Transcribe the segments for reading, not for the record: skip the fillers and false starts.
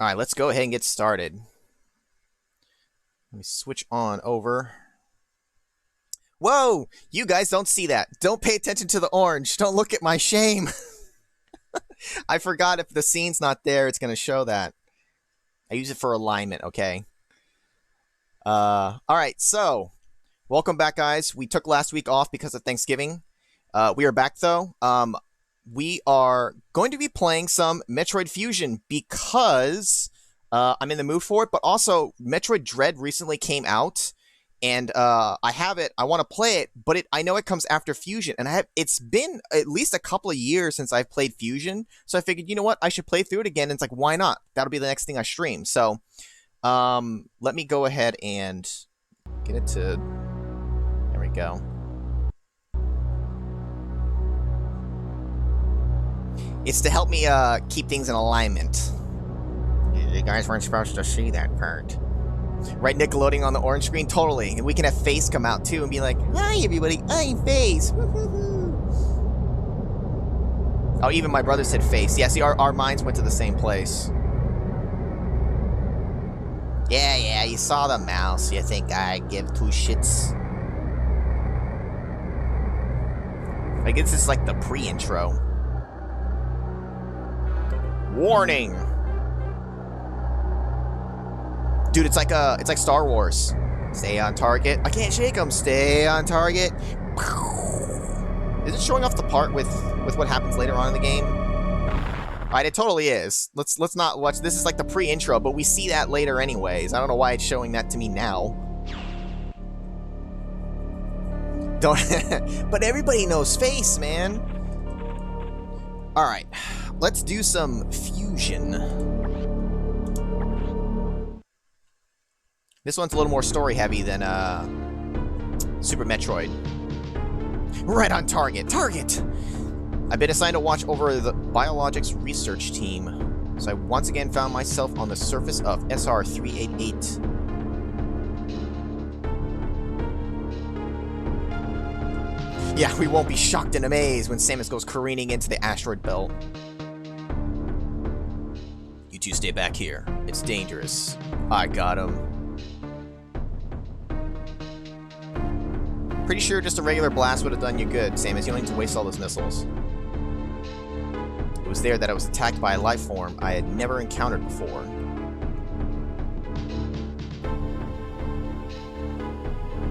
Alright, let's go ahead and get started. Let me switch on over. Whoa! You guys don't see that. Don't pay attention to the orange. Don't look at my shame. I forgot if the scene's not there, it's going to show that. I use it for alignment, okay? Alright, so, welcome back, guys. We took last week off because of Thanksgiving. We are back, though. We are going to be playing some Metroid Fusion because I'm in the mood for it, but also Metroid Dread recently came out, and I have it. I want to play it, but I know it comes after Fusion, and it's been at least a couple of years since I've played Fusion, so I figured, you know what, I should play through it again, and it's like, why not? That'll be the next thing I stream. So let me go ahead and get it to... There we go. It's to help me keep things in alignment. You guys weren't supposed to see that part. Right, Nickelodeon on the orange screen? Totally. And we can have Face come out too and be like, "Hi everybody, I'm Face." Oh, even my brother said Face. Yeah, see, our minds went to the same place. Yeah, you saw the mouse. You think I give two shits? I guess this is like the pre-intro. Warning! Dude, it's like Star Wars. Stay on target. I can't shake them. Stay on target. Is it showing off the part with what happens later on in the game? Alright, it totally is. Let's not watch. This is like the pre-intro, but we see that later anyways. I don't know why it's showing that to me now. Don't. But everybody knows Face, man. Alright, let's do some Fusion. This one's a little more story-heavy than Super Metroid. Right on target. Target! I've been assigned to watch over the biologics research team, so I once again found myself on the surface of SR-388. Yeah, we won't be shocked and amazed when Samus goes careening into the asteroid belt. You two stay back here. It's dangerous. I got him. Pretty sure just a regular blast would have done you good, Samus. You don't need to waste all those missiles. It was there that I was attacked by a life form I had never encountered before.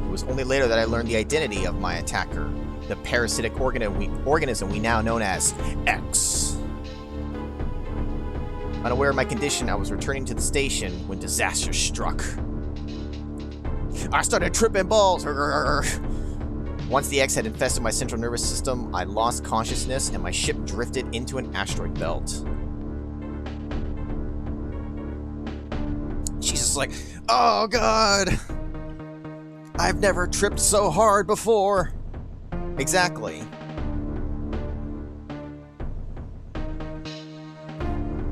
It was only later that I learned the identity of my attacker, the parasitic organism we now known as X. Unaware of my condition, I was returning to the station when disaster struck. I started tripping balls. Once the X had infested my central nervous system, I lost consciousness and my ship drifted into an asteroid belt. She's just like, oh god! I've never tripped so hard before! Exactly.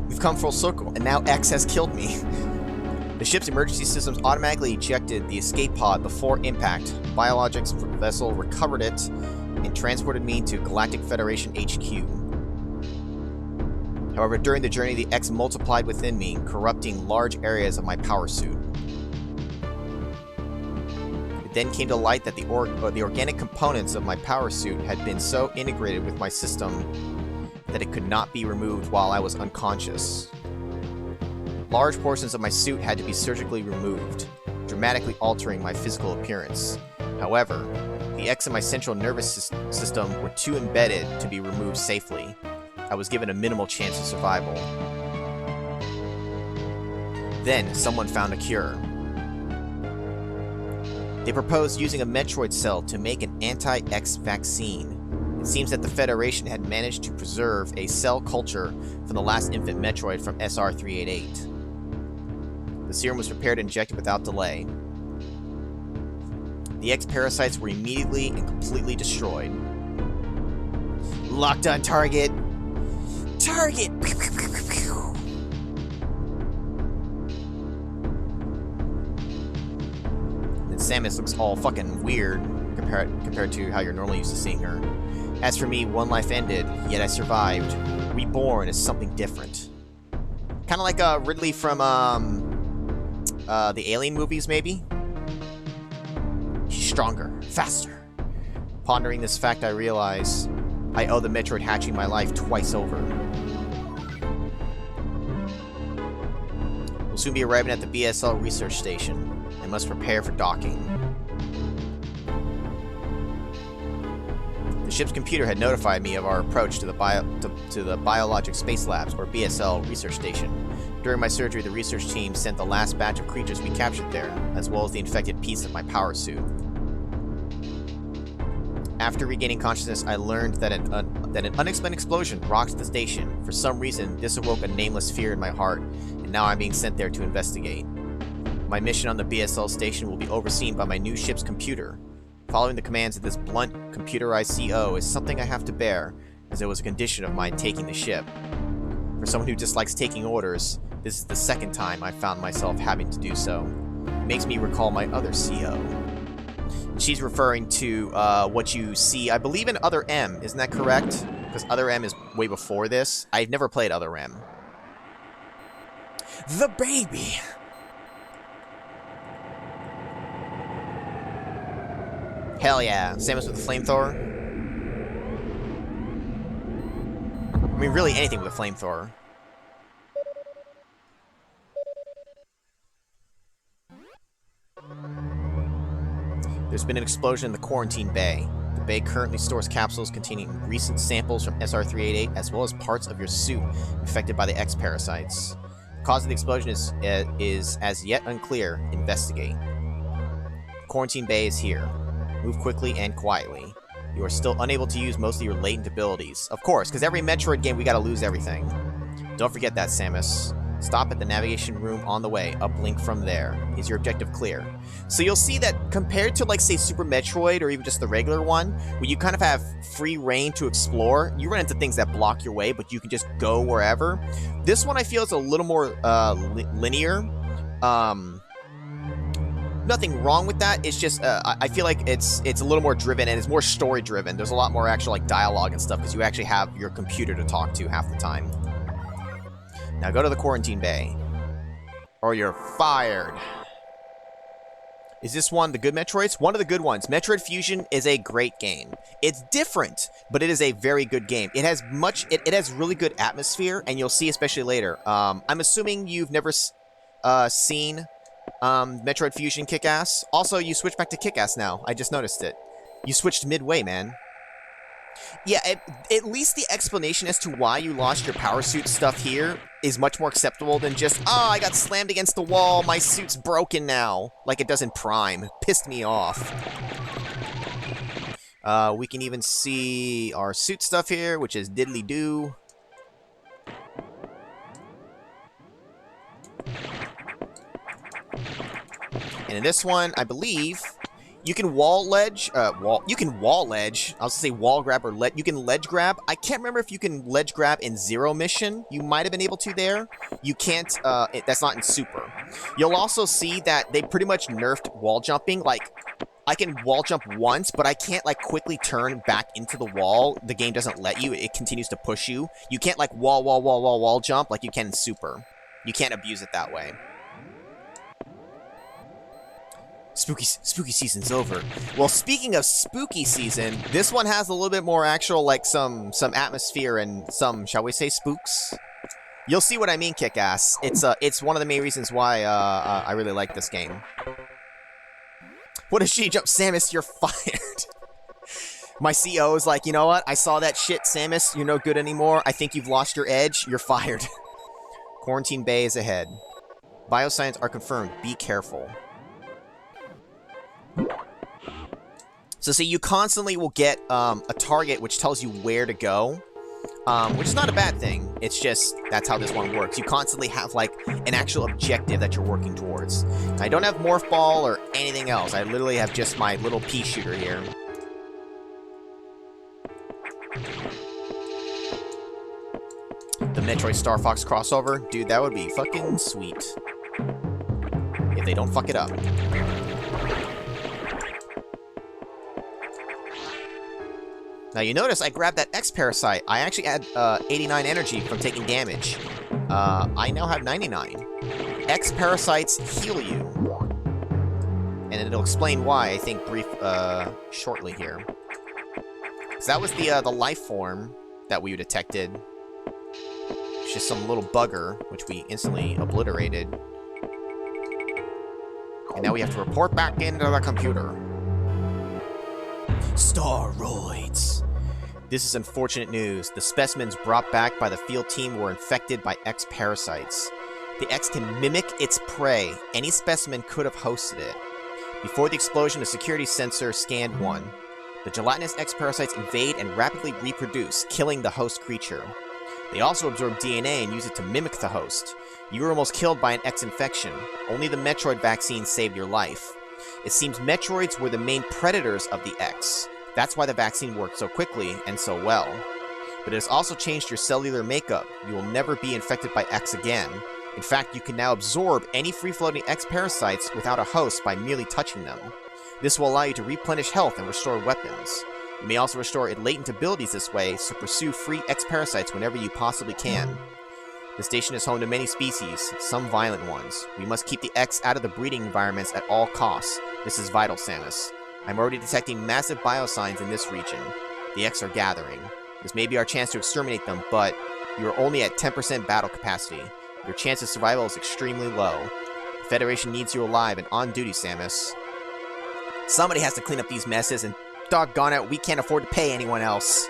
We've come full circle, and now X has killed me. The ship's emergency systems automatically ejected the escape pod before impact. Biologics vessel recovered it and transported me to Galactic Federation HQ. However, during the journey, the X multiplied within me, corrupting large areas of my power suit. It then came to light that the organic components of my power suit had been so integrated with my system that it could not be removed while I was unconscious. Large portions of my suit had to be surgically removed, dramatically altering my physical appearance. However, the X in my central nervous system were too embedded to be removed safely. I was given a minimal chance of survival. Then, someone found a cure. They proposed using a Metroid cell to make an anti-X vaccine. It seems that the Federation had managed to preserve a cell culture from the last infant Metroid from SR-388. The serum was prepared and injected without delay. The X-parasites were immediately and completely destroyed. Locked on target! Target! Then Samus looks all fucking weird compared to how you're normally used to seeing her. As for me, one life ended, yet I survived. Reborn as something different. Kind of like Ridley from the Alien movies, maybe? He's stronger, faster. Pondering this fact, I realize I owe the Metroid hatching my life twice over. We'll soon be arriving at the BSL research station and must prepare for docking. The ship's computer had notified me of our approach to the Biologic Space Labs, or BSL, research station. During my surgery, the research team sent the last batch of creatures we captured there, as well as the infected piece of my power suit. After regaining consciousness, I learned that an unexplained explosion rocked the station. For some reason, this awoke a nameless fear in my heart, and now I'm being sent there to investigate. My mission on the BSL station will be overseen by my new ship's computer. Following the commands of this blunt, computerized CO is something I have to bear, as it was a condition of mine taking the ship. For someone who dislikes taking orders, this is the second time I found myself having to do so. It makes me recall my other CO. She's referring to what you see, I believe, in Other M. Isn't that correct? Because Other M is way before this. I've never played Other M. The baby! Hell yeah. Samus with a flamethrower. I mean, really anything with a flamethrower. There's been an explosion in the quarantine bay. The bay currently stores capsules containing recent samples from SR-388, as well as parts of your suit infected by the X parasites. The cause of the explosion is as yet unclear. Investigate. Quarantine bay is here. Move quickly and quietly. You are still unable to use most of your latent abilities. Of course, because every Metroid game we gotta lose everything. Don't forget that, Samus. Stop at the navigation room on the way. Uplink from there. Is your objective clear? So you'll see that compared to, like, say, Super Metroid or even just the regular one, where you kind of have free reign to explore, you run into things that block your way, but you can just go wherever. This one I feel is a little more linear. Nothing wrong with that. It's just I feel like it's a little more driven and it's more story driven. There's a lot more actual like dialogue and stuff because you actually have your computer to talk to half the time. Now go to the quarantine bay, or you're fired. Is this one the good Metroids? One of the good ones. Metroid Fusion is a great game. It's different, but it is a very good game. It has it has really good atmosphere, and you'll see especially later. I'm assuming you've never seen Metroid Fusion Kick-Ass. Also, you switched back to Kick-Ass now. I just noticed it. You switched midway, man. Yeah, at least the explanation as to why you lost your power suit stuff here is much more acceptable than just, oh, I got slammed against the wall, my suit's broken now, like it does in Prime. Pissed me off. We can even see our suit stuff here, which is diddly-doo. And in this one, I believe, you can wall ledge, you can wall ledge, I was gonna say wall grab or you can ledge grab. I can't remember if you can ledge grab in Zero Mission. You might have been able to there. You can't, that's not in Super. You'll also see that they pretty much nerfed wall jumping. Like, I can wall jump once, but I can't, like, quickly turn back into the wall. The game doesn't let you. It continues to push you. You can't, like, wall jump like you can in Super. You can't abuse it that way. Spooky season's over. Well, speaking of spooky season, this one has a little bit more actual, like, some atmosphere and some, shall we say, spooks. You'll see what I mean, Kick-Ass. It's one of the main reasons why I really like this game. What if she jump? Samus, you're fired. My CO is like, you know what? I saw that shit, Samus. You're no good anymore. I think you've lost your edge. You're fired. Quarantine bay is ahead. Biosigns are confirmed. Be careful. So see, you constantly will get a target which tells you where to go, which is not a bad thing. It's just, that's how this one works. You constantly have, like, an actual objective that you're working towards. I don't have Morph Ball or anything else. I literally have just my little pea shooter here. The Metroid Star Fox crossover? Dude, that would be fucking sweet. If they don't fuck it up. Now you notice I grabbed that X Parasite. I actually had 89 energy from taking damage. I now have 99. X parasites heal you. And it'll explain why, I think, shortly here. So that was the life form that we detected. It's just some little bugger, which we instantly obliterated. And now we have to report back into the computer. Staroids. This is unfortunate news. The specimens brought back by the field team were infected by X parasites. The X can mimic its prey. Any specimen could have hosted it. Before the explosion, a security sensor scanned one. The gelatinous X parasites invade and rapidly reproduce, killing the host creature. They also absorb DNA and use it to mimic the host. You were almost killed by an X infection. Only the Metroid vaccine saved your life. It seems Metroids were the main predators of the X. That's why the vaccine worked so quickly and so well. But it has also changed your cellular makeup. You will never be infected by X again. In fact, you can now absorb any free-floating X parasites without a host by merely touching them. This will allow you to replenish health and restore weapons. You may also restore latent abilities this way, so pursue free X parasites whenever you possibly can. The station is home to many species, some violent ones. We must keep the X out of the breeding environments at all costs. This is vital, Samus. I'm already detecting massive biosigns in this region. The X are gathering. This may be our chance to exterminate them, but you are only at 10% battle capacity. Your chance of survival is extremely low. The Federation needs you alive and on duty, Samus. Somebody has to clean up these messes, and doggone it, we can't afford to pay anyone else.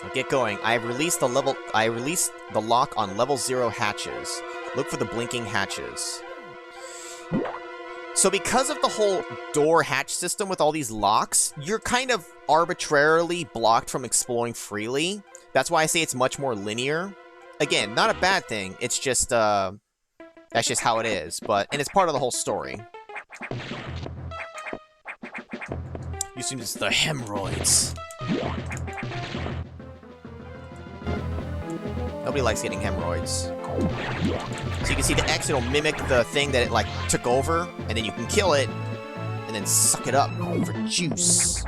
Now get going. I released the lock on level 0 hatches. Look for the blinking hatches. So because of the whole door hatch system with all these locks, you're kind of arbitrarily blocked from exploring freely. That's why I say it's much more linear. Again, not a bad thing. It's just, that's just how it is. And it's part of the whole story. You seem it's the hemorrhoids. Nobody likes getting hemorrhoids. So you can see the X, it'll mimic the thing that it, like, took over, and then you can kill it, and then suck it up for juice.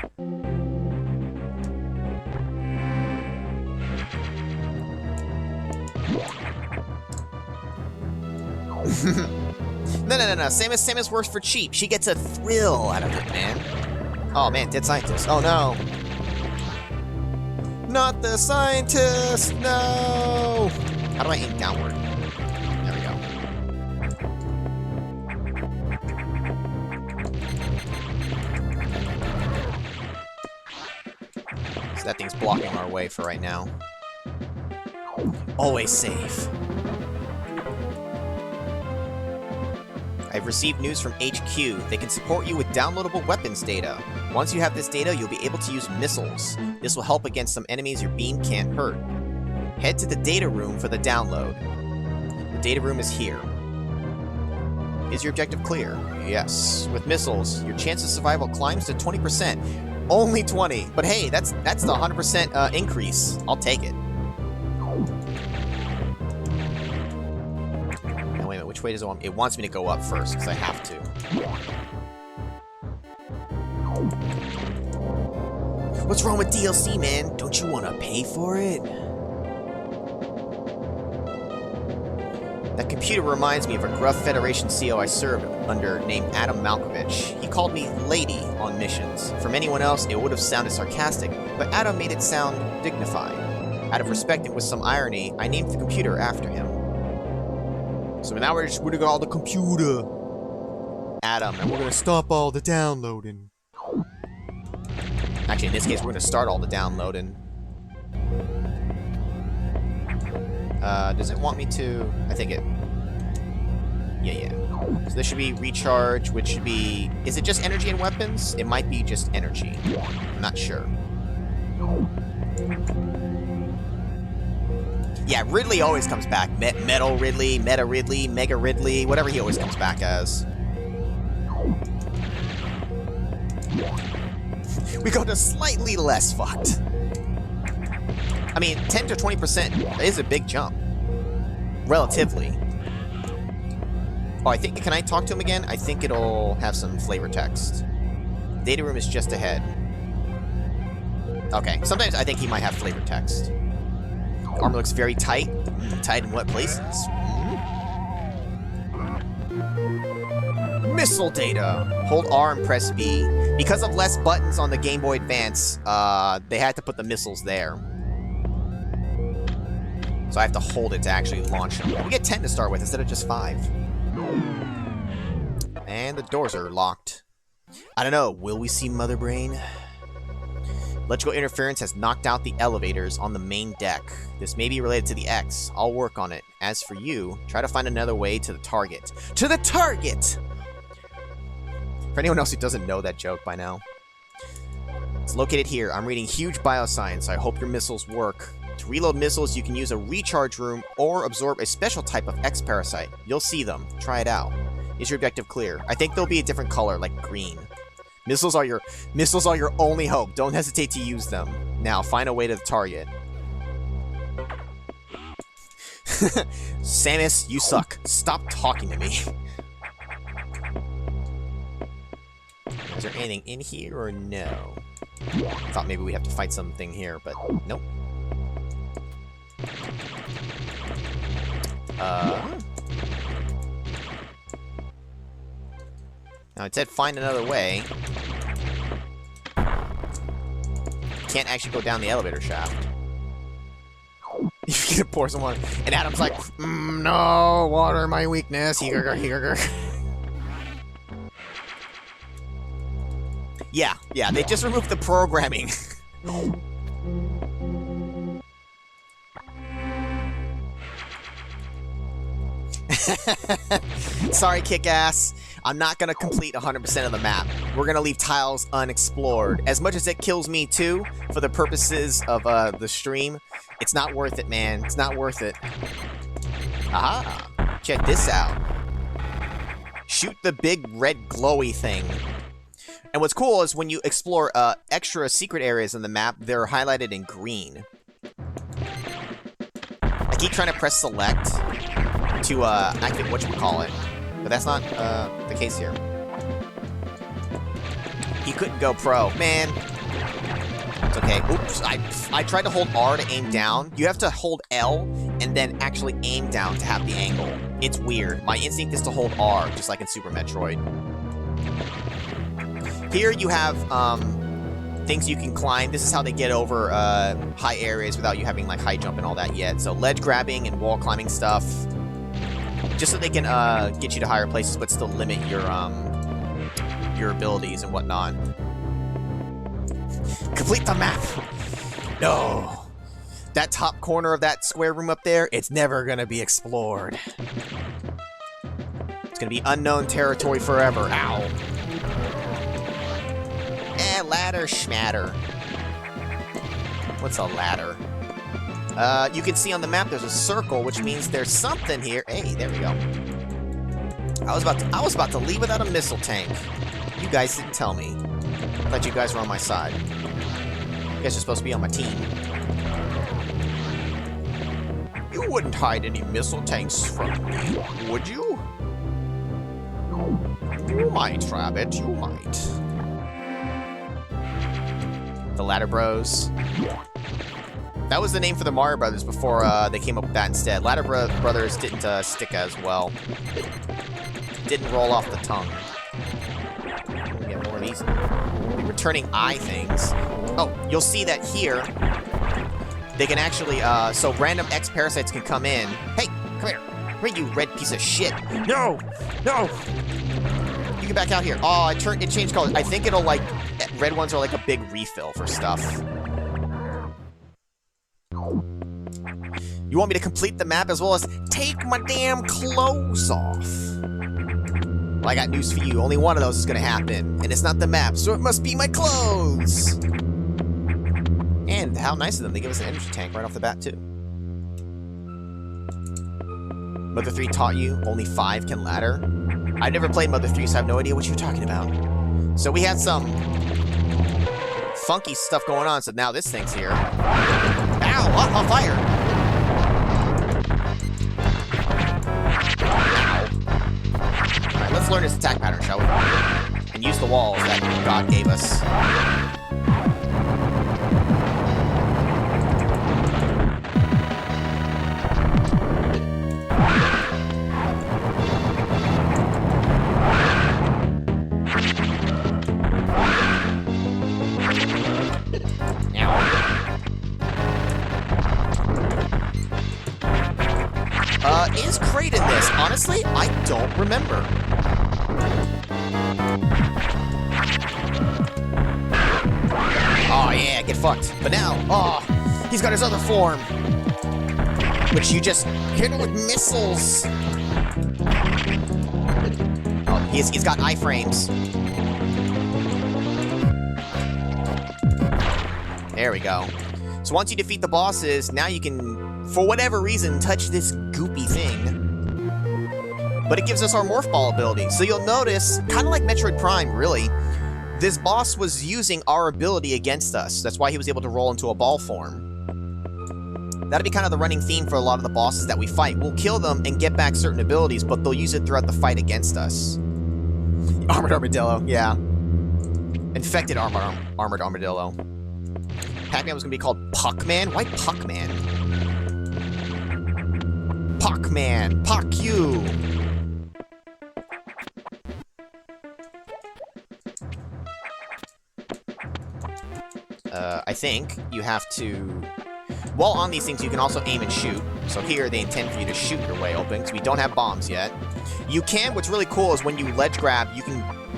No. Samus works for cheap. She gets a thrill out of it, man. Oh, man, dead scientist. Oh, no. Not the scientist! No! How do I aim downward? There we go. So that thing's blocking our way for right now. Always safe. I've received news from HQ. They can support you with downloadable weapons data. Once you have this data, you'll be able to use missiles. This will help against some enemies your beam can't hurt. Head to the data room for the download. The data room is here. Is your objective clear? Yes. With missiles, your chance of survival climbs to 20%. Only 20. But hey, that's the 100% increase. I'll take it. Now, wait a minute. Which way does it want me? It wants me to go up first, because I have to. What's wrong with DLC, man? Don't you want to pay for it? That computer reminds me of a gruff Federation CO I served under named Adam Malkovich. He called me Lady on missions. From anyone else, it would have sounded sarcastic, but Adam made it sound dignified. Out of respect and with some irony, I named the computer after him. So now we're just gonna go all the computer, Adam, and we're gonna stop all the downloading. Actually, in this case, we're gonna start all the downloading. Does it want me to? I think it... Yeah. So this should be recharge, which should be... Is it just energy and weapons? It might be just energy. I'm not sure. Yeah, Ridley always comes back. Metal Ridley, Meta Ridley, Mega Ridley, whatever he always comes back as. We go to slightly less fucked. I mean, 10 to 20% is a big jump. Relatively. Oh, I think... Can I talk to him again? I think it'll have some flavor text. Data room is just ahead. Okay, sometimes I think he might have flavor text. Armor looks very tight. Tight in what places? Missile data. Hold R and press B. Because of less buttons on the Game Boy Advance, they had to put the missiles there. So I have to hold it to actually launch them. We get 10 to start with instead of just 5. And the doors are locked. I don't know. Will we see Mother Brain? Electrical interference has knocked out the elevators on the main deck. This may be related to the X. I'll work on it. As for you, try to find another way to the target. To the target! For anyone else who doesn't know that joke by now. It's located here. I'm reading huge bioscience. I hope your missiles work. To reload missiles, you can use a recharge room or absorb a special type of X-parasite. You'll see them. Try it out. Is your objective clear? I think they'll be a different color, like green. Missiles are your only hope. Don't hesitate to use them. Now, find a way to the target. Samus, you suck. Stop talking to me. Is there anything in here or no? Thought maybe we'd have to fight something here, but nope. Now it said find another way. Can't actually go down the elevator shaft. You're gonna pour someone, and Adam's like, no, water, my weakness. Yeah, they just removed the programming. Sorry, Kick-Ass. I'm not going to complete 100% of the map. We're going to leave tiles unexplored. As much as it kills me, too, for the purposes of the stream, it's not worth it, man. It's not worth it. Aha! Check this out. Shoot the big red glowy thing. And what's cool is when you explore extra secret areas in the map, they're highlighted in green. I keep trying to press select to activate whatchamacallit, but that's not the case here. He couldn't go pro. Man. It's okay. Oops. I tried to hold R to aim down. You have to hold L and then actually aim down to have the angle. It's weird. My instinct is to hold R, just like in Super Metroid. Here you have things you can climb. This is how they get over high areas without you having like high jump and all that yet. So ledge grabbing and wall climbing stuff, just so they can get you to higher places, but still limit your abilities and whatnot. Complete the map. No, that top corner of that square room up there, it's never gonna be explored. It's gonna be unknown territory forever. Ow. Ladder schmatter. What's a ladder? You can see on the map there's a circle, which means there's something here. Hey, there we go. I was about to leave without a missile tank. You guys didn't tell me. I thought you guys were on my side. You guys are supposed to be on my team. You wouldn't hide any missile tanks from me, would you? You might, Rabbit. You might. The Ladder Bros. That was the name for the Mario Brothers before they came up with that instead. Ladder Brothers didn't stick as well. Didn't roll off the tongue. We get more of these. The returning eye things. Oh, you'll see that here. They can actually, so random X parasites can come in. Hey, come here. Come here, you red piece of shit. No! No! You get back out here. Oh, it changed colors. I think it'll like, red ones are like a big refill for stuff. You want me to complete the map as well as take my damn clothes off? Well, I got news for you. Only one of those is gonna happen. And it's not the map, so it must be my clothes! And how nice of them. They give us an energy tank right off the bat, too. Mother 3 taught you only 5 can ladder. I've never played Mother 3, so I have no idea what you're talking about. So we had some funky stuff going on, so now this thing's here. Ow! On fire! Alright, let's learn his attack pattern, shall we? And use the walls that God gave us. Is Kraid in this? Honestly, I don't remember. Oh yeah, get fucked. But now, oh, he's got his other form. Which you just hit him with missiles. Oh, he's got iframes. There we go. So once you defeat the bosses, now you can, for whatever reason, touch this goopy thing. But it gives us our Morph Ball ability. So you'll notice, kind of like Metroid Prime, really, this boss was using our ability against us. That's why he was able to roll into a ball form. That'll be kind of the running theme for a lot of the bosses that we fight. We'll kill them and get back certain abilities, but they'll use it throughout the fight against us. Armored Armadillo, yeah. Infected Armored Armadillo. Pac-Man was going to be called Puckman? Why Puckman? Puckman! Puck you! I think you have to... While on these things, you can also aim and shoot. So here, they intend for you to shoot your way open, because we don't have bombs yet. You can, what's really cool is when you ledge grab,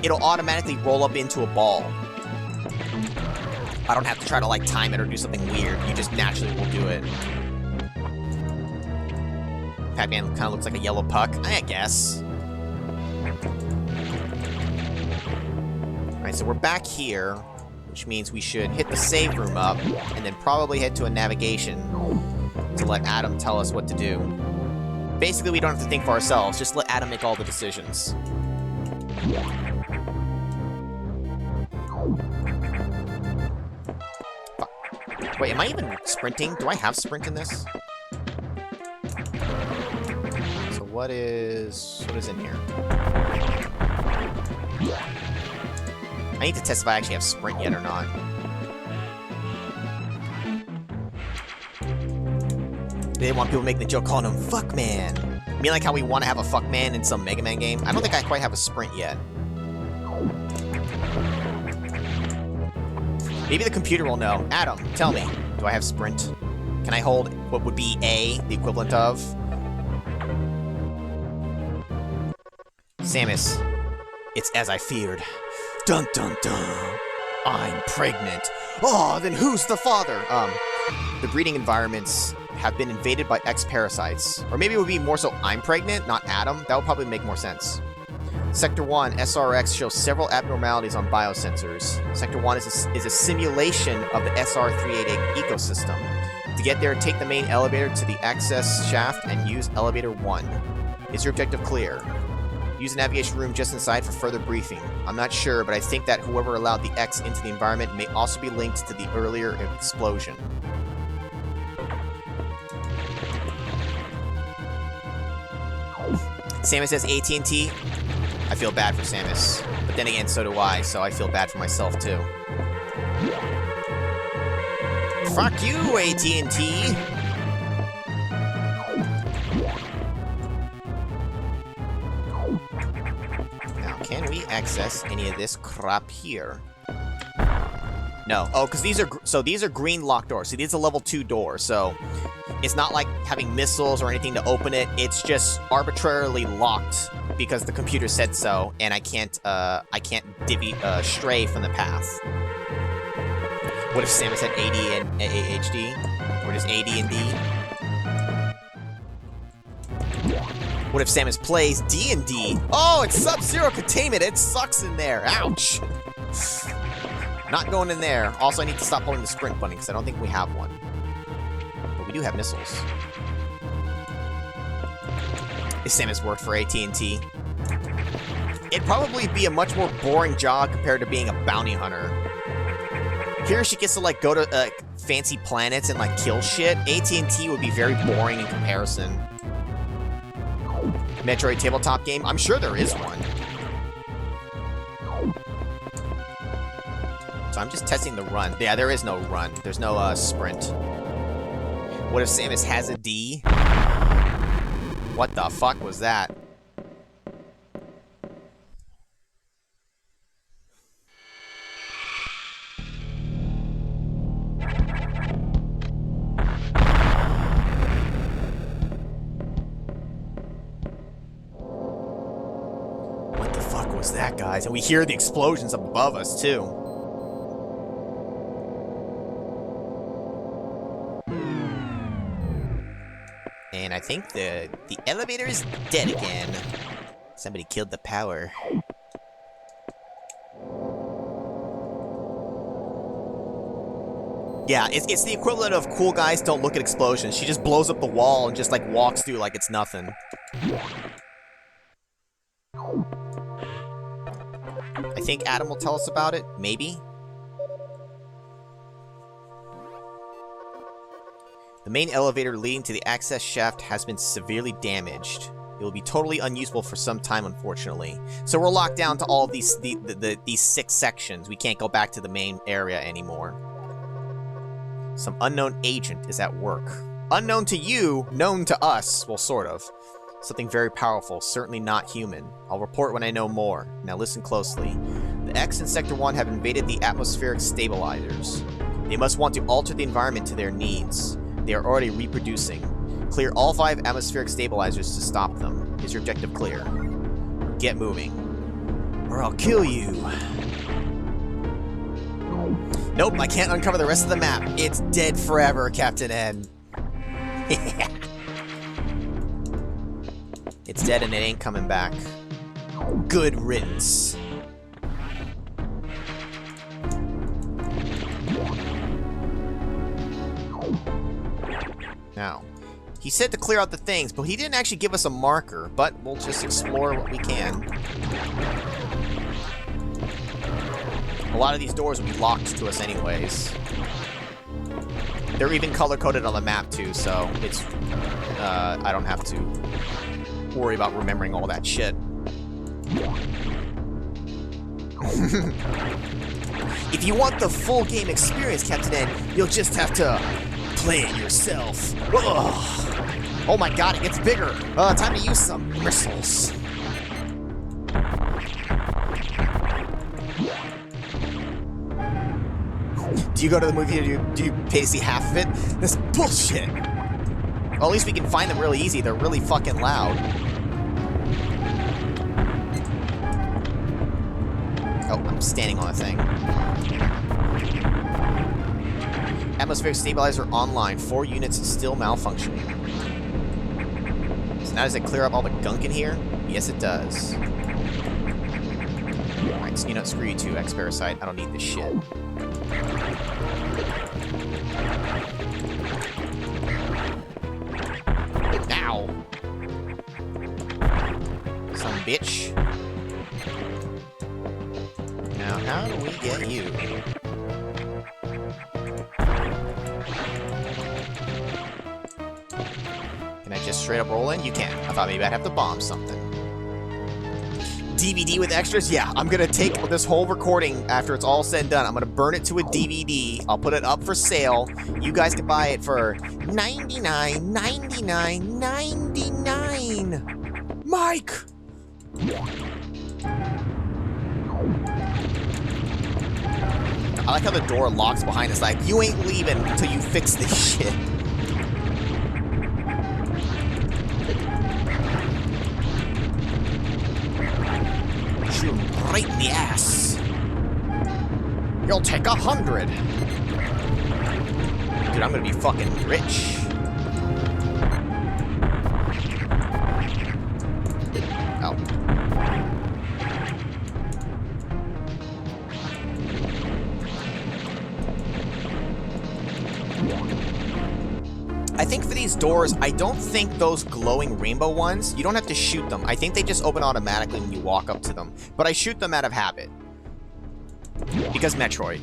it'll automatically roll up into a ball. I don't have to try to, like, time it or do something weird. You just naturally will do it. Pac-Man kind of looks like a yellow puck, I guess. Alright, so we're back here, which means we should hit the save room up, and then probably head to a navigation to let Adam tell us what to do. Basically, we don't have to think for ourselves, just let Adam make all the decisions. Fuck. Wait, am I even sprinting? Do I have sprint in this? So what is in here? I need to test if I actually have sprint yet or not. They didn't want people making the joke calling him Fuck Man. I mean, like how we want to have a Fuck Man in some Mega Man game. I don't think I quite have a sprint yet. Maybe the computer will know. Adam, tell me, do I have sprint? Can I hold what would be A, the equivalent of? Samus, it's as I feared. Dun dun dun. I'm pregnant. Oh, then who's the father? The breeding environments have been invaded by X-parasites. Or maybe it would be more so I'm pregnant, not Adam. That would probably make more sense. Sector 1, SRX, shows several abnormalities on biosensors. Sector 1 is a simulation of the SR388 ecosystem. To get there, take the main elevator to the access shaft and use elevator 1. Is your objective clear? Use the navigation room just inside for further briefing. I'm not sure, but I think that whoever allowed the X into the environment may also be linked to the earlier explosion. Samus says AT&T. I feel bad for Samus. But then again, so do I, so I feel bad for myself too. Fuck you, AT&T! Now, can we access any of this crap here? No. Oh, because these are green locked doors. See, these are level 2 doors, so it's not like having missiles or anything to open it. It's just arbitrarily locked because the computer said so, and I can't stray from the path. What if Samus had AD and ADHD? Or just AD and D? What if Samus plays D&D? Oh, it's Sub-Zero Containment. It sucks in there. Ouch. Not going in there. Also, I need to stop holding the sprint button because I don't think we have one. But we do have missiles. If Samus worked for AT&T, it'd probably be a much more boring job compared to being a bounty hunter. Here she gets to like go to fancy planets and like kill shit. AT&T would be very boring in comparison. Metroid tabletop game? I'm sure there is one. So I'm just testing the run. Yeah, there is no run. There's no sprint. What if Samus has a D? What the fuck was that? was that, guys? And we hear the explosions above us, too. And I think the elevator is dead again. Somebody killed the power. Yeah, it's the equivalent of cool guys don't look at explosions. She just blows up the wall and just, like, walks through like it's nothing. I think Adam will tell us about it. Maybe. The main elevator leading to the access shaft has been severely damaged. It will be totally unusable for some time, unfortunately. So we're locked down to all of these 6 sections. We can't go back to the main area anymore. Some unknown agent is at work. Unknown to you, known to us. Well, sort of. Something very powerful, certainly not human. I'll report when I know more. Now listen closely. The X in Sector 1 have invaded the atmospheric stabilizers. They must want to alter the environment to their needs. They are already reproducing. Clear all 5 atmospheric stabilizers to stop them. Is your objective clear? Get moving. Or I'll kill you. Nope, I can't uncover the rest of the map. It's dead forever, Captain N. It's dead and it ain't coming back. Good riddance. Now, he said to clear out the things, but he didn't actually give us a marker, but we'll just explore what we can. A lot of these doors will be locked to us anyways. They're even color-coded on the map too, so it's, I don't have to worry about remembering all that shit. If you want the full game experience, Captain N, you'll just have to play it yourself. Ugh. Oh my god, it gets bigger. Time to use some missiles. Do you go to the movie or do you pay to see half of it? That's bullshit. Well, at least we can find them really easy. They're really fucking loud. Oh, I'm standing on a thing. Atmospheric stabilizer online. 4 units still malfunctioning. So now does it clear up all the gunk in here? Yes, it does. Alright, so you know, screw you too, X-Parasite. I don't need this shit. Ow! Some bitch. Now, how do we get you? Can I just straight up roll in? You can. I thought maybe I'd have to bomb something. DVD with extras? Yeah, I'm gonna take this whole recording after it's all said and done. I'm gonna burn it to a DVD. I'll put it up for sale. You guys can buy it for $99.99. Mike! I like how the door locks behind us, like, you ain't leaving until you fix this shit. Shoot him right in the ass. You'll take 100. Dude, I'm gonna be fucking rich. Oh. I think for these doors, I don't think those glowing rainbow ones, you don't have to shoot them. I think they just open automatically when you walk up to them. But I shoot them out of habit. Because Metroid.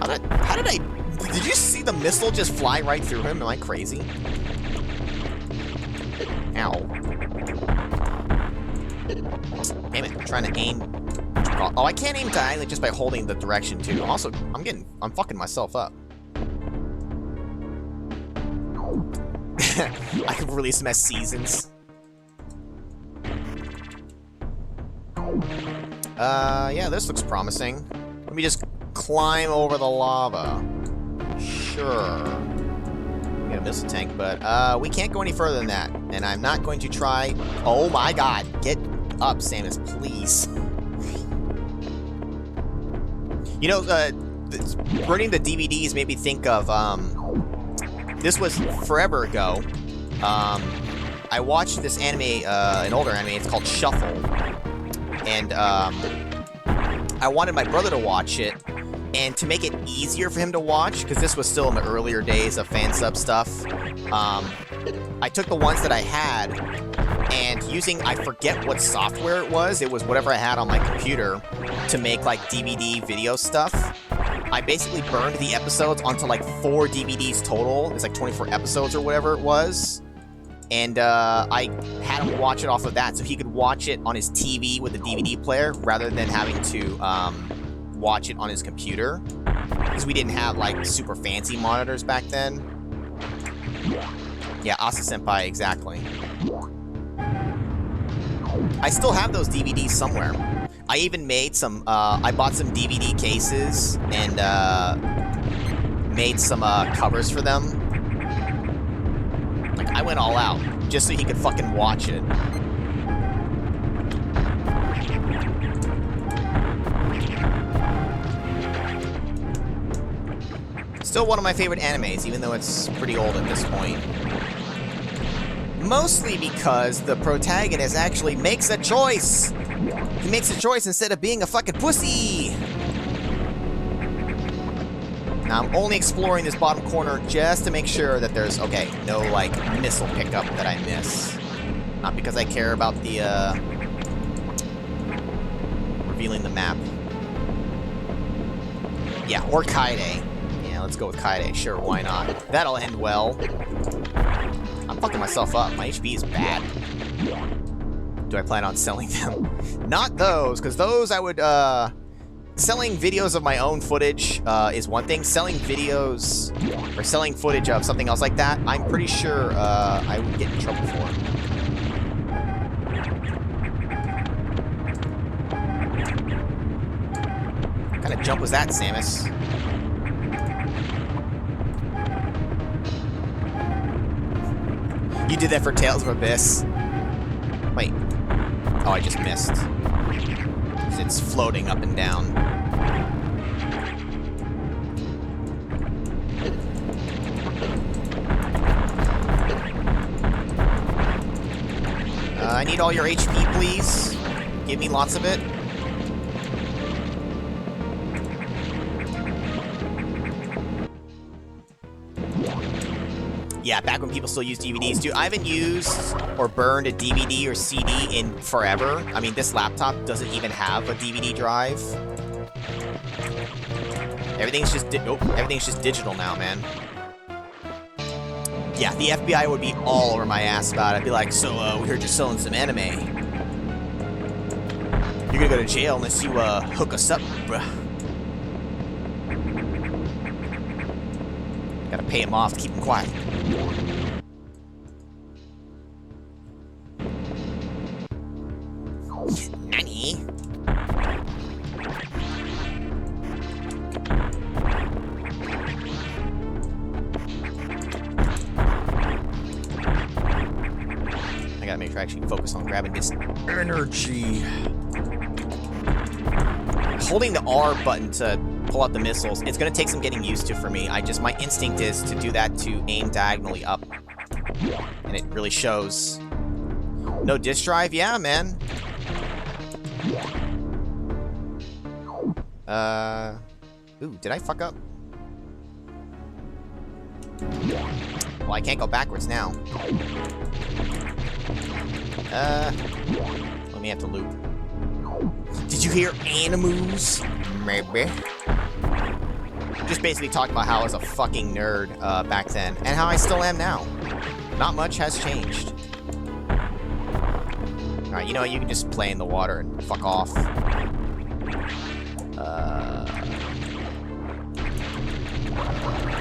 How did I... Did you see the missile just fly right through him? Am I crazy? Ow. Damn it, I'm trying to aim. Oh, I can't aim diagonally just by holding the direction too. Also, I'm fucking myself up. I could release them as seasons. Yeah, this looks promising. Let me just climb over the lava. Sure. We got a missile tank, but we can't go any further than that. And I'm not going to try... Oh my god. Get up, Samus, please. You know, burning the DVDs made me think of, this was forever ago. I watched this anime, an older anime, it's called Shuffle. And, I wanted my brother to watch it, and to make it easier for him to watch, because this was still in the earlier days of fan sub stuff, I took the ones that I had, and using, I forget what software it was whatever I had on my computer, to make, like, DVD video stuff. I basically burned the episodes onto, like, 4 DVDs total. It's like 24 episodes or whatever it was. And, I had him watch it off of that, so he could watch it on his TV with a DVD player, rather than having to, watch it on his computer. Because we didn't have, like, super fancy monitors back then. Yeah, Asa Senpai, exactly. I still have those DVDs somewhere. I even made some, I bought some DVD cases, and, made some, covers for them. Like, I went all out, just so he could fucking watch it. Still one of my favorite animes, even though it's pretty old at this point. Mostly because the protagonist actually makes a choice! He makes a choice instead of being a fucking pussy! Now, I'm only exploring this bottom corner just to make sure that there's, okay, no, like, missile pickup that I miss. Not because I care about the, revealing the map. Yeah, or Kaide. Yeah, let's go with Kaide. Sure, why not? That'll end well. I'm fucking myself up. My HP is bad. Do I plan on selling them? Not those, because those I would, selling videos of my own footage is one thing. Selling videos, or selling footage of something else like that, I'm pretty sure I would get in trouble for. What kind of jump was that, Samus? You did that for Tales of Abyss. Wait. Oh, I just missed. It's floating up and down. I need all your HP, please. Give me lots of it. Yeah, back when people still used DVDs. Dude, I haven't used or burned a DVD or CD in forever. I mean, this laptop doesn't even have a DVD drive. Everything's just digital now, man. Yeah, the FBI would be all over my ass about it. I'd be like, so, we heard you're selling some anime. You're gonna go to jail unless you, hook us up, bruh. Gotta pay him off to keep him quiet. Nani? I gotta make sure I actually focus on grabbing this energy. Holding the R button to pull out the missiles, it's gonna take some getting used to for me. My instinct is to do that to aim diagonally up. And it really shows. No disk drive? Yeah, man. Ooh, did I fuck up? Well, I can't go backwards now. Let me have to loop. Did you hear animals? Maybe. Just basically talking about how I was a fucking nerd back then, and how I still am now. Not much has changed. Alright, you know what? You can just play in the water and fuck off.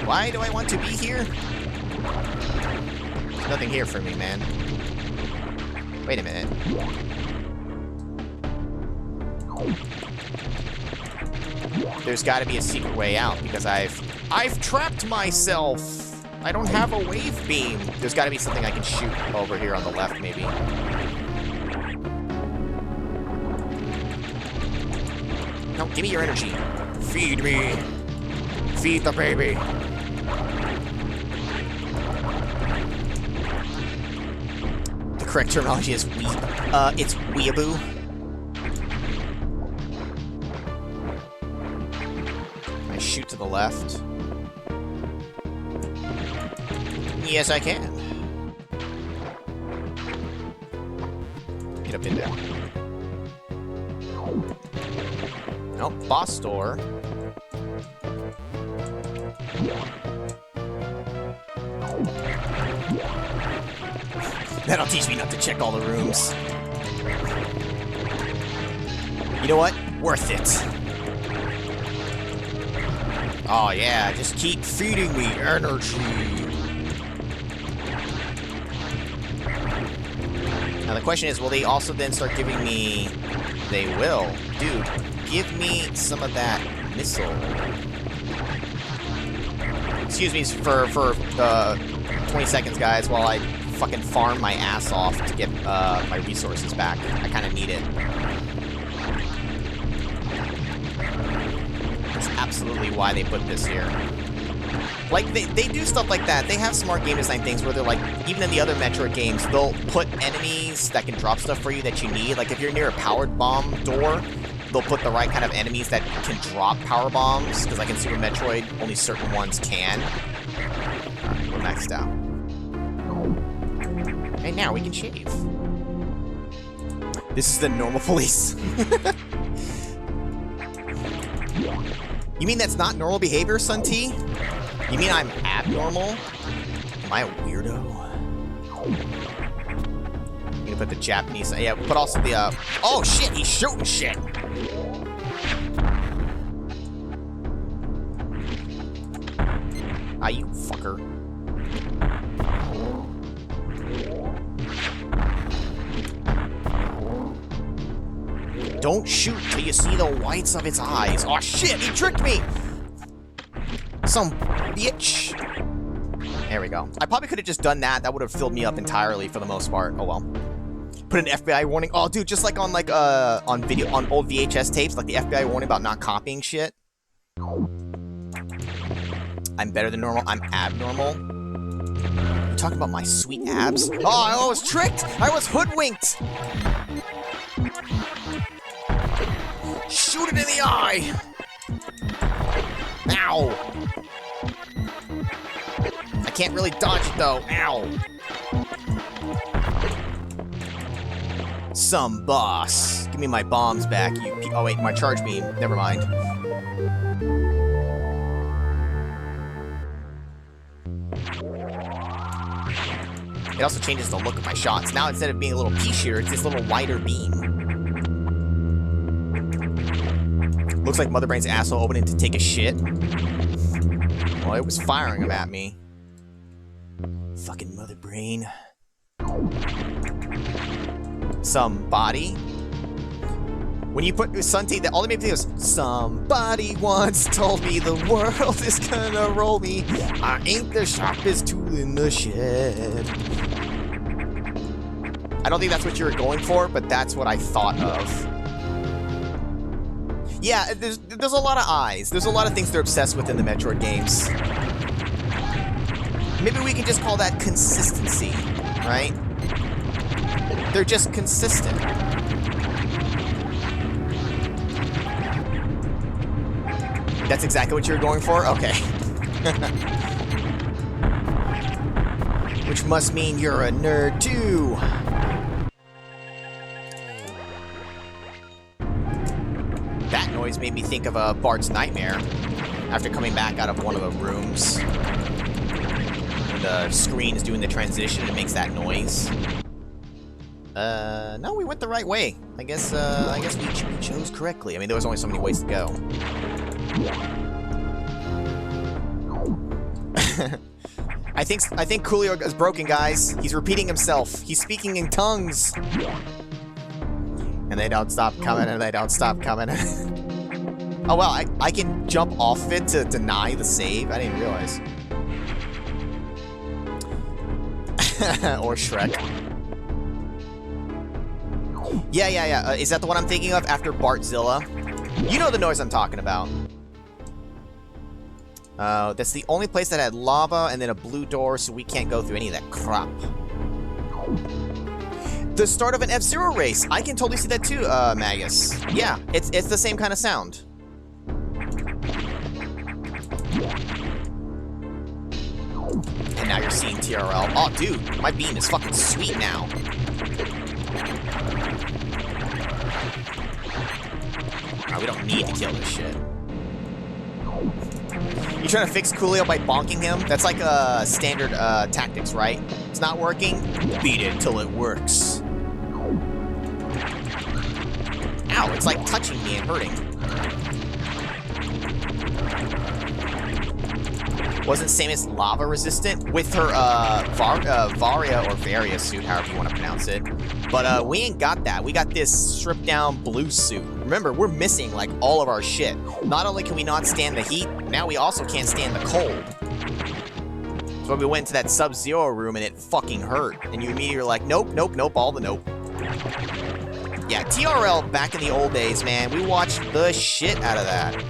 Why do I want to be here? There's nothing here for me, man. Wait a minute. There's got to be a secret way out, because I've I've trapped myself. I don't have a wave beam. There's got to be something I can shoot over here on the left, maybe. No, give me your energy. Feed me. Feed the baby. The correct terminology is weeb. It's weeaboo. I shoot to the left. Yes, I can. Get up in there. Nope, boss door. That'll teach me not to check all the rooms. You know what? Worth it. Oh yeah, just keep feeding me energy. Now the question is, will they also then start giving me... They will. Dude, give me some of that missile. Excuse me for 20 seconds, guys, while I fucking farm my ass off to get my resources back. I kind of need it. That's absolutely why they put this here. Like, they do stuff like that. They have smart game design things where they're like, even in the other Metroid games, they'll put enemies that can drop stuff for you that you need. Like, if you're near a powered bomb door, they'll put the right kind of enemies that can drop power bombs, because like in Super Metroid, only certain ones can. Alright, we're maxed out. And now we can shave. This is the normal police. You mean that's not normal behavior, Sun T? You mean I'm abnormal? Am I a weirdo? I'm gonna put the Japanese... Yeah, but also the, Oh, shit! He's shooting shit! Ah, you fucker. Don't shoot till you see the whites of its eyes. Oh, shit! He tricked me! Some bitch. There we go. I probably could have just done that. That would have filled me up entirely for the most part. Oh well. Put an FBI warning. Oh, dude, just like on like on old VHS tapes, like the FBI warning about not copying shit. I'm better than normal. I'm abnormal. You talking about my sweet abs? Oh, I was tricked. I was hoodwinked. Shoot it in the eye. Ow. I can't really dodge it, though. Ow. Some boss. Give me my bombs back, you Oh, wait, my charge beam. Never mind. It also changes the look of my shots. Now, instead of being a little pea shooter, it's this little wider beam. Looks like Mother Brain's asshole opening to take a shit. Well, it was firing them at me. Fucking Mother Brain. Somebody. When you put Sunty, all they made me was, somebody once told me the world is gonna roll me. I ain't the sharpest tool in the shed. I don't think that's what you were going for, but that's what I thought of. Yeah, there's a lot of eyes. There's a lot of things they're obsessed with in the Metroid games. Maybe we can just call that consistency, right? They're just consistent. That's exactly what you're going for? Okay. Which must mean you're a nerd too. That noise made me think of Bart's Nightmare after coming back out of one of the rooms. When the screen is doing the transition, it makes that noise. No, we went the right way. I guess we chose correctly. I mean, there was only so many ways to go. I think Coolio is broken, guys. He's repeating himself. He's speaking in tongues. And they don't stop coming, and they don't stop coming. Oh, well, I can jump off of it to deny the save. I didn't realize. Or Shrek. Yeah. Is that the one I'm thinking of after Bartzilla? You know the noise I'm talking about. That's the only place that had lava and then a blue door, so we can't go through any of that crap. The start of an F-Zero race. I can totally see that too, Magus. Yeah, it's the same kind of sound. And now you're seeing TRL. Oh, dude, my beam is fucking sweet now. Oh, we don't need to kill this shit. You trying to fix Coolio by bonking him? That's like standard tactics, right? It's not working? Beat it till it works. Ow, it's like touching me and hurting. Wasn't Samus lava resistant with her Varia or Varia suit, however you want to pronounce it. But we ain't got that. We got this stripped down blue suit. Remember, we're missing like all of our shit. Not only can we not stand the heat, now we also can't stand the cold. So we went to that Sub-Zero room and it fucking hurt. And you immediately were like, nope, all the nope. Yeah, TRL back in the old days, man, we watched the shit out of that.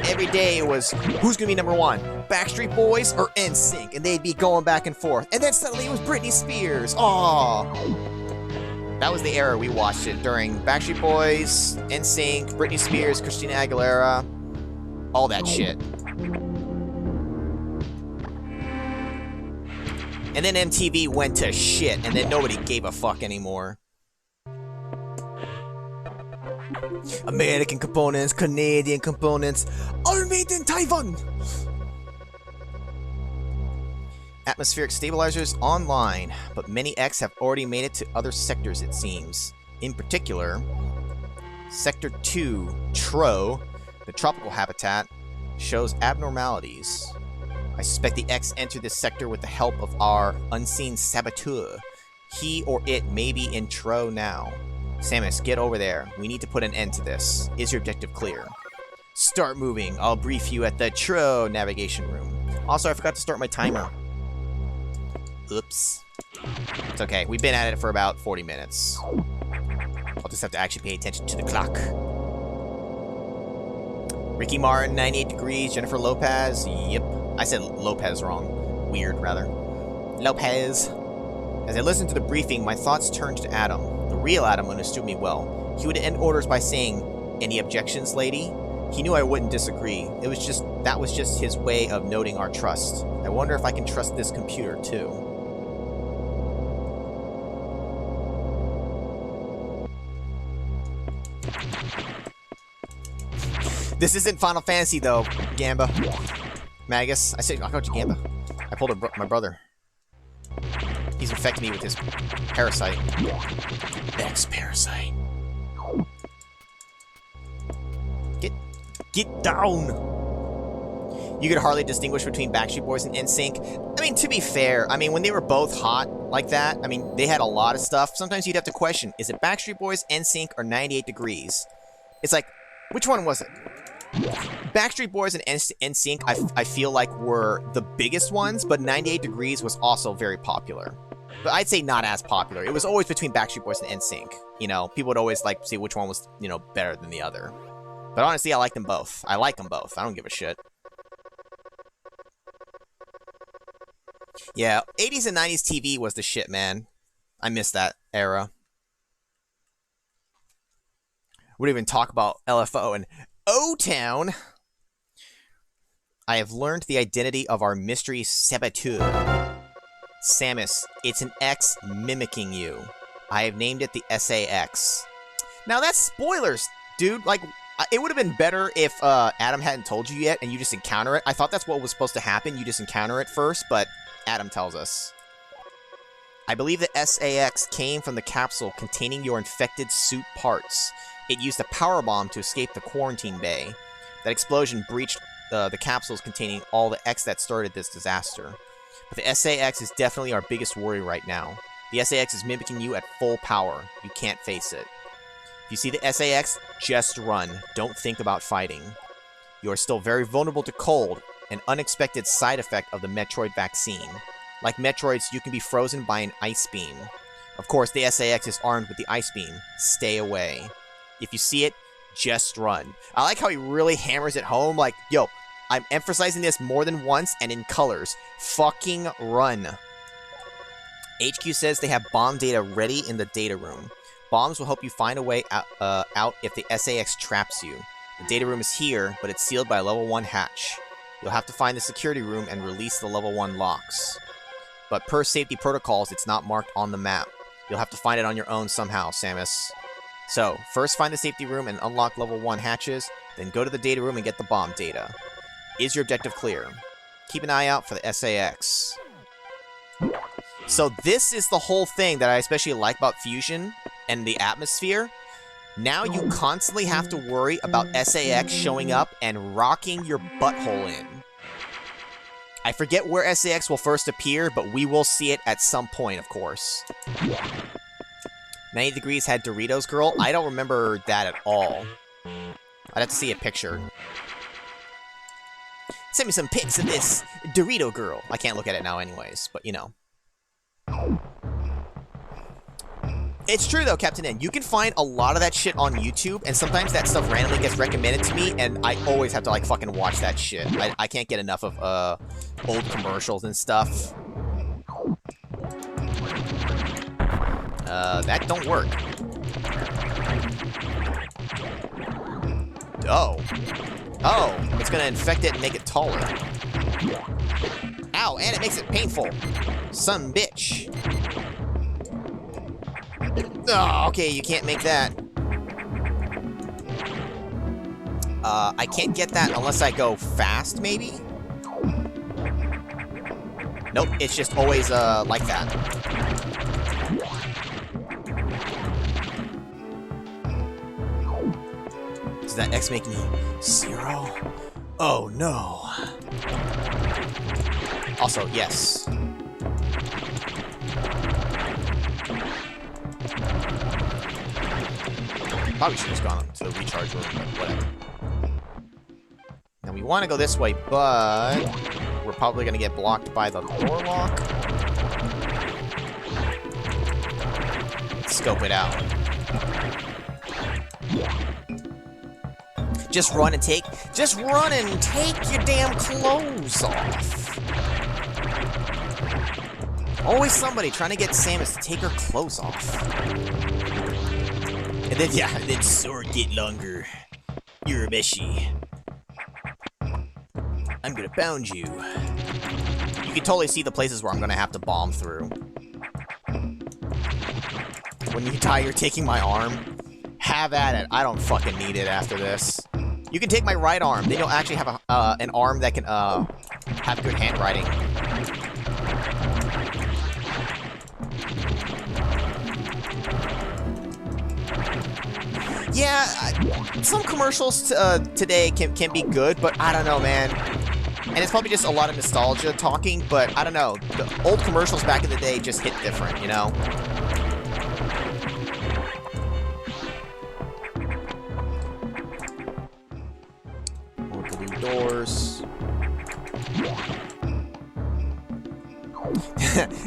Every day it was, who's gonna be number one? Backstreet Boys or NSYNC? And they'd be going back and forth. And then suddenly it was Britney Spears. Aww. That was the era we watched it during. Backstreet Boys, NSYNC, Britney Spears, Christina Aguilera, all that shit. And then MTV went to shit, and then nobody gave a fuck anymore. American components, Canadian components, all made in Taiwan! Atmospheric stabilizers online, but many X have already made it to other sectors, it seems. In particular, Sector 2, TRO, the tropical habitat, shows abnormalities. I suspect the X entered this sector with the help of our unseen saboteur. He or it may be in TRO now. Samus, get over there. We need to put an end to this. Is your objective clear? Start moving. I'll brief you at the TRO navigation room. Also, I forgot to start my timer. Oops. It's okay. We've been at it for about 40 minutes. I'll just have to actually pay attention to the clock. Ricky Martin, 98 degrees. Jennifer Lopez. Yep. I said Lopez wrong. Weird, rather. Lopez. As I listened to the briefing, my thoughts turned to Adam. The real Adam understood me well. He would end orders by saying, "Any objections, lady?" He knew I wouldn't disagree. That was just his way of noting our trust. I wonder if I can trust this computer, too. This isn't Final Fantasy, though, Gamba. Magus. I'll go to Gamba. I pulled my brother. He's infected me with his parasite. X-parasite. Get down! You could hardly distinguish between Backstreet Boys and NSYNC. I mean, to be fair, I mean, when they were both hot like that, I mean, they had a lot of stuff. Sometimes you'd have to question, is it Backstreet Boys, NSYNC, or 98 Degrees? It's like, which one was it? Backstreet Boys and NSYNC, I feel like, were the biggest ones, but 98 Degrees was also very popular. But I'd say not as popular. It was always between Backstreet Boys and NSYNC. You know, people would always, like, see which one was, you know, better than the other. But honestly, I like them both. I like them both. I don't give a shit. Yeah, 80s and 90s TV was the shit, man. I miss that era. We didn't even talk about LFO and O-Town. I have learned the identity of our mystery saboteur. Samus, it's an X mimicking you. I have named it the SAX. Now that's spoilers, dude. Like, it would have been better if Adam hadn't told you yet and you just encounter it. I thought that's what was supposed to happen. You just encounter it first, but Adam tells us. I believe the SAX came from the capsule containing your infected suit parts. It used a power bomb to escape the quarantine bay. That explosion breached the capsules containing all the X that started this disaster. But the SAX is definitely our biggest worry right now. The SAX is mimicking you at full power. You can't face it. If you see the SAX, just run. Don't think about fighting. You are still very vulnerable to cold, an unexpected side effect of the Metroid vaccine. Like Metroids, you can be frozen by an ice beam. Of course, the SAX is armed with the ice beam. Stay away. If you see it, just run. I like how he really hammers it home, like, yo, I'm emphasizing this more than once and in colors. Fucking run. HQ says they have bomb data ready in the data room. Bombs will help you find a way out if the SAX traps you. The data room is here, but it's sealed by a level 1 hatch. You'll have to find the security room and release the level 1 locks. But per safety protocols, it's not marked on the map. You'll have to find it on your own somehow, Samus. So, first find the safety room and unlock level 1 hatches, then go to the data room and get the bomb data. Is your objective clear? Keep an eye out for the SAX. So this is the whole thing that I especially like about Fusion and the atmosphere. Now you constantly have to worry about SAX showing up and rocking your butthole in. I forget where SAX will first appear, but we will see it at some point, of course. 90 Degrees had Doritos Girl. I don't remember that at all. I'd have to see a picture. Send me some pics of this Dorito Girl. I can't look at it now anyways, but you know. It's true though, Captain N. You can find a lot of that shit on YouTube, and sometimes that stuff randomly gets recommended to me, and I always have to like fucking watch that shit. I can't get enough of old commercials and stuff. That don't work. Oh. Oh, it's gonna infect it and make it taller. Ow, and it makes it painful. Son bitch. Oh, okay, you can't make that. I can't get that unless I go fast, maybe? Nope, it's just always, like that. Does that X make me 0? Oh, no. Also, yes. Probably should have just gone to the recharge room, but whatever. Now, we want to go this way, but we're probably going to get blocked by the door lock. Let's scope it out. Just run and take your damn clothes off. Always somebody trying to get Samus to take her clothes off. And then, yeah, and then sword get longer. You're a meshy. I'm gonna pound you. You can totally see the places where I'm gonna have to bomb through. When you die, you're taking my arm. Have at it. I don't fucking need it after this. You can take my right arm. Then you'll actually have an arm that can have good handwriting. Yeah, some commercials today can be good, but I don't know, man. And it's probably just a lot of nostalgia talking, but I don't know. The old commercials back in the day just hit different, you know? Opening doors.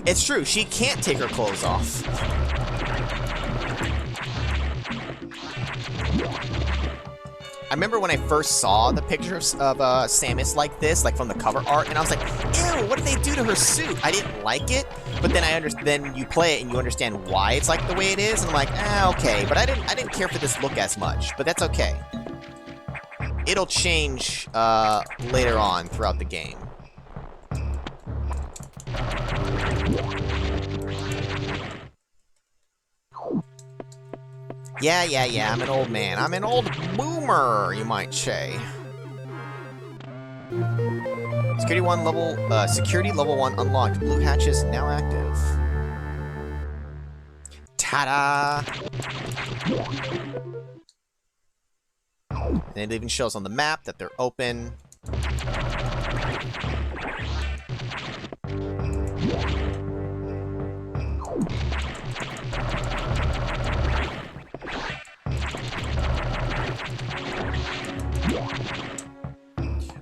It's true, she can't take her clothes off. I remember when I first saw the pictures of Samus like this, like from the cover art, and I was like, ew, what did they do to her suit? I didn't like it, but then then you play it and you understand why it's like the way it is, and I'm like, okay, but I didn't care for this look as much, but that's okay. It'll change later on throughout the game. Yeah, I'm an old man. I'm an old boomer, you might say. Security level 1 unlocked. Blue hatches now active. Ta-da! And it even shows on the map that they're open.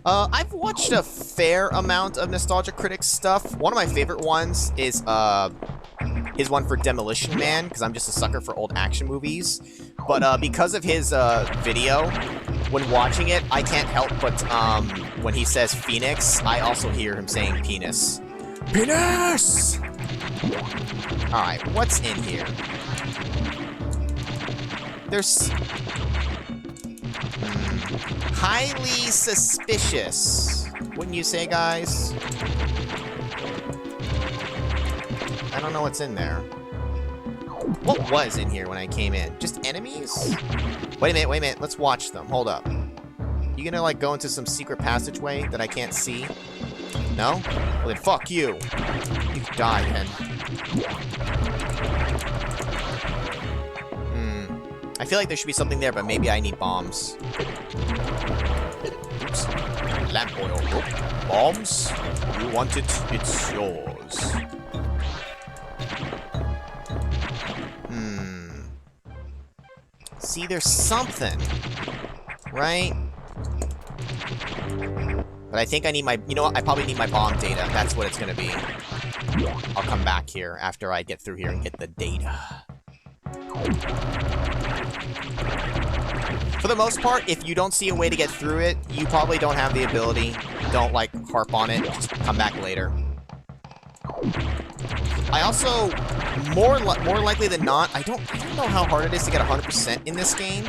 I've watched a fair amount of Nostalgia Critics stuff. One of my favorite ones is his one for Demolition Man, because I'm just a sucker for old action movies. But because of his video, when watching it, I can't help but when he says Phoenix, I also hear him saying penis. Penis! Alright, what's in here? There's... highly suspicious, wouldn't you say, guys? I don't know what's in there. What was in here when I came in? Just enemies? Wait a minute, let's watch them. Hold up. You gonna, like, go into some secret passageway that I can't see? No? Well, then fuck you. You can die, then. I feel like there should be something there, but maybe I need bombs. Oops. Lamp oil. Oh, bombs? You want it? It's yours. See, there's something. Right? But I think I need my... You know what? I probably need my bomb data. That's what it's gonna be. I'll come back here after I get through here and get the data. For the most part, if you don't see a way to get through it, you probably don't have the ability. Don't, like, harp on it. Just come back later. I also, more likely than not, I don't know how hard it is to get 100% in this game.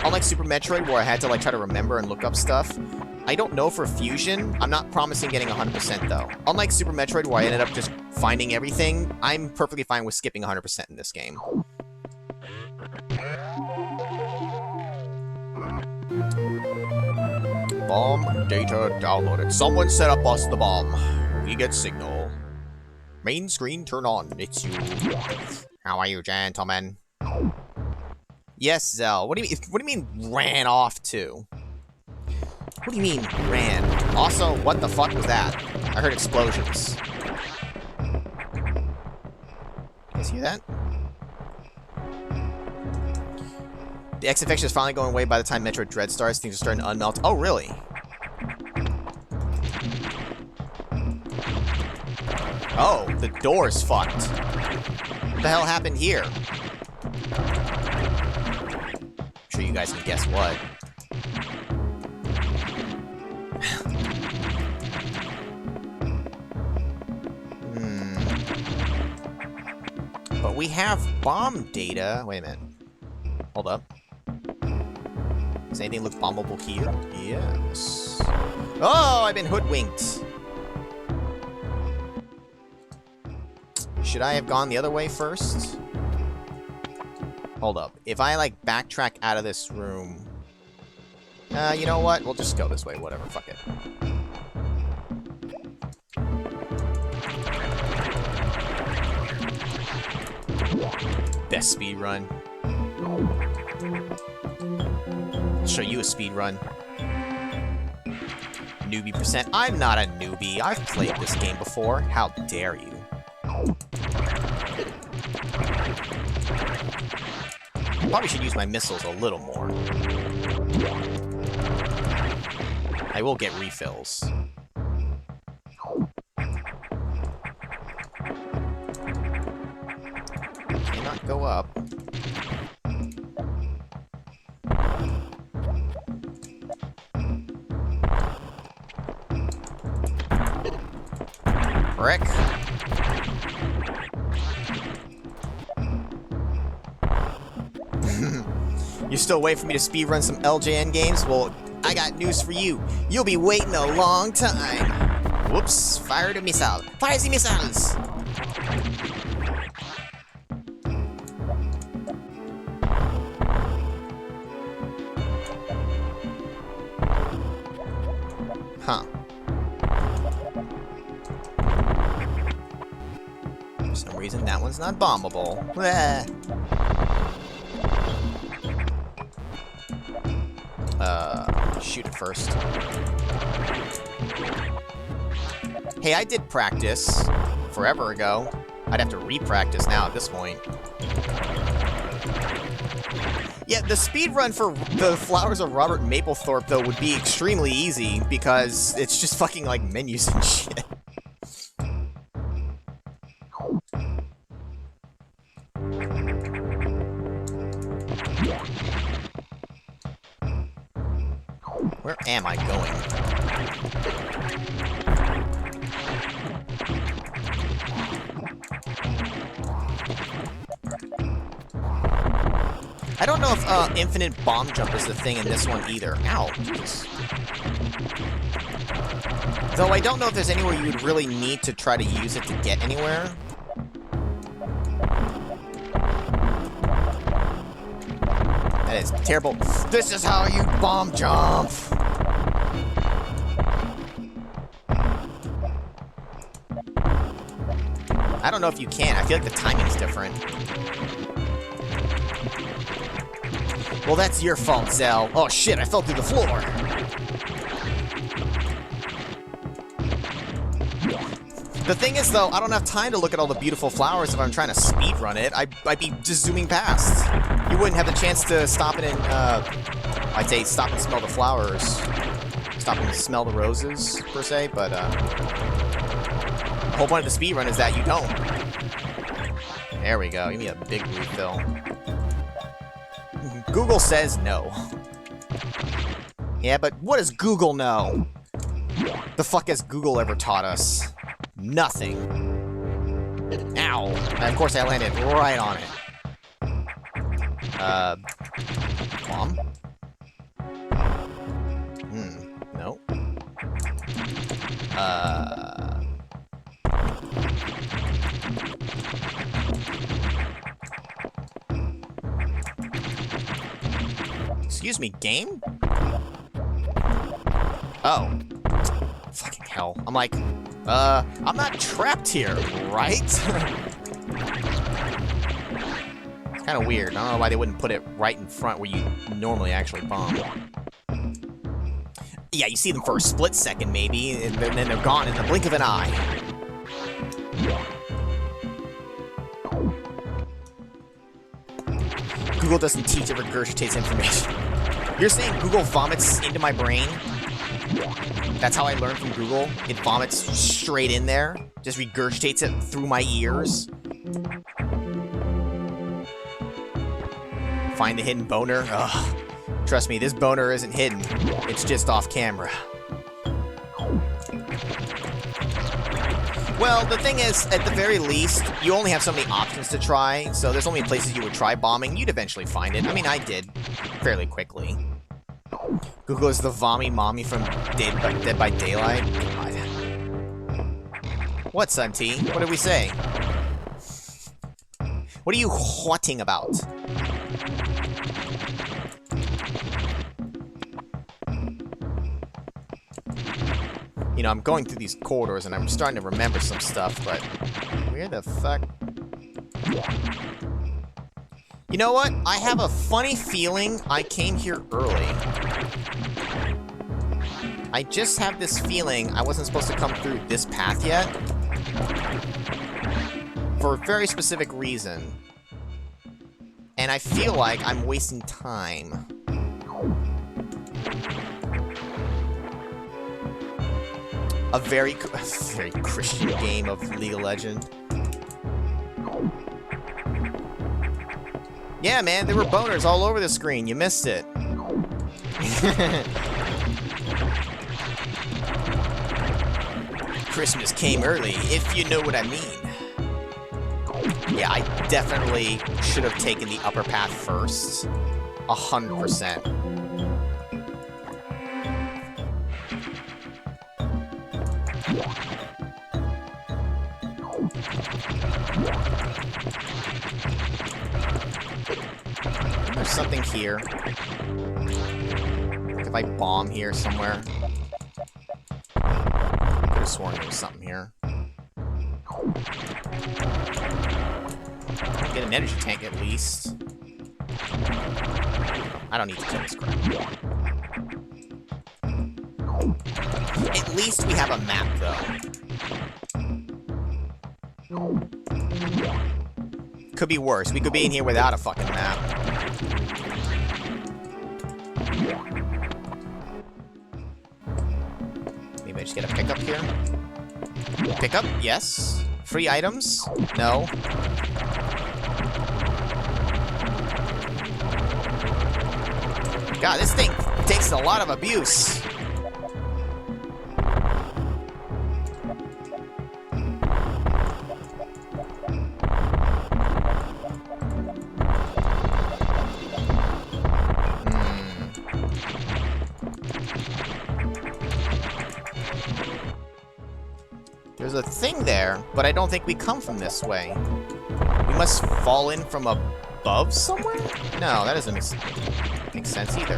Unlike Super Metroid, where I had to, like, try to remember and look up stuff. I don't know for Fusion. I'm not promising getting 100%, though. Unlike Super Metroid, where I ended up just finding everything, I'm perfectly fine with skipping 100% in this game. Bomb data downloaded. Someone set up us the bomb. We get signal. Main screen turn on. It's you. How are you, gentlemen? Yes, Zell. What do you mean ran off to? What do you mean ran? Also, what the fuck was that? I heard explosions. You guys hear that? The X infection is finally going away by the time Metroid Dread starts. Things are starting to unmelt. Oh, really? Oh, the door's fucked. What the hell happened here? I'm sure you guys can guess what. But we have bomb data. Wait a minute. Hold up. Does anything look bombable here? Yes. Oh, I've been hoodwinked. Should I have gone the other way first? Hold up. If I, like, backtrack out of this room... you know what? We'll just go this way. Whatever. Fuck it. Best speed run. I'll show you a speed run. Newbie percent. I'm not a newbie. I've played this game before. How dare you? Probably should use my missiles a little more. I will get refills. Cannot go up. Frick. You still wait for me to speedrun some LJN games? Well, I got news for you. You'll be waiting a long time. Whoops, fire the missile. Fire the missiles! Huh. For some reason, that one's not bombable. Bleh. Shoot it first. Hey, I did practice forever ago. I'd have to re-practice now at this point. Yeah, the speed run for the Flowers of Robert Mapplethorpe, though, would be extremely easy because it's just fucking, like, menus and shit. Where am I going? I don't know if infinite bomb jump is the thing in this one either. Ow. Jesus. Though I don't know if there's anywhere you would really need to try to use it to get anywhere. That is terrible. This is how you bomb jump! I don't know if you can. I feel like the timing's different. Well, that's your fault, Zell. Oh shit, I fell through the floor. The thing is, though, I don't have time to look at all the beautiful flowers if I'm trying to speedrun it. I'd be just zooming past. You wouldn't have the chance to stop it and, I'd say stop and smell the flowers. Stop and smell the roses, per se, but, the whole point of the speedrun is that you don't. There we go. Give me a big refill. Google says no. Yeah, but what does Google know? The fuck has Google ever taught us? Nothing. Ow. And of course I landed right on it. Bomb? No. Excuse me, game? Oh. Fucking hell. I'm like, I'm not trapped here, right? It's kind of weird. I don't know why they wouldn't put it right in front where you normally actually bomb. Yeah, you see them for a split second, maybe, and then they're gone in the blink of an eye. Google doesn't teach, it regurgitates information. You're saying Google vomits into my brain? That's how I learn from Google? It vomits straight in there? Just regurgitates it through my ears? Find the hidden boner? Ugh. Trust me, this boner isn't hidden. It's just off camera. Well, the thing is, at the very least, you only have so many options to try, so there's only places you would try bombing. You'd eventually find it. I mean, I did fairly quickly. Google is the vommy mommy from Dead by Daylight. God. What, Sun T? What did we say? What are you whatting about? You know, I'm going through these corridors and I'm starting to remember some stuff, but where the fuck? You know what? I have a funny feeling I came here early. I just have this feeling I wasn't supposed to come through this path yet. For a very specific reason. And I feel like I'm wasting time. A very Christian game of League of Legends. Yeah, man, there were boners all over the screen. You missed it. Christmas came early, if you know what I mean. Yeah, I definitely should have taken the upper path first. 100%. There's something here. If I bomb here somewhere. I could have sworn there was something here. Get an energy tank at least. I don't need to kill this crap. At least we have a map, though. Could be worse. We could be in here without a fucking map. Maybe I just get a pickup here. Pickup? Yes. Free items? No. God, this thing takes a lot of abuse. There's a thing there, but I don't think we come from this way. We must fall in from above somewhere? No, that doesn't make sense either.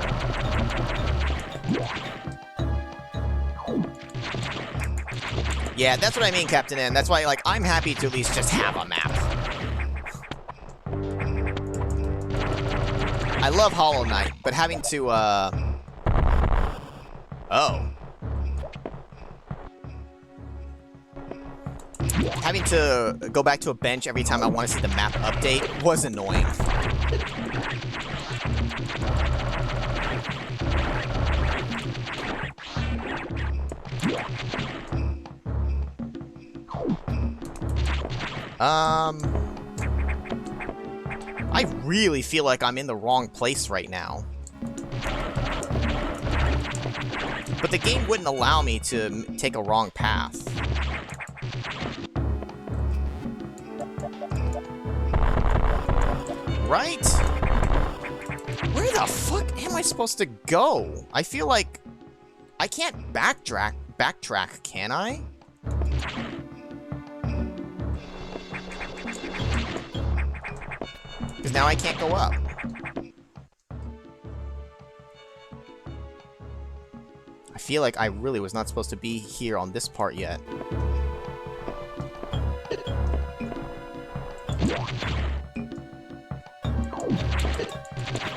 Yeah, that's what I mean, Captain N. That's why, like, I'm happy to at least just have a map. I love Hollow Knight, but having to, Oh. Having to go back to a bench every time I want to see the map update was annoying. I really feel like I'm in the wrong place right now. But the game wouldn't allow me to take a wrong path. Right? Where the fuck am I supposed to go? I feel like I can't backtrack, can I? Because now I can't go up. I feel like I really was not supposed to be here on this part yet.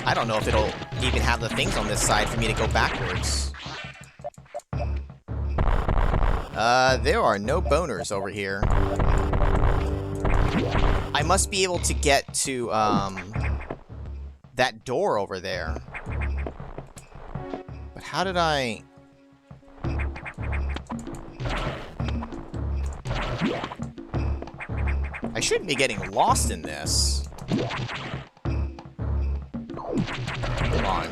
I don't know if it'll even have the things on this side for me to go backwards. There are no boners over here. I must be able to get to, that door over there. But how did I... I shouldn't be getting lost in this. Come on.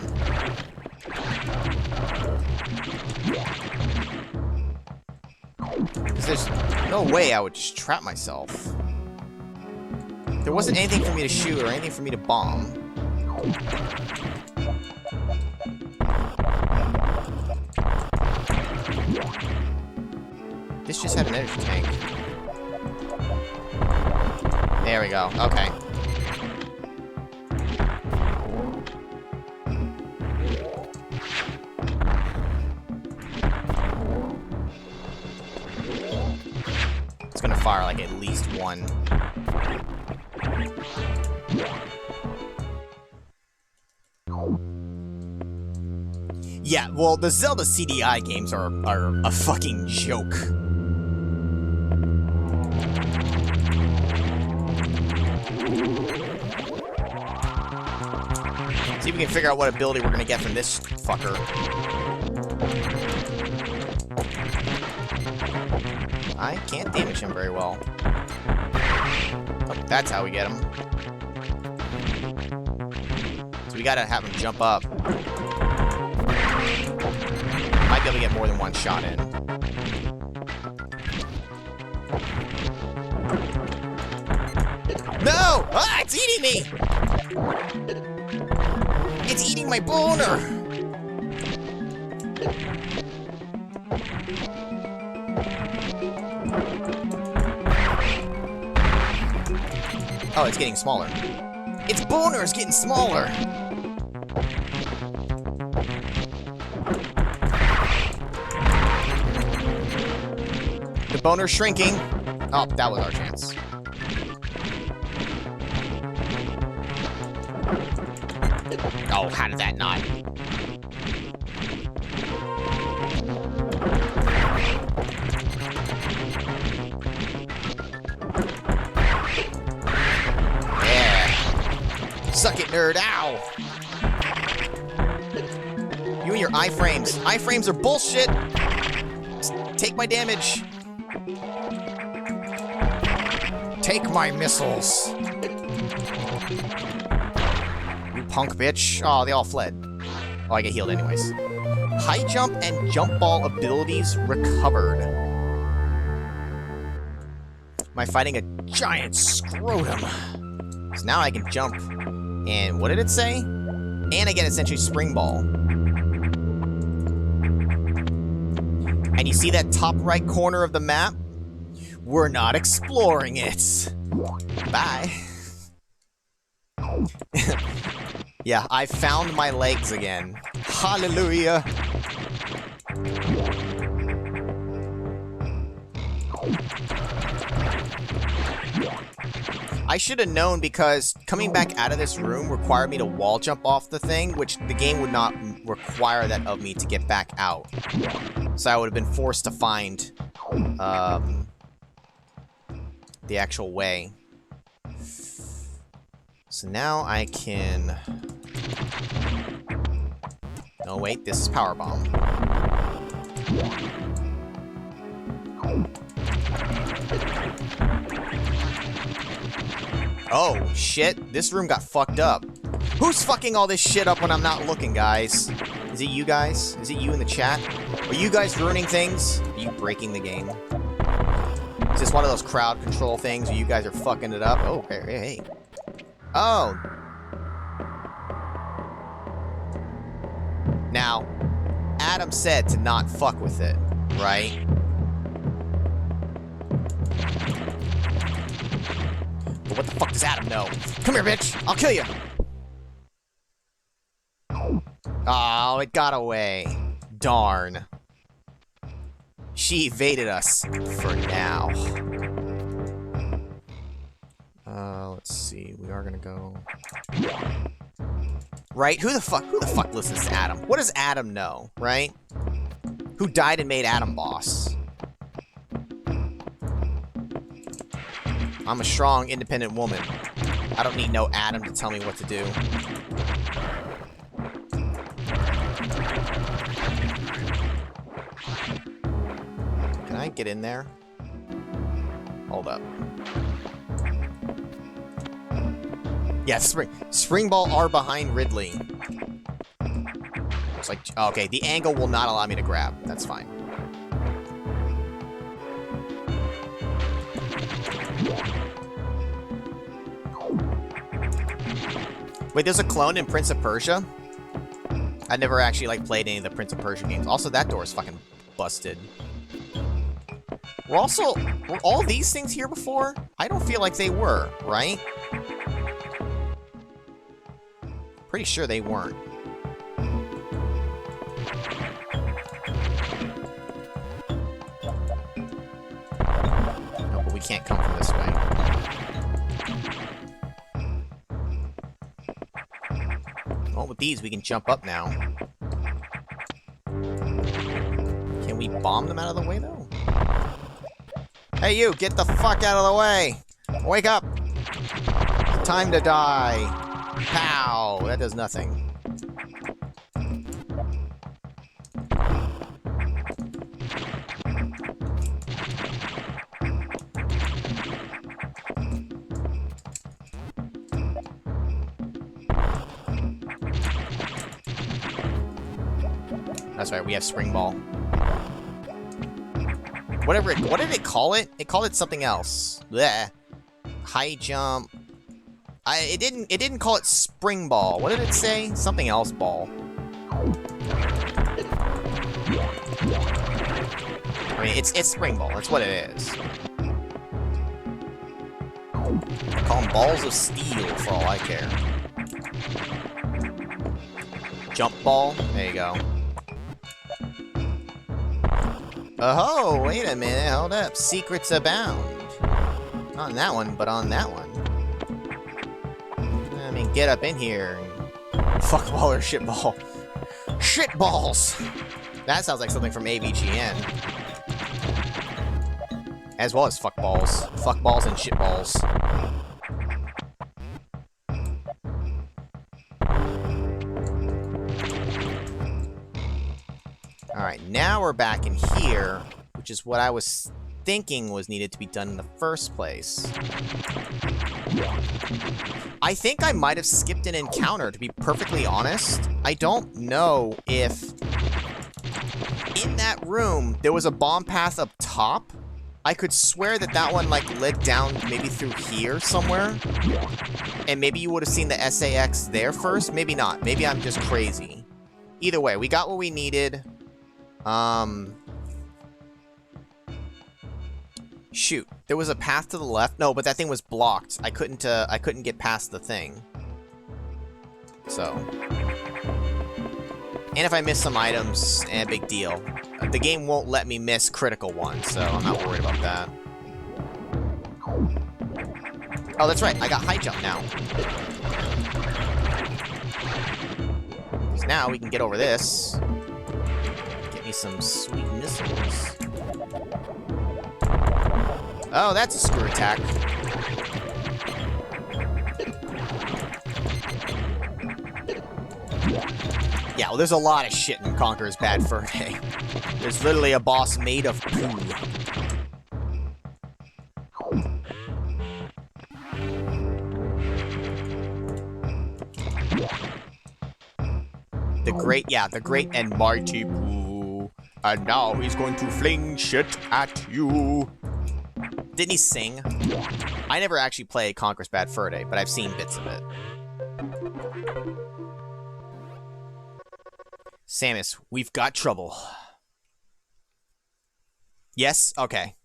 Because there's no way I would just trap myself. There wasn't anything for me to shoot or anything for me to bomb. This just had an energy tank. There we go. Okay. It's gonna fire like at least one. Yeah, well, the Zelda CDI games are a fucking joke. See if we can figure out what ability we're gonna get from this fucker. I can't damage him very well. Oh, that's how we get him. So we gotta have him jump up. Might be able to get more than one shot in. No! Ah, it's eating me! It's eating my boner! Oh, it's getting smaller. Its boner is getting smaller! The boner's shrinking. Oh, that was our chance. Oh, how did that not? Yeah. Suck it, nerd. Ow. and your iframes. Iframes are bullshit! Just take my damage. Take my missiles. You punk bitch. Oh, they all fled. Oh, I get healed anyways. High jump and jump ball abilities recovered. Am I fighting a giant scrotum? So now I can jump. And what did it say? And I get essentially spring ball. And you see that top right corner of the map? We're not exploring it. Bye. Yeah, I found my legs again. Hallelujah. I should have known because coming back out of this room required me to wall jump off the thing, which the game would not require that of me to get back out. So I would have been forced to find the actual way. So now I can... Oh wait, this is Power Bomb. Oh, shit. This room got fucked up. Who's fucking all this shit up when I'm not looking, guys? Is it you guys? Is it you in the chat? Are you guys ruining things? Are you breaking the game? Is this one of those crowd control things where you guys are fucking it up? Oh, hey. Oh. Now, Adam said to not fuck with it, right? But what the fuck does Adam know? Come here, bitch! I'll kill you! Oh, it got away. Darn. She evaded us for now. Let's see. We are gonna go... Right? Who the fuck listens to Adam? What does Adam know, right? Who died and made Adam boss? I'm a strong, independent woman. I don't need no Adam to tell me what to do. Can I get in there? Hold up. Yeah, Spring Ball are behind Ridley. It's like, okay, the angle will not allow me to grab. That's fine. Wait, there's a clone in Prince of Persia? I never actually, like, played any of the Prince of Persia games. Also, that door is fucking busted. Were all these things here before? I don't feel like they were, right? Pretty sure they weren't. No, but we can't come from this way. Well, with these, we can jump up now. Can we bomb them out of the way, though? Hey, you! Get the fuck out of the way! Wake up! Time to die! Pow! That does nothing. That's right, we have Spring Ball. Whatever it, what did it call it? It called it something else. Blech. High jump. It didn't call it Spring Ball. What did it say? Something else ball. I mean, it's Spring Ball. That's what it is. I call them balls of steel for all I care. Jump ball. There you go. Oh, wait a minute. Hold up. Secrets abound. Not on that one, but on that one. I mean, get up in here. Fuck ball or shit ball. Shit balls! That sounds like something from AVGN. As well as fuck balls. Fuck balls and shit balls. Alright, now we're back in here, which is what I was thinking was needed to be done in the first place. I think I might have skipped an encounter, to be perfectly honest. I don't know if in that room there was a bomb path up top. I could swear that that one, like, led down maybe through here somewhere. And maybe you would have seen the SAX there first. Maybe not. Maybe I'm just crazy. Either way, we got what we needed. Shoot. There was a path to the left. No, but that thing was blocked. I couldn't get past the thing. So. And if I miss some items, big deal. The game won't let me miss critical ones, so I'm not worried about that. Oh, that's right. I got high jump now. So now we can get over this. Get me some sweet missiles. Oh, that's a screw attack. Yeah, well, there's a lot of shit in Conker's Bad Fur Day. There's literally a boss made of poo. The great and mighty poo. And now he's going to fling shit at you. Didn't he sing? I never actually played Conker's Bad Fur Day, but I've seen bits of it. Samus, we've got trouble. Yes? Okay.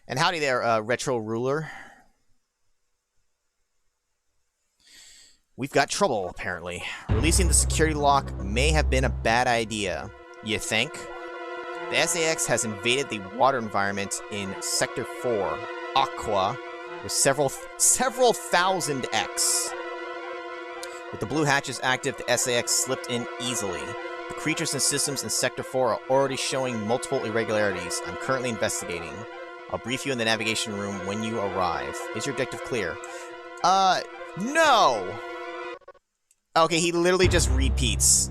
And howdy there, Retro Ruler. We've got trouble, apparently. Releasing the security lock may have been a bad idea. You think? The SAX has invaded the water environment in Sector 4, Aqua, with several thousand X. With the blue hatches active, the SAX slipped in easily. The creatures and systems in Sector 4 are already showing multiple irregularities. I'm currently investigating. I'll brief you in the navigation room when you arrive. Is your objective clear? No! Okay, he literally just repeats.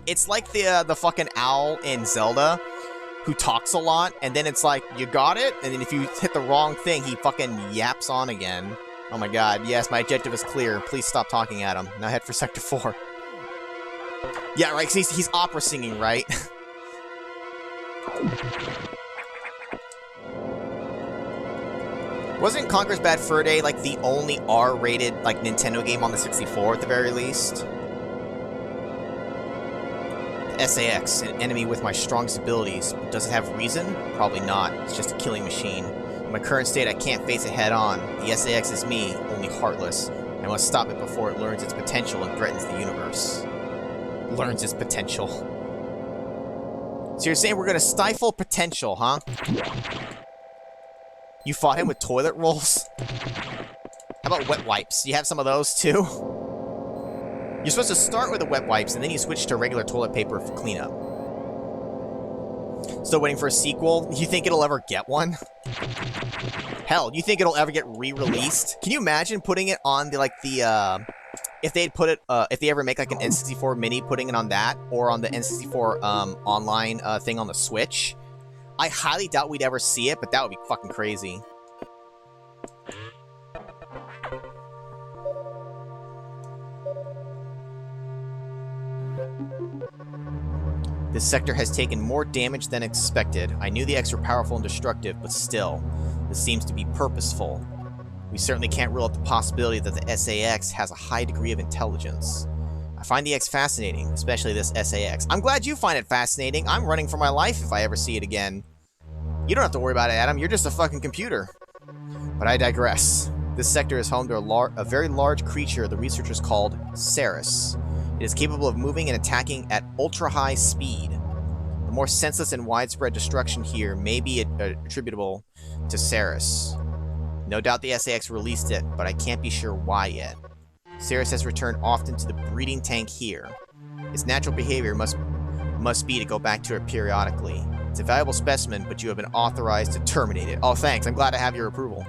It's like the fucking owl in Zelda, who talks a lot, and then it's like, you got it? And then if you hit the wrong thing, he fucking yaps on again. Oh my god, yes, my objective is clear. Please stop talking at him. Now head for Sector 4. Yeah, right, 'cause he's opera singing, right? Wasn't Conker's Bad Fur Day, like, the only R-rated, like, Nintendo game on the 64 at the very least? The SAX, an enemy with my strongest abilities. Does it have reason? Probably not. It's just a killing machine. In my current state, I can't face it head-on. The SAX is me, only heartless. I must stop it before it learns its potential and threatens the universe. Learns its potential. So you're saying we're gonna stifle potential, huh? You fought him with toilet rolls? How about wet wipes? Do you have some of those, too? You're supposed to start with the wet wipes, and then you switch to regular toilet paper for cleanup. Still waiting for a sequel? You think it'll ever get one? Hell, you think it'll ever get re-released? Can you imagine putting it on the, like, the, if they'd put it, if they ever make, like, an N64 Mini, putting it on that, or on the N64, online, thing on the Switch? I highly doubt we'd ever see it, but that would be fucking crazy. This sector has taken more damage than expected. I knew the X were powerful and destructive, but still, this seems to be purposeful. We certainly can't rule out the possibility that the SAX has a high degree of intelligence. I find the X fascinating, especially this SAX. I'm glad you find it fascinating. I'm running for my life if I ever see it again. You don't have to worry about it, Adam. You're just a fucking computer. But I digress. This sector is home to a very large creature the researchers called Ceres. It is capable of moving and attacking at ultra-high speed. The more senseless and widespread destruction here may be attributable to Ceres. No doubt the SAX released it, but I can't be sure why yet. Ceres has returned often to the breeding tank here. Its natural behavior must be to go back to it periodically. It's a valuable specimen, but you have been authorized to terminate it. Oh, thanks. I'm glad to have your approval.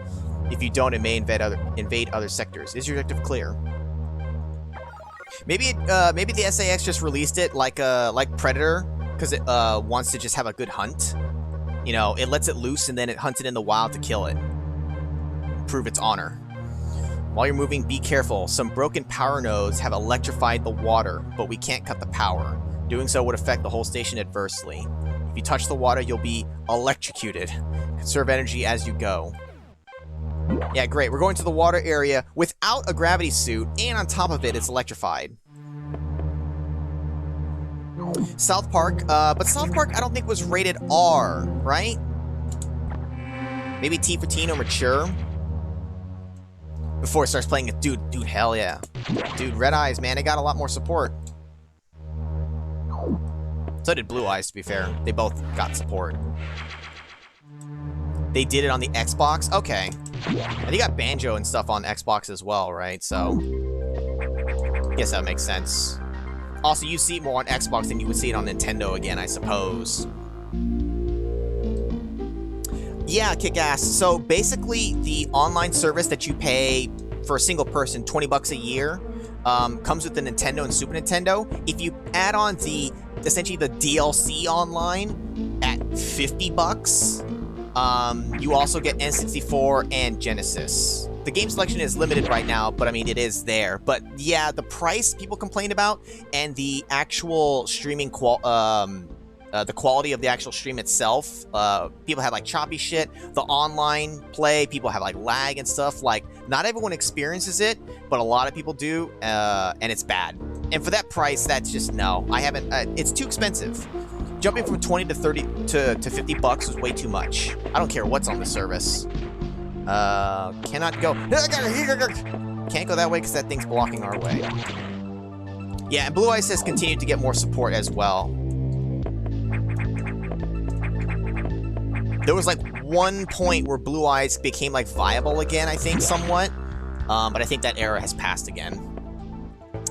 If you don't, it may invade other sectors. Is your objective clear? Maybe the SAX just released it like Predator, because it wants to just have a good hunt. You know, it lets it loose and then it hunts it in the wild to kill it. Prove its honor. While you're moving, be careful. Some broken power nodes have electrified the water, but we can't cut the power. Doing so would affect the whole station adversely. If you touch the water, you'll be electrocuted. Conserve energy as you go. Yeah, great. We're going to the water area without a gravity suit, and on top of it, it's electrified. South Park, but South Park I don't think was rated R, right? Maybe T for teen or mature? Before it starts playing it, dude, hell yeah. Dude, Red Eyes, man, it got a lot more support. So did Blue Eyes, to be fair. They both got support. They did it on the Xbox? Okay. And you got Banjo and stuff on Xbox as well, right? So, guess that makes sense. Also, you see it more on Xbox than you would see it on Nintendo again, I suppose. Yeah, kick-ass. So, basically, the online service that you pay for a single person, 20 bucks a year, comes with the Nintendo and Super Nintendo. If you add on essentially the DLC online at 50 bucks, you also get N64 and Genesis. The game selection is limited right now, but I mean, it is there. But yeah, the price people complain about and the actual streaming the quality of the actual stream itself, people have like choppy shit. The online play, people have like lag and stuff. Like, not everyone experiences it, but a lot of people do, and it's bad. And for that price, that's just no. I haven't. It's too expensive. Jumping from 20 to 30 to 50 bucks was way too much. I don't care what's on the service. Cannot go. Can't go that way because that thing's blocking our way. Yeah, and Blue Eyes has continued to get more support as well. There was like one point where Blue Eyes became like viable again, I think, somewhat. But I think that era has passed again.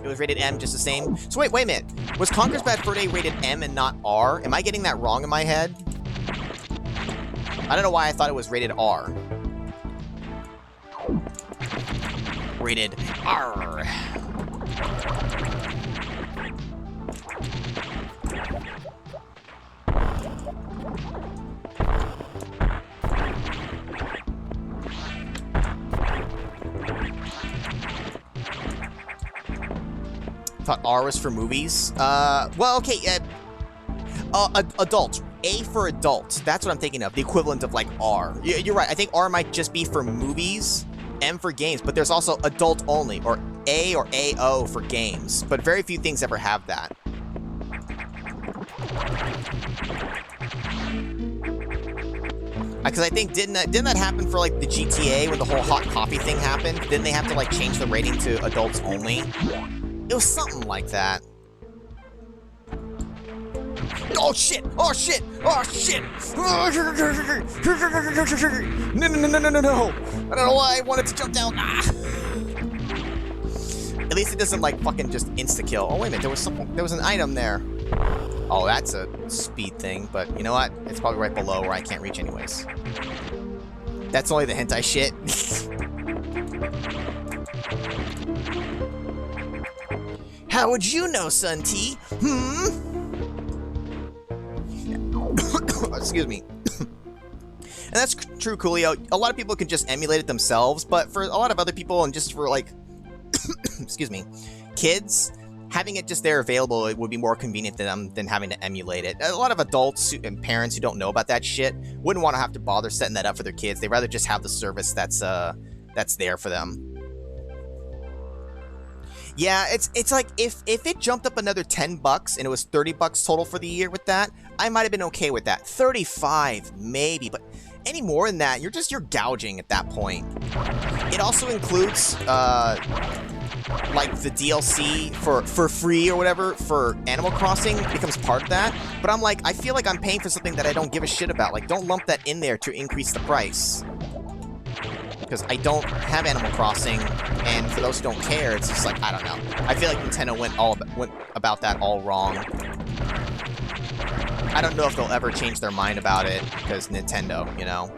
It was rated M just the same. So wait a minute. Was Conker's Bad Fur Day rated M and not R? Am I getting that wrong in my head? I don't know why I thought it was rated R. Rated R. Thought R was for movies. Well, okay, adult. A for adult. That's what I'm thinking of. The equivalent of like R. You're right. I think R might just be for movies, M for games, but there's also adult only, or A or AO for games. But very few things ever have that. Because I think didn't that happen for like the GTA when the whole hot coffee thing happened? Didn't they have to like change the rating to adults only? It was something like that. Oh shit! Oh shit! Oh shit! No! I don't know why I wanted to jump down. Ah. At least it doesn't like fucking just insta-kill. Oh wait a minute, there was an item there. Oh, that's a speed thing, but you know what? It's probably right below where I can't reach anyways. That's only the hentai shit. How would you know, Sun T? Excuse me. And that's true, Coolio. A lot of people can just emulate it themselves, but for a lot of other people, and just for like, excuse me, kids, having it just there available, it would be more convenient to them than having to emulate it. A lot of adults and parents who don't know about that shit wouldn't want to have to bother setting that up for their kids. They'd rather just have the service that's there for them. Yeah, it's like if it jumped up another 10 bucks and it was 30 bucks total for the year with that, I might have been okay with that. 35 maybe, but any more than that, you're gouging at that point. It also includes like the DLC for free or whatever for Animal Crossing becomes part of that. But I'm like, I feel like I'm paying for something that I don't give a shit about. Like, don't lump that in there to increase the price. Because I don't have Animal Crossing, and for those who don't care, it's just like, I don't know. I feel like Nintendo went about that all wrong. I don't know if they'll ever change their mind about it, because Nintendo, you know.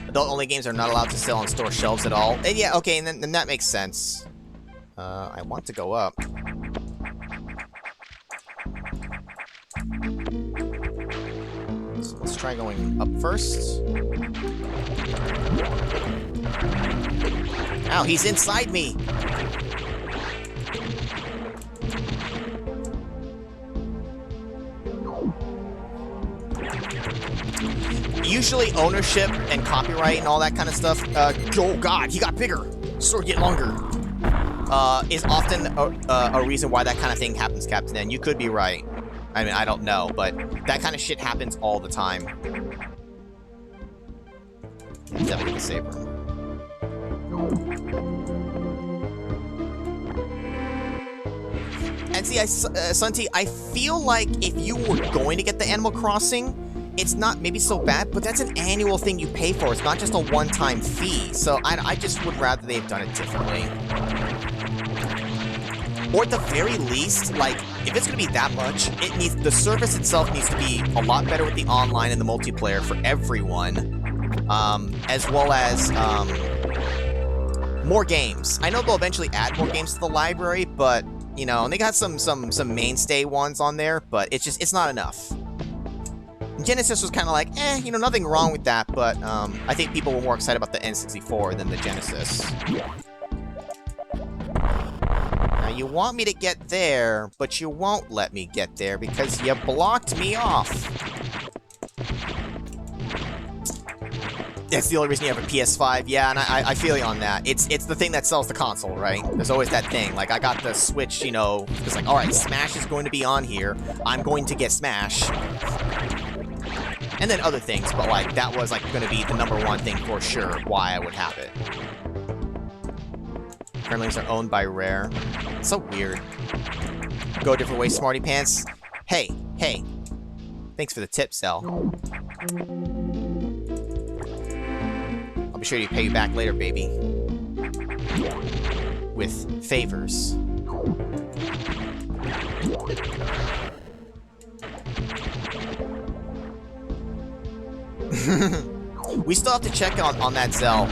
Adult-only games are not allowed to sell on store shelves at all. And yeah, okay, and then that makes sense. I want to go up. So let's try going up first. Ow, he's inside me! Usually ownership and copyright and all that kind of stuff, oh god, he got bigger! Sword get longer! Is often a reason why that kind of thing happens, Captain N. You could be right. I mean, I don't know, but that kind of shit happens all the time. Definitely the saber. And see, Sunty, I feel like if you were going to get the Animal Crossing, it's not maybe so bad, but that's an annual thing you pay for. It's not just a one-time fee. So I just would rather they've done it differently. Or at the very least, like, if it's going to be that much, the service itself needs to be a lot better with the online and the multiplayer for everyone, as well as more games. I know they'll eventually add more games to the library, but you know, and they got some mainstay ones on there, but it's not enough. Genesis was kind of like, you know, nothing wrong with that, but I think people were more excited about the N64 than the Genesis. Now, you want me to get there, but you won't let me get there because you blocked me off. That's the only reason you have a PS5. Yeah, and I feel you on that. It's the thing that sells the console, right? There's always that thing. Like, I got the Switch, you know, it's like, alright, Smash is going to be on here. I'm going to get Smash. And then other things, but like, that was like going to be the #1 thing for sure, why I would have it. Gremlins are owned by Rare. It's so weird. Go a different way, Smarty Pants. Hey. Thanks for the tip, Cell. I'll be sure to pay you back later, baby. With favors. We still have to check on that, Zell.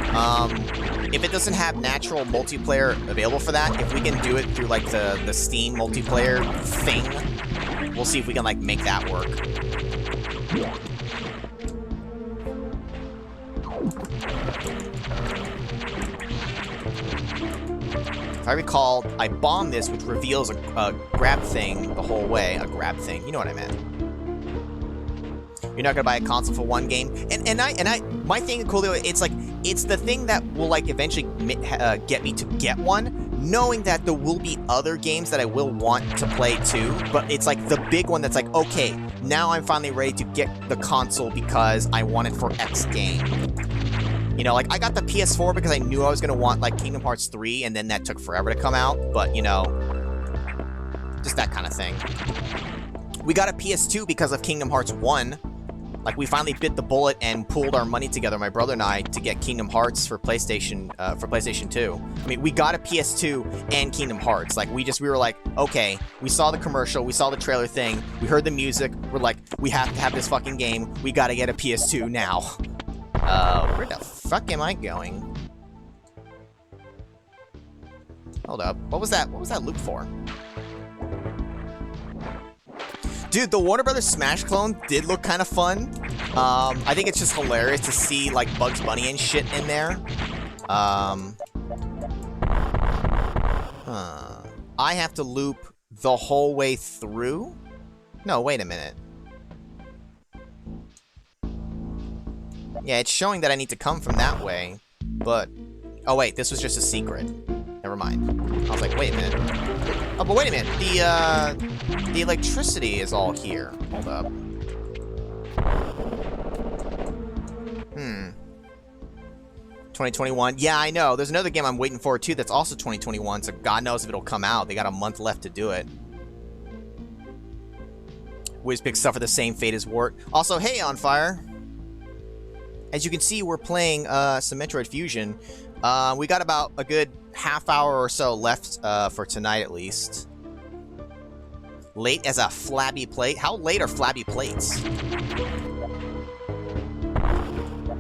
If it doesn't have natural multiplayer available for that, if we can do it through like the Steam multiplayer thing, we'll see if we can like make that work. If I recall, I bombed this, which reveals a grab thing the whole way. A grab thing, you know what I meant. You're not gonna buy a console for one game, and my thing in Coolio, it's like, it's the thing that will like eventually get me to get one, knowing that there will be other games that I will want to play too, but it's like the big one that's like, okay, now I'm finally ready to get the console because I want it for X game. You know, like, I got the PS4 because I knew I was gonna want like Kingdom Hearts 3, and then that took forever to come out, but you know, just that kind of thing. We got a PS2 because of Kingdom Hearts 1. Like, we finally bit the bullet and pooled our money together, my brother and I, to get Kingdom Hearts for PlayStation 2. I mean, we got a PS2 and Kingdom Hearts. Like, we were like, okay, we saw the commercial, we saw the trailer thing, we heard the music, we're like, we have to have this fucking game, we gotta get a PS2 now. Where the fuck am I going? Hold up, what was that loop for? Dude, the Warner Brothers Smash clone did look kind of fun. I think it's just hilarious to see, like, Bugs Bunny and shit in there. I have to loop the whole way through? No, wait a minute. Yeah, it's showing that I need to come from that way, but... Oh, wait, this was just a secret. Never mind. I was like, wait a minute. Oh, but wait a minute. The electricity is all here. Hold up. 2021. Yeah, I know. There's another game I'm waiting for, too, that's also 2021, so God knows if it'll come out. They got a month left to do it. WizPix suffer the same fate as Wart. Also, hey, On Fire. As you can see, we're playing some Metroid Fusion. We got about a good half hour or so left for tonight, at least. Late as a flabby plate? How late are flabby plates?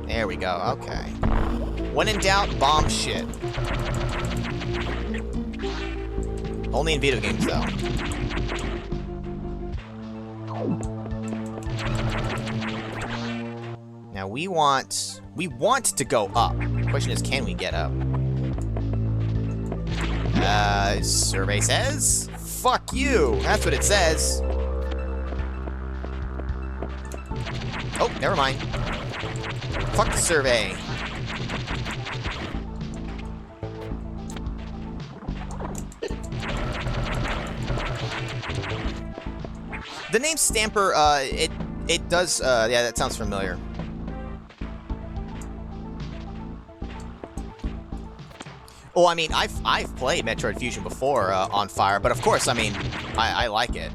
There we go, okay. When in doubt, bomb shit. Only in video games, though. Now we want to go up. The question is, can we get up? Survey says, fuck you. That's what it says. Oh, never mind. Fuck the survey. The name Stamper, it does, yeah, that sounds familiar. Oh, I mean, I've played Metroid Fusion before on Fire, but of course, I mean, I like it.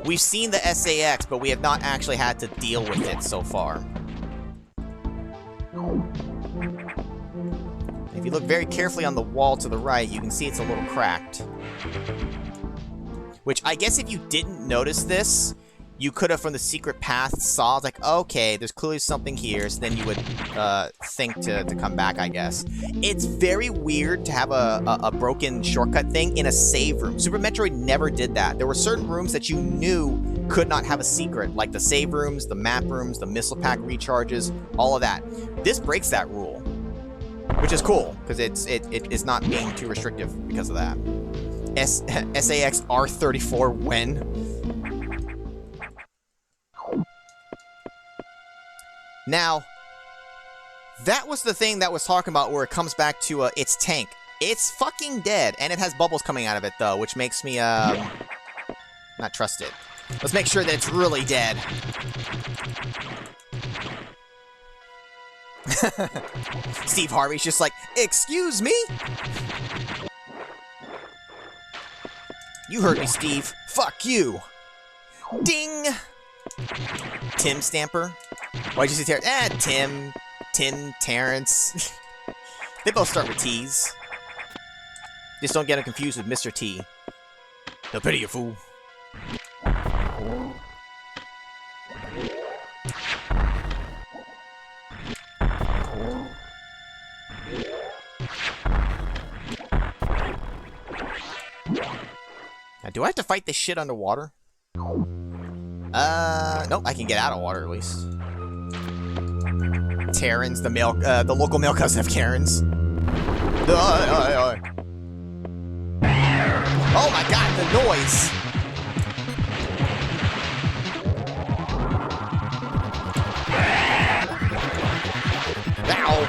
We've seen the SAX, but we have not actually had to deal with it so far. If you look very carefully on the wall to the right, you can see it's a little cracked. Which, I guess if you didn't notice this, you could have, from the secret path, saw, like, okay, there's clearly something here, so then you would think to come back, I guess. It's very weird to have a broken shortcut thing in a save room. Super Metroid never did that. There were certain rooms that you knew could not have a secret, like the save rooms, the map rooms, the missile pack recharges, all of that. This breaks that rule, which is cool, because it is not being too restrictive because of that. SAX R34 when? Now, that was the thing that was talking about where it comes back to its tank. It's fucking dead, and it has bubbles coming out of it, though, which makes me, not trust it. Let's make sure that it's really dead. Steve Harvey's just like, excuse me? You heard me, Steve. Fuck you. Ding! Tim Stamper? Why'd you say Terrence? Tim, Terrence. They both start with T's. Just don't get them confused with Mr. T. No pity, you fool. Now, do I have to fight this shit underwater? Nope, I can get out of water at least. Terrans, the local male cousin of Karen's. Oh my god, the noise! Ow!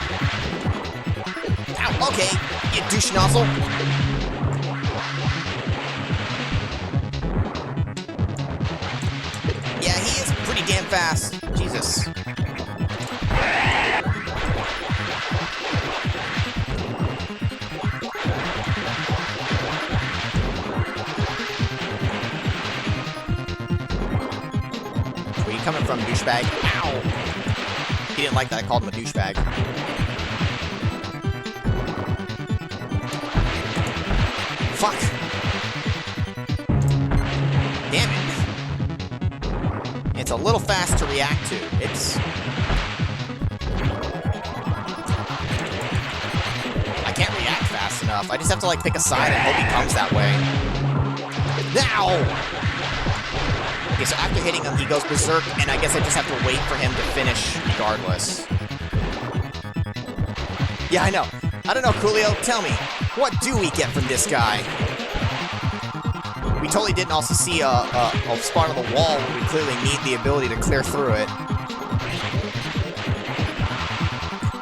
Ow, okay, you douche nozzle. Yeah, he is pretty damn fast. Jesus. Where you coming from, douchebag? Ow! He didn't like that I called him a douchebag. Fuck! Damn it. It's a little fast to react to. I can't react fast enough. I just have to, like, pick a side and hope he comes that way. Now! Okay, so after hitting him, he goes berserk, and I guess I just have to wait for him to finish regardless. Yeah, I know. I don't know, Coolio. Tell me, what do we get from this guy? We totally didn't also see a spot on the wall where we clearly need the ability to clear through it.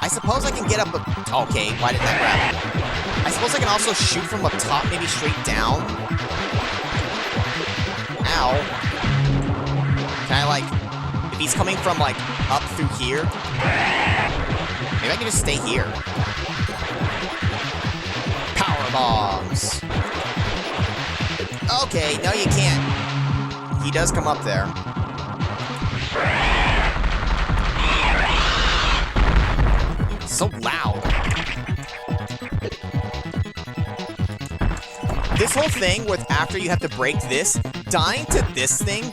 I suppose I can get up a... Okay, why didn't that grab? I suppose I can also shoot from up top, maybe straight down. Ow. Can I, like... If he's coming from, like, up through here... Maybe I can just stay here. Power bombs. Okay, no you can't. He does come up there. So loud. This whole thing with after you have to break this, dying to this thing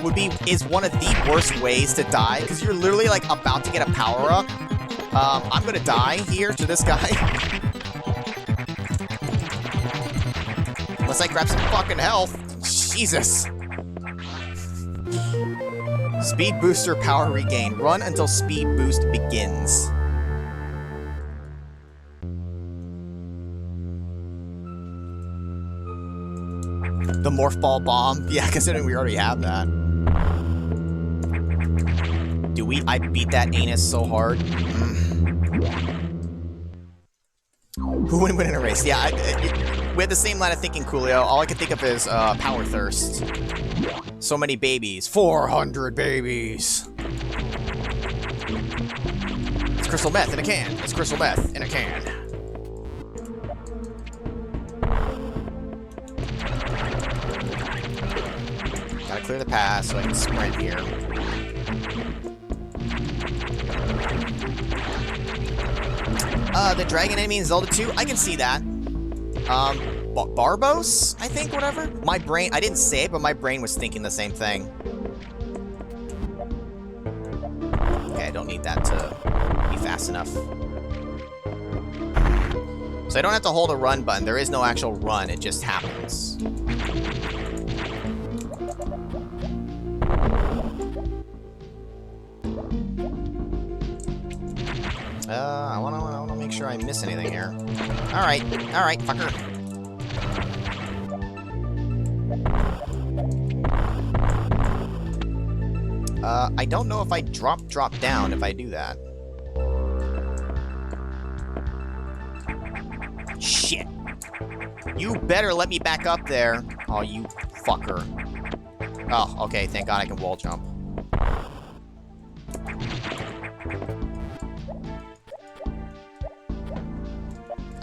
is one of the worst ways to die, because you're literally like about to get a power-up. I'm gonna die here to this guy. Unless I grab some fucking health. Jesus. Speed booster power regain. Run until speed boost begins. The Morph Ball bomb. Yeah, considering we already have that. Do we? I beat that anus so hard. Who would win in a race? Yeah, we had the same line of thinking, Coolio. All I can think of is power thirst. So many babies. 400 babies. It's crystal meth in a can. It's crystal meth in a can. Gotta clear the path so I can sprint here. The dragon enemy in Zelda 2, I can see that. Barbos, I think, whatever. My brain, I didn't say it, but my brain was thinking the same thing. Okay, I don't need that to be fast enough. So I don't have to hold a run button. There is no actual run, it just happens. I wanna make sure I miss anything here. Alright, fucker. I don't know if I drop down if I do that. Shit. You better let me back up there. Oh, you fucker. Oh, okay, thank God I can wall jump.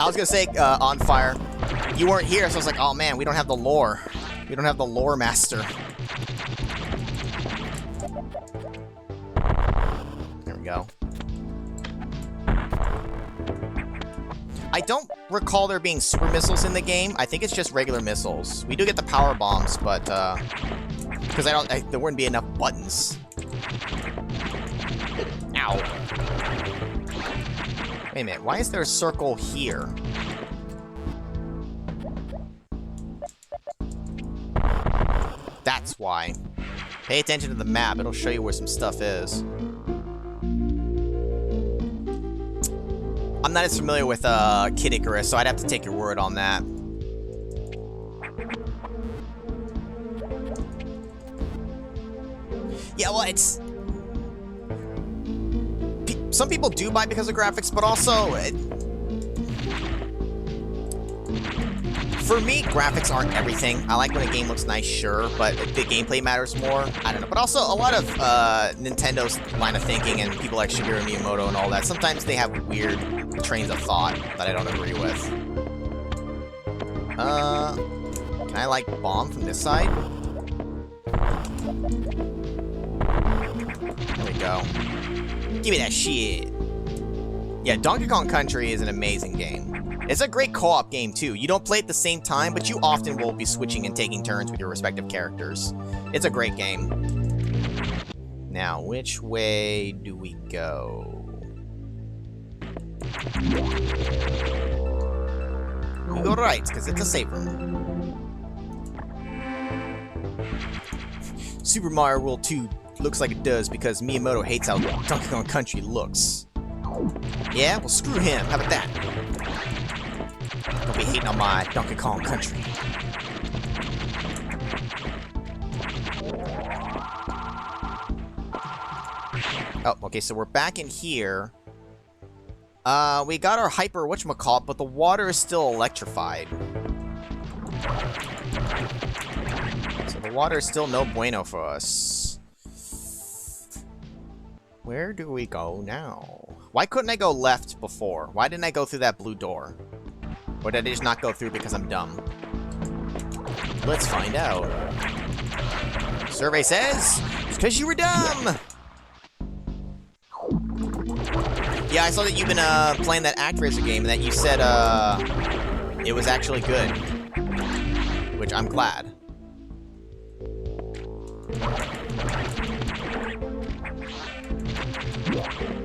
I was gonna say, on fire. You weren't here, so I was like, oh man, we don't have the lore. We don't have the lore master. There we go. I don't recall there being super missiles in the game. I think it's just regular missiles. We do get the power bombs, but, because there wouldn't be enough buttons. Ow. Wait a minute, why is there a circle here? That's why. Pay attention to the map, it'll show you where some stuff is. I'm not as familiar with Kid Icarus, so I'd have to take your word on that. Yeah, well, it's... Some people do buy because of graphics, but also... For me, graphics aren't everything. I like when a game looks nice, sure, but the gameplay matters more. I don't know. But also, a lot of Nintendo's line of thinking and people like Shigeru Miyamoto and all that, sometimes they have weird trains of thought that I don't agree with. Can I, like, bomb from this side? There we go. Give me that shit. Yeah, Donkey Kong Country is an amazing game. It's a great co-op game, too. You don't play at the same time, but you often will be switching and taking turns with your respective characters. It's a great game. Now, which way do we go? We go right, because it's a safe room. Super Mario World 2 looks like it does because Miyamoto hates how Donkey Kong Country looks. Yeah? Well, screw him. How about that? Don't be hating on my Donkey Kong Country. Oh, okay, so we're back in here. We got our hyper whatchamacallit, but the water is still electrified. So the water is still no bueno for us. Where do we go now? Why couldn't I go left before? Why didn't I go through that blue door? Or did I just not go through because I'm dumb? Let's find out. Survey says, it's because you were dumb! Yeah, I saw that you've been playing that ActRaiser game and that you said it was actually good. Which I'm glad.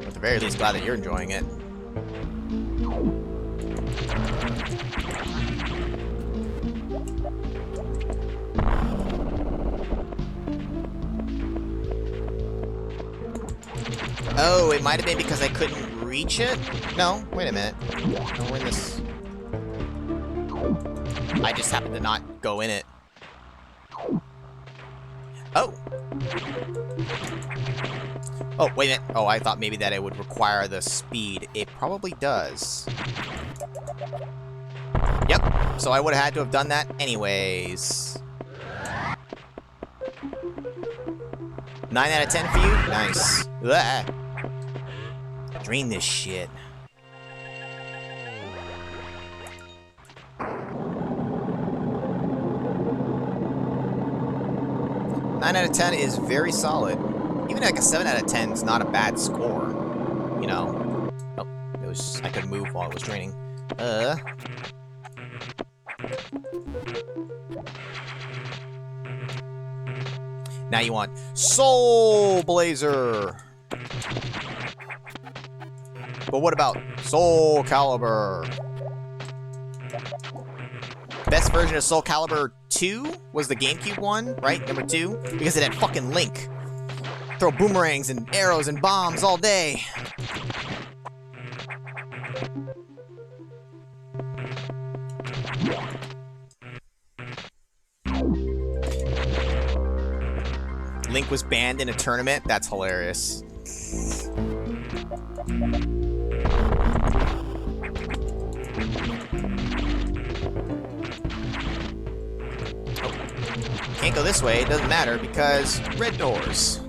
At the very least, glad that you're enjoying it. Oh, it might have been because I couldn't reach it? No, wait a minute. No, we're in this... I just happened to not go in it. Oh! Oh, wait a minute. Oh, I thought maybe that it would require the speed. It probably does. Yep, so I would have had to have done that anyways. 9 out of 10 for you? Nice. Blah. Drain this shit. Nine out of 10 is very solid. Even like a 7 out of 10 is not a bad score. You know. Oh, it was. I could move while it was draining. Now you want Soul Blazer. But what about Soul Calibur? Best version of Soul Calibur 2 was the GameCube one, right? Number 2? Because it had fucking Link. Throw boomerangs and arrows and bombs all day. Link was banned in a tournament? That's hilarious. Can't go this way, it doesn't matter because red doors.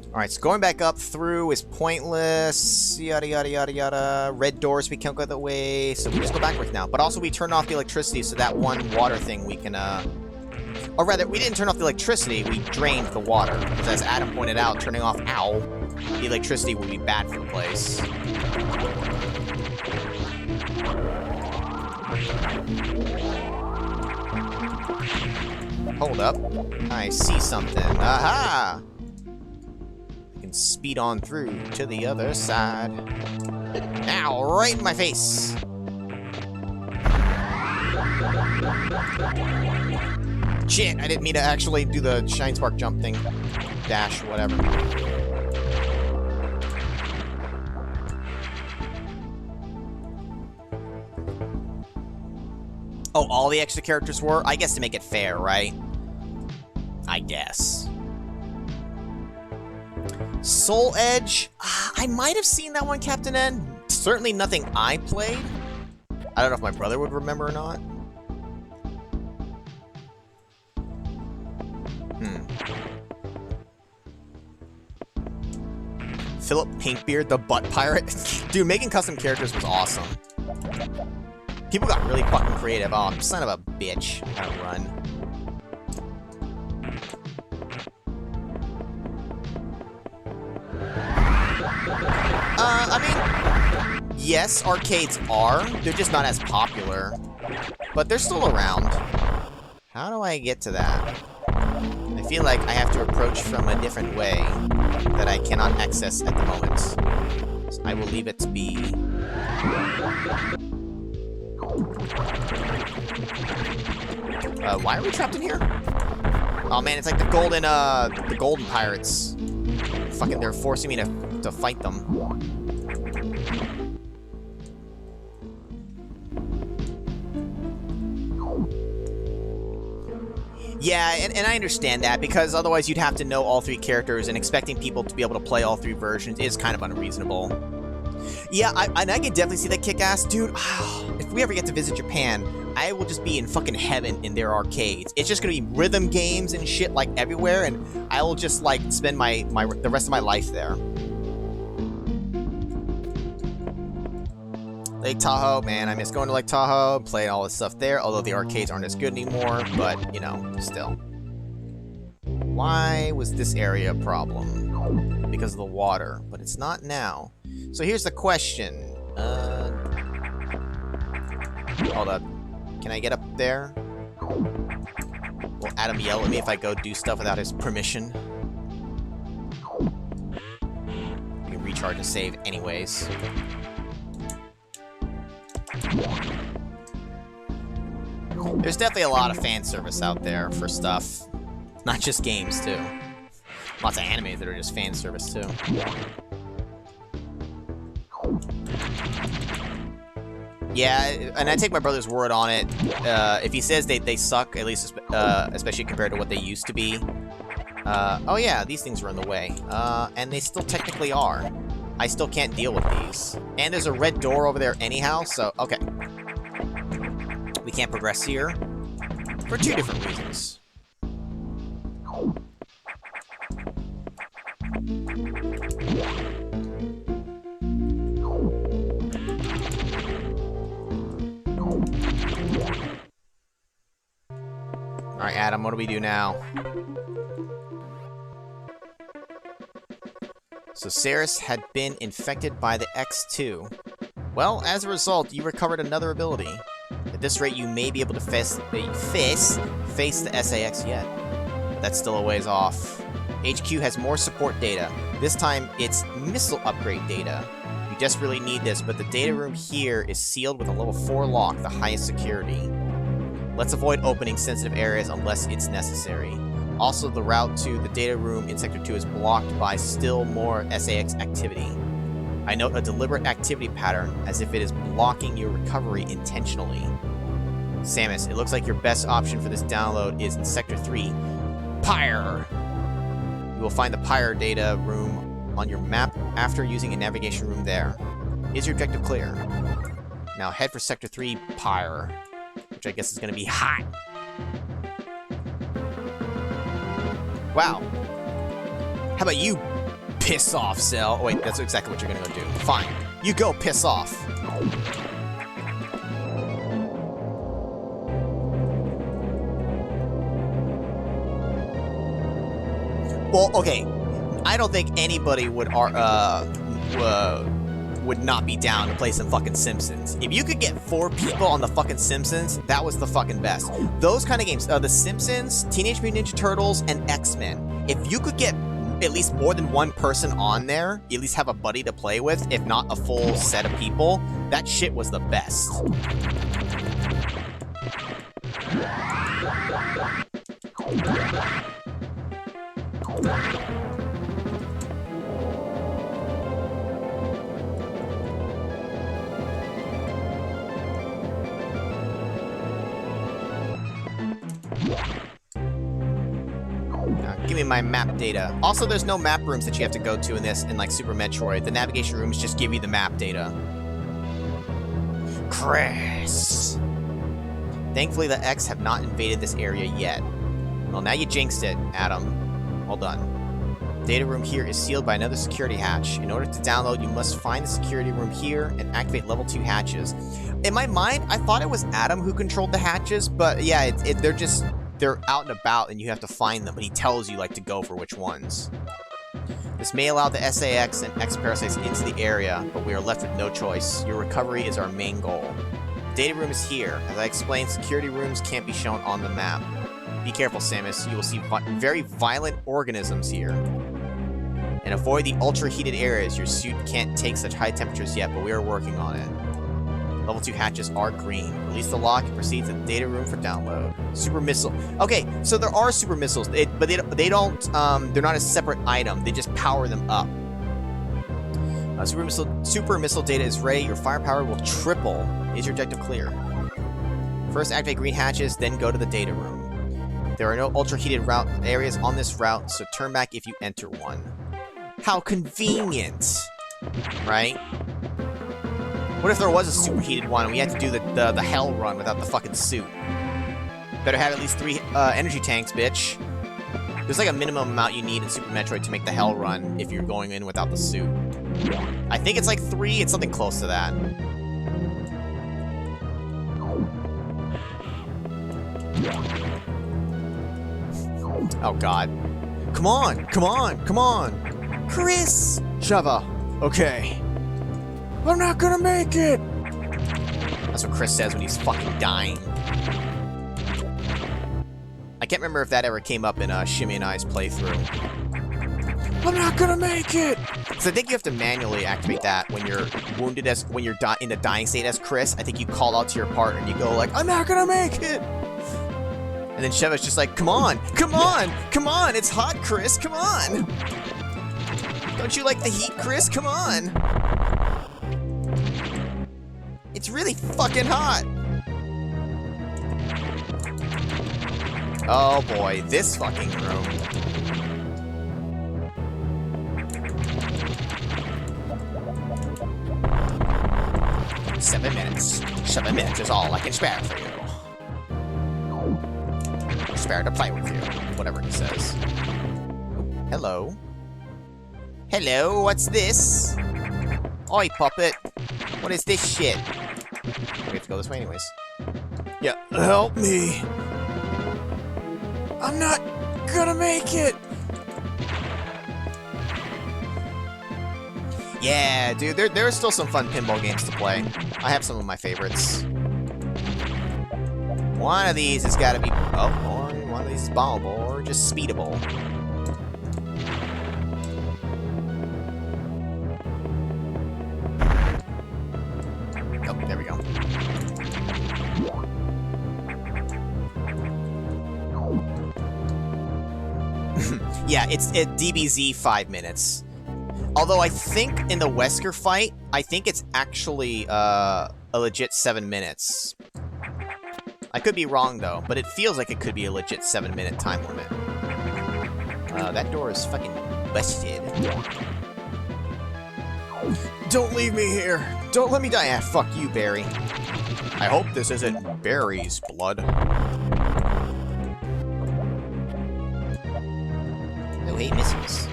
Alright, so going back up through is pointless, yada yada yada yada. Red doors we can't go that way, so we just go backwards now. But also we turn off the electricity so that one water thing we can, or rather, we didn't turn off the electricity, we drained the water. Because as Adam pointed out, turning off, the electricity would be bad for the place. Hold up. I see something. Aha! I can speed on through to the other side. Ow, right in my face! Shit, I didn't mean to actually do the Shine Spark jump thing. Dash, whatever. Oh, all the extra characters were? I guess to make it fair, right? I guess. Soul Edge? I might have seen that one, Captain N. Certainly nothing I played. I don't know if my brother would remember or not. Philip Pinkbeard, the butt pirate. Dude, making custom characters was awesome. People got really fucking creative. Oh, son of a bitch. I gotta run. I mean, yes, arcades are. They're just not as popular. But they're still around. How do I get to that? I feel like I have to approach from a different way that I cannot access at the moment. So I will leave it to be. Why are we trapped in here? Oh man, it's like the golden pirates. Fucking, they're forcing me to fight them. Yeah, and I understand that, because otherwise you'd have to know all 3 characters, and expecting people to be able to play all 3 versions is kind of unreasonable. Yeah, I could definitely see that kick-ass. Dude, if we ever get to visit Japan, I will just be in fucking heaven in their arcades. It's just gonna be rhythm games and shit, like, everywhere, and I will just, like, spend the rest of my life there. Lake Tahoe, man, I miss going to Lake Tahoe and playing all this stuff there, although the arcades aren't as good anymore, but, you know, still. Why was this area a problem? Because of the water, but it's not now. So here's the question. Hold up. Can I get up there? Will Adam yell at me if I go do stuff without his permission? You can recharge and save anyways. There's definitely a lot of fan service out there for stuff. Not just games, too. Lots of anime that are just fan service, too. Yeah, and I take my brother's word on it. If he says they suck, at least especially compared to what they used to be. Oh yeah, these things are in the way. And they still technically are. I still can't deal with these. And there's a red door over there anyhow, so okay. We can't progress here for two different reasons. Alright, Adam, what do we do now? So Ceres had been infected by the X2. Well, as a result, you recovered another ability. At this rate, you may be able to face the SAX yet. But that's still a ways off. HQ has more support data. This time, it's missile upgrade data. You desperately need this, but the data room here is sealed with a level 4 lock, the highest security. Let's avoid opening sensitive areas unless it's necessary. Also, the route to the data room in Sector 2 is blocked by still more SAX activity. I note a deliberate activity pattern, as if it is blocking your recovery intentionally. Samus, it looks like your best option for this download is in Sector 3, Pyre. You will find the Pyre data room on your map after using a navigation room there. Is your objective clear? Now head for Sector 3, Pyre, which I guess is going to be hot. Wow. How about you piss off, Cell? Oh, wait, that's exactly what you're gonna go do. Fine. You go piss off. Well, okay. I don't think anybody would not be down to play some fucking Simpsons. If you could get 4 people on the fucking Simpsons, that was the fucking best. Those kind of games, The Simpsons, Teenage Mutant Ninja Turtles, and X-Men. If you could get at least more than one person on there, you at least have a buddy to play with, if not a full set of people, that shit was the best. Give me my map data. Also, there's no map rooms that you have to go to in this, in like Super Metroid. The navigation rooms just give you the map data. Chris! Thankfully, the X have not invaded this area yet. Well, now you jinxed it, Adam. Well done. Data room here is sealed by another security hatch. In order to download, you must find the security room here and activate level 2 hatches. In my mind, I thought it was Adam who controlled the hatches, but yeah, they're out and about and you have to find them, but he tells you like to go for which ones. This may allow the SAX and X-Parasites into the area, but we are left with no choice. Your recovery is our main goal. The data room is here. As I explained, security rooms can't be shown on the map. Be careful, Samus. You will see very violent organisms here. And avoid the ultra-heated areas. Your suit can't take such high temperatures yet, but we are working on it. Level 2 hatches are green. Release the lock and proceed to the data room for download. Super missile. Okay, so there are super missiles, but they don't. They're not a separate item. They just power them up. Super missile data is ready. Your firepower will triple. Is your objective clear? First, activate green hatches, then go to the data room. There are no ultra-heated areas on this route, so turn back if you enter one. How convenient, right? What if there was a superheated one and we had to do the hell run without the fucking suit? Better have at least 3 energy tanks, bitch. There's like a minimum amount you need in Super Metroid to make the hell run if you're going in without the suit. I think it's like 3, it's something close to that. Oh god. Come on, come on, come on! Chris! Shava. Okay. I'm not gonna make it! That's what Chris says when he's fucking dying. I can't remember if that ever came up in Shimmy and I's playthrough. I'm not gonna make it! Because I think you have to manually activate that when you're wounded when you're in the dying state as Chris. I think you call out to your partner and you go like, I'm not gonna make it! And then Sheva's just like, come on, come on, come on, it's hot, Chris, come on. Don't you like the heat, Chris? Come on. It's really fucking hot. Oh boy, this fucking room. Seven minutes. 7 minutes is all I can spare for you. Spare to play with you. Whatever he says. Hello. Hello, what's this? Oi, puppet. What is this shit? We have to go this way anyways. Yeah, help me. I'm not gonna make it. Yeah, dude, there are still some fun pinball games to play. I have some of my favorites. One of these has got to be... Oh, one of these is bombable or just speedable. Oh, there we go. Yeah, it's DBZ 5 minutes. Although I think in the Wesker fight, I think it's actually a legit 7 minutes. I could be wrong though, but it feels like it could be a legit 7-minute time limit. That door is fucking busted. Don't leave me here. Don't let me die. Ah, fuck you, Barry. I hope this isn't Barry's blood. Oh, hey, missiles.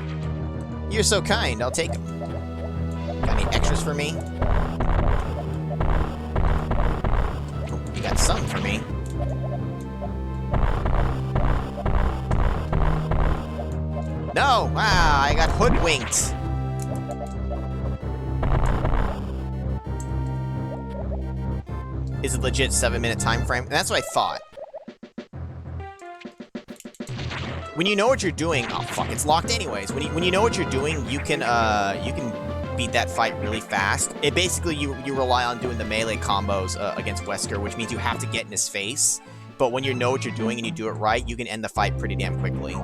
You're so kind, I'll take them. Got any extras for me? Oh, you got some for me. No! Ah, I got hoodwinked. Is it legit 7-minute time frame? And that's what I thought. When you know what you're doing, oh fuck, it's locked anyways. When you know what you're doing, you can beat that fight really fast. It basically you rely on doing the melee combos against Wesker, which means you have to get in his face. But when you know what you're doing and you do it right, you can end the fight pretty damn quickly.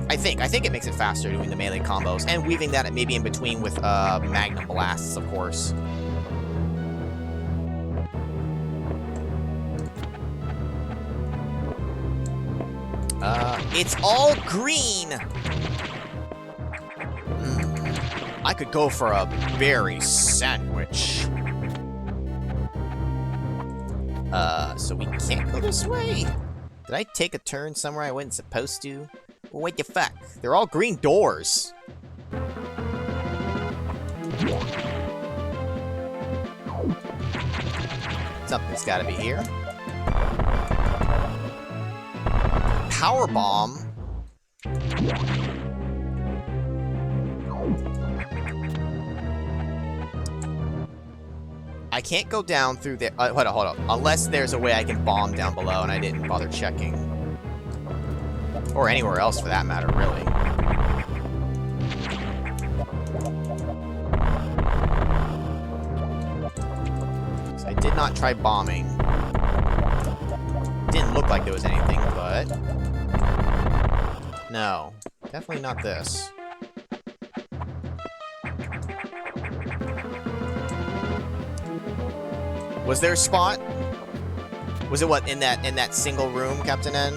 I think it makes it faster doing the melee combos and weaving that maybe in between with Magnum Blasts, of course. It's all green! I could go for a berry sandwich. So we can't go this way? Did I take a turn somewhere I wasn't supposed to? Well, what the fuck? They're all green doors. Something's gotta be here. Power bomb. I can't go down through there. Hold on. Unless there's a way I can bomb down below and I didn't bother checking. Or anywhere else for that matter, really. So I did not try bombing. Didn't look like there was anything, but... No. Definitely not this. Was there a spot? Was it what, in that single room, Captain N?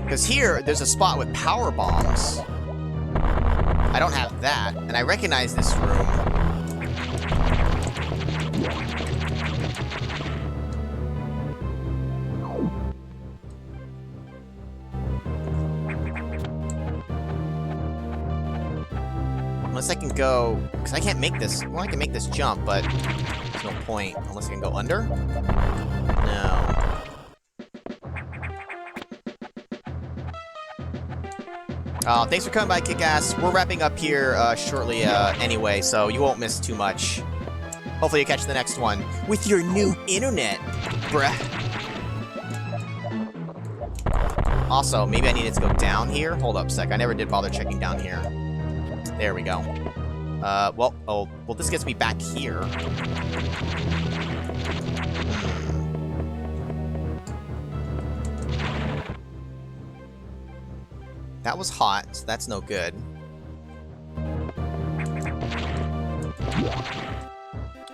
Because here, there's a spot with power bombs. I don't have that, and I recognize this room. Unless I can go... Because I can't make this... Well, I can make this jump, but... There's no point. Unless I can go under? No. Thanks for coming by, Kick-Ass. We're wrapping up here shortly anyway, so you won't miss too much. Hopefully you catch the next one with your new internet, bruh. Also, maybe I needed to go down here. Hold up a sec. I never did bother checking down here. There we go. well, this gets me back here. That was hot, so that's no good.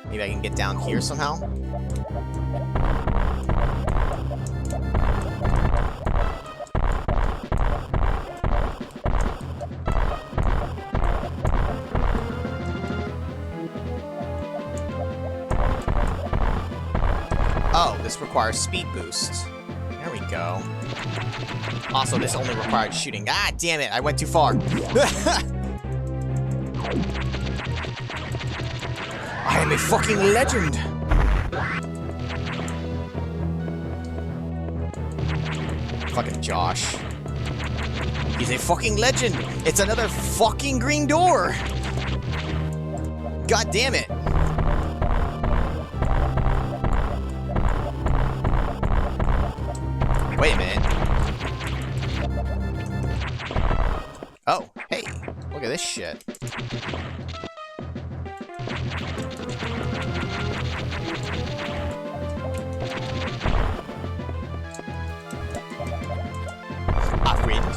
Maybe I can get down here somehow? Oh, this requires speed boost. There we go. Also, this only required shooting. Ah, damn it, I went too far. I am a fucking legend! Fucking Josh. He's a fucking legend! It's another fucking green door! God damn it! Wait a minute. Oh, hey, look at this shit.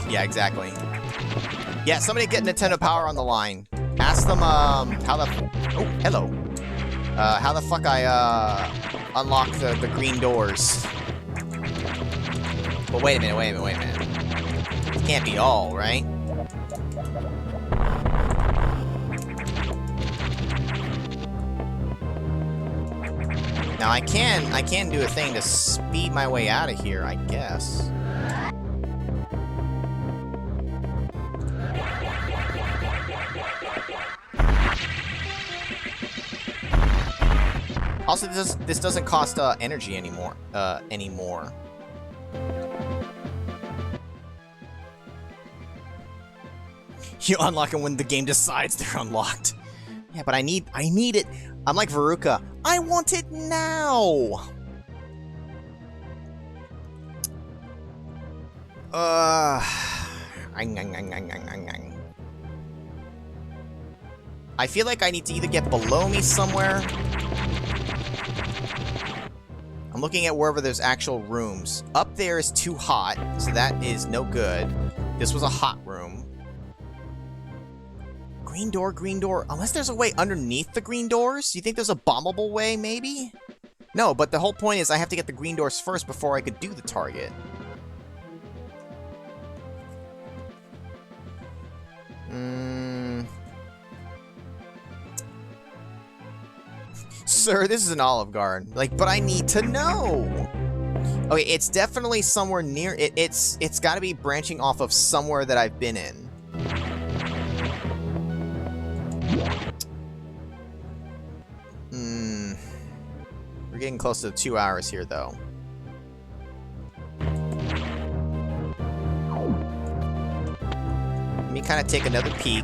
Yeah, exactly. Yeah, somebody get Nintendo Power on the line. Ask them, how the... Oh, hello. How the fuck I, unlock the green doors. But wait a minute. It can't be all, right? Now, I can do a thing to speed my way out of here, I guess. Also, this doesn't cost energy anymore. You unlock them when the game decides they're unlocked. Yeah, but I need it. I'm like Veruca. I want it now. I feel like I need to either get below me somewhere. I'm looking at wherever there's actual rooms. Up there is too hot, so that is no good. This was a hot room. Green door. Unless there's a way underneath the green doors? Do you think there's a bombable way, maybe? No, but the whole point is I have to get the green doors first before I could do the target. Sir, this is an Olive Garden. Like, but I need to know. Okay, it's definitely somewhere near it. It's got to be branching off of somewhere that I've been in. We're getting close to 2 hours here, though. Let me kind of take another peek.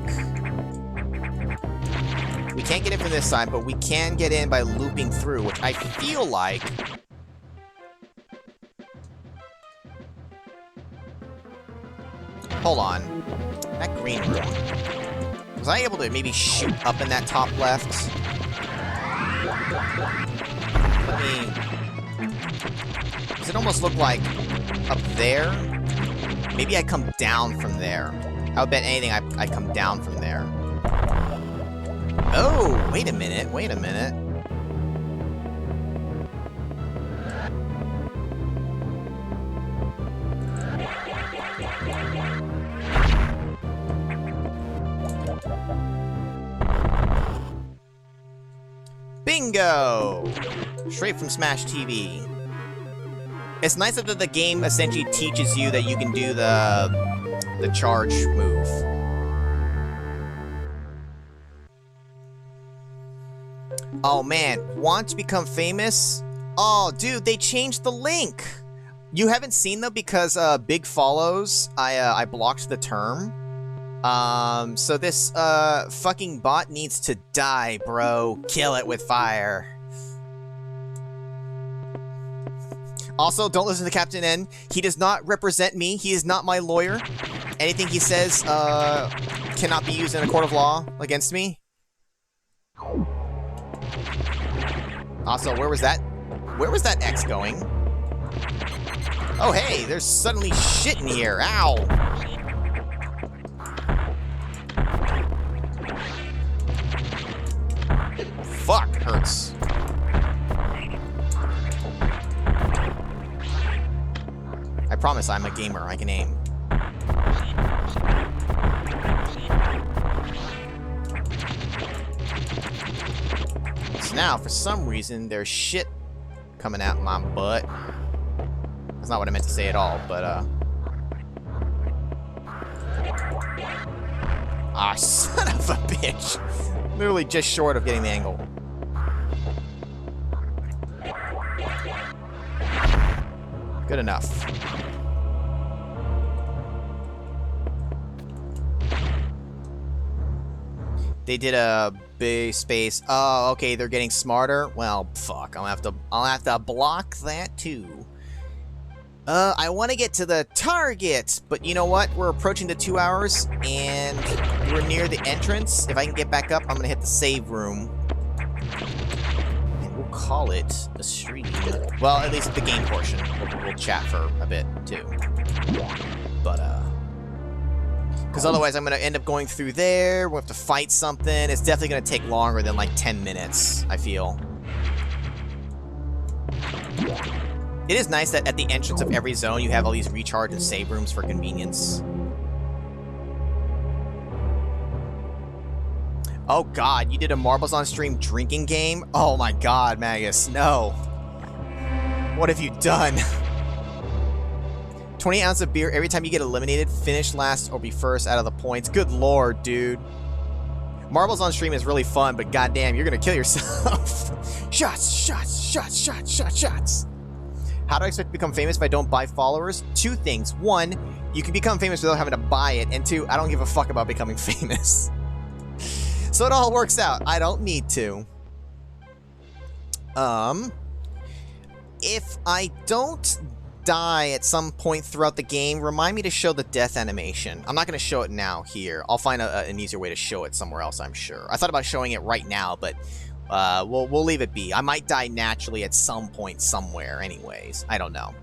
We can't get in from this side, but we can get in by looping through, which I feel like... Hold on. That green room. Was I able to maybe shoot up in that top left? Let me... Does it almost look like up there? Maybe I come down from there. I would bet anything I come down from there. Oh, wait a minute. Bingo! Straight from Smash TV. It's nice that the game essentially teaches you that you can do the charge move. Oh man, want to become famous? Oh dude, they changed the link! You haven't seen them because Big follows. I blocked the term. So this fucking bot needs to die, bro. Kill it with fire. Also, don't listen to Captain N. He does not represent me. He is not my lawyer. Anything he says cannot be used in a court of law against me. Also, where was that? Where was that X going? Oh, hey, there's suddenly shit in here. Ow! Fuck, hurts. I promise I'm a gamer. I can aim. So now, for some reason, there's shit coming out my butt. That's not what I meant to say at all, but, ah, son of a bitch. Literally just short of getting the angle. Good enough. They did a big space. Oh, okay, they're getting smarter. Well, fuck. I'll have to block that too. I want to get to the target, but you know what? We're approaching the 2 hours, and we're near the entrance. If I can get back up, I'm gonna hit the save room, and we'll call it a stream. Well, at least the game portion. We'll chat for a bit too. But because otherwise I'm gonna end up going through there. We'll have to fight something. It's definitely gonna take longer than like 10 minutes. I feel. It is nice that at the entrance of every zone, you have all these recharge and save rooms for convenience. Oh god, you did a Marbles on Stream drinking game? Oh my god, Magus, no. What have you done? 20 ounces of beer every time you get eliminated, finish last or be first out of the points. Good lord, dude. Marbles on Stream is really fun, but goddamn, you're gonna kill yourself. Shots, shots, shots, shots, shots, shots. How do I expect to become famous if I don't buy followers? Two things. One, you can become famous without having to buy it. And two, I don't give a fuck about becoming famous. So it all works out. I don't need to. If I don't die at some point throughout the game, remind me to show the death animation. I'm not going to show it now here. I'll find an easier way to show it somewhere else, I'm sure. I thought about showing it right now, but we'll leave it be. I might die naturally at some point somewhere anyways. I don't know.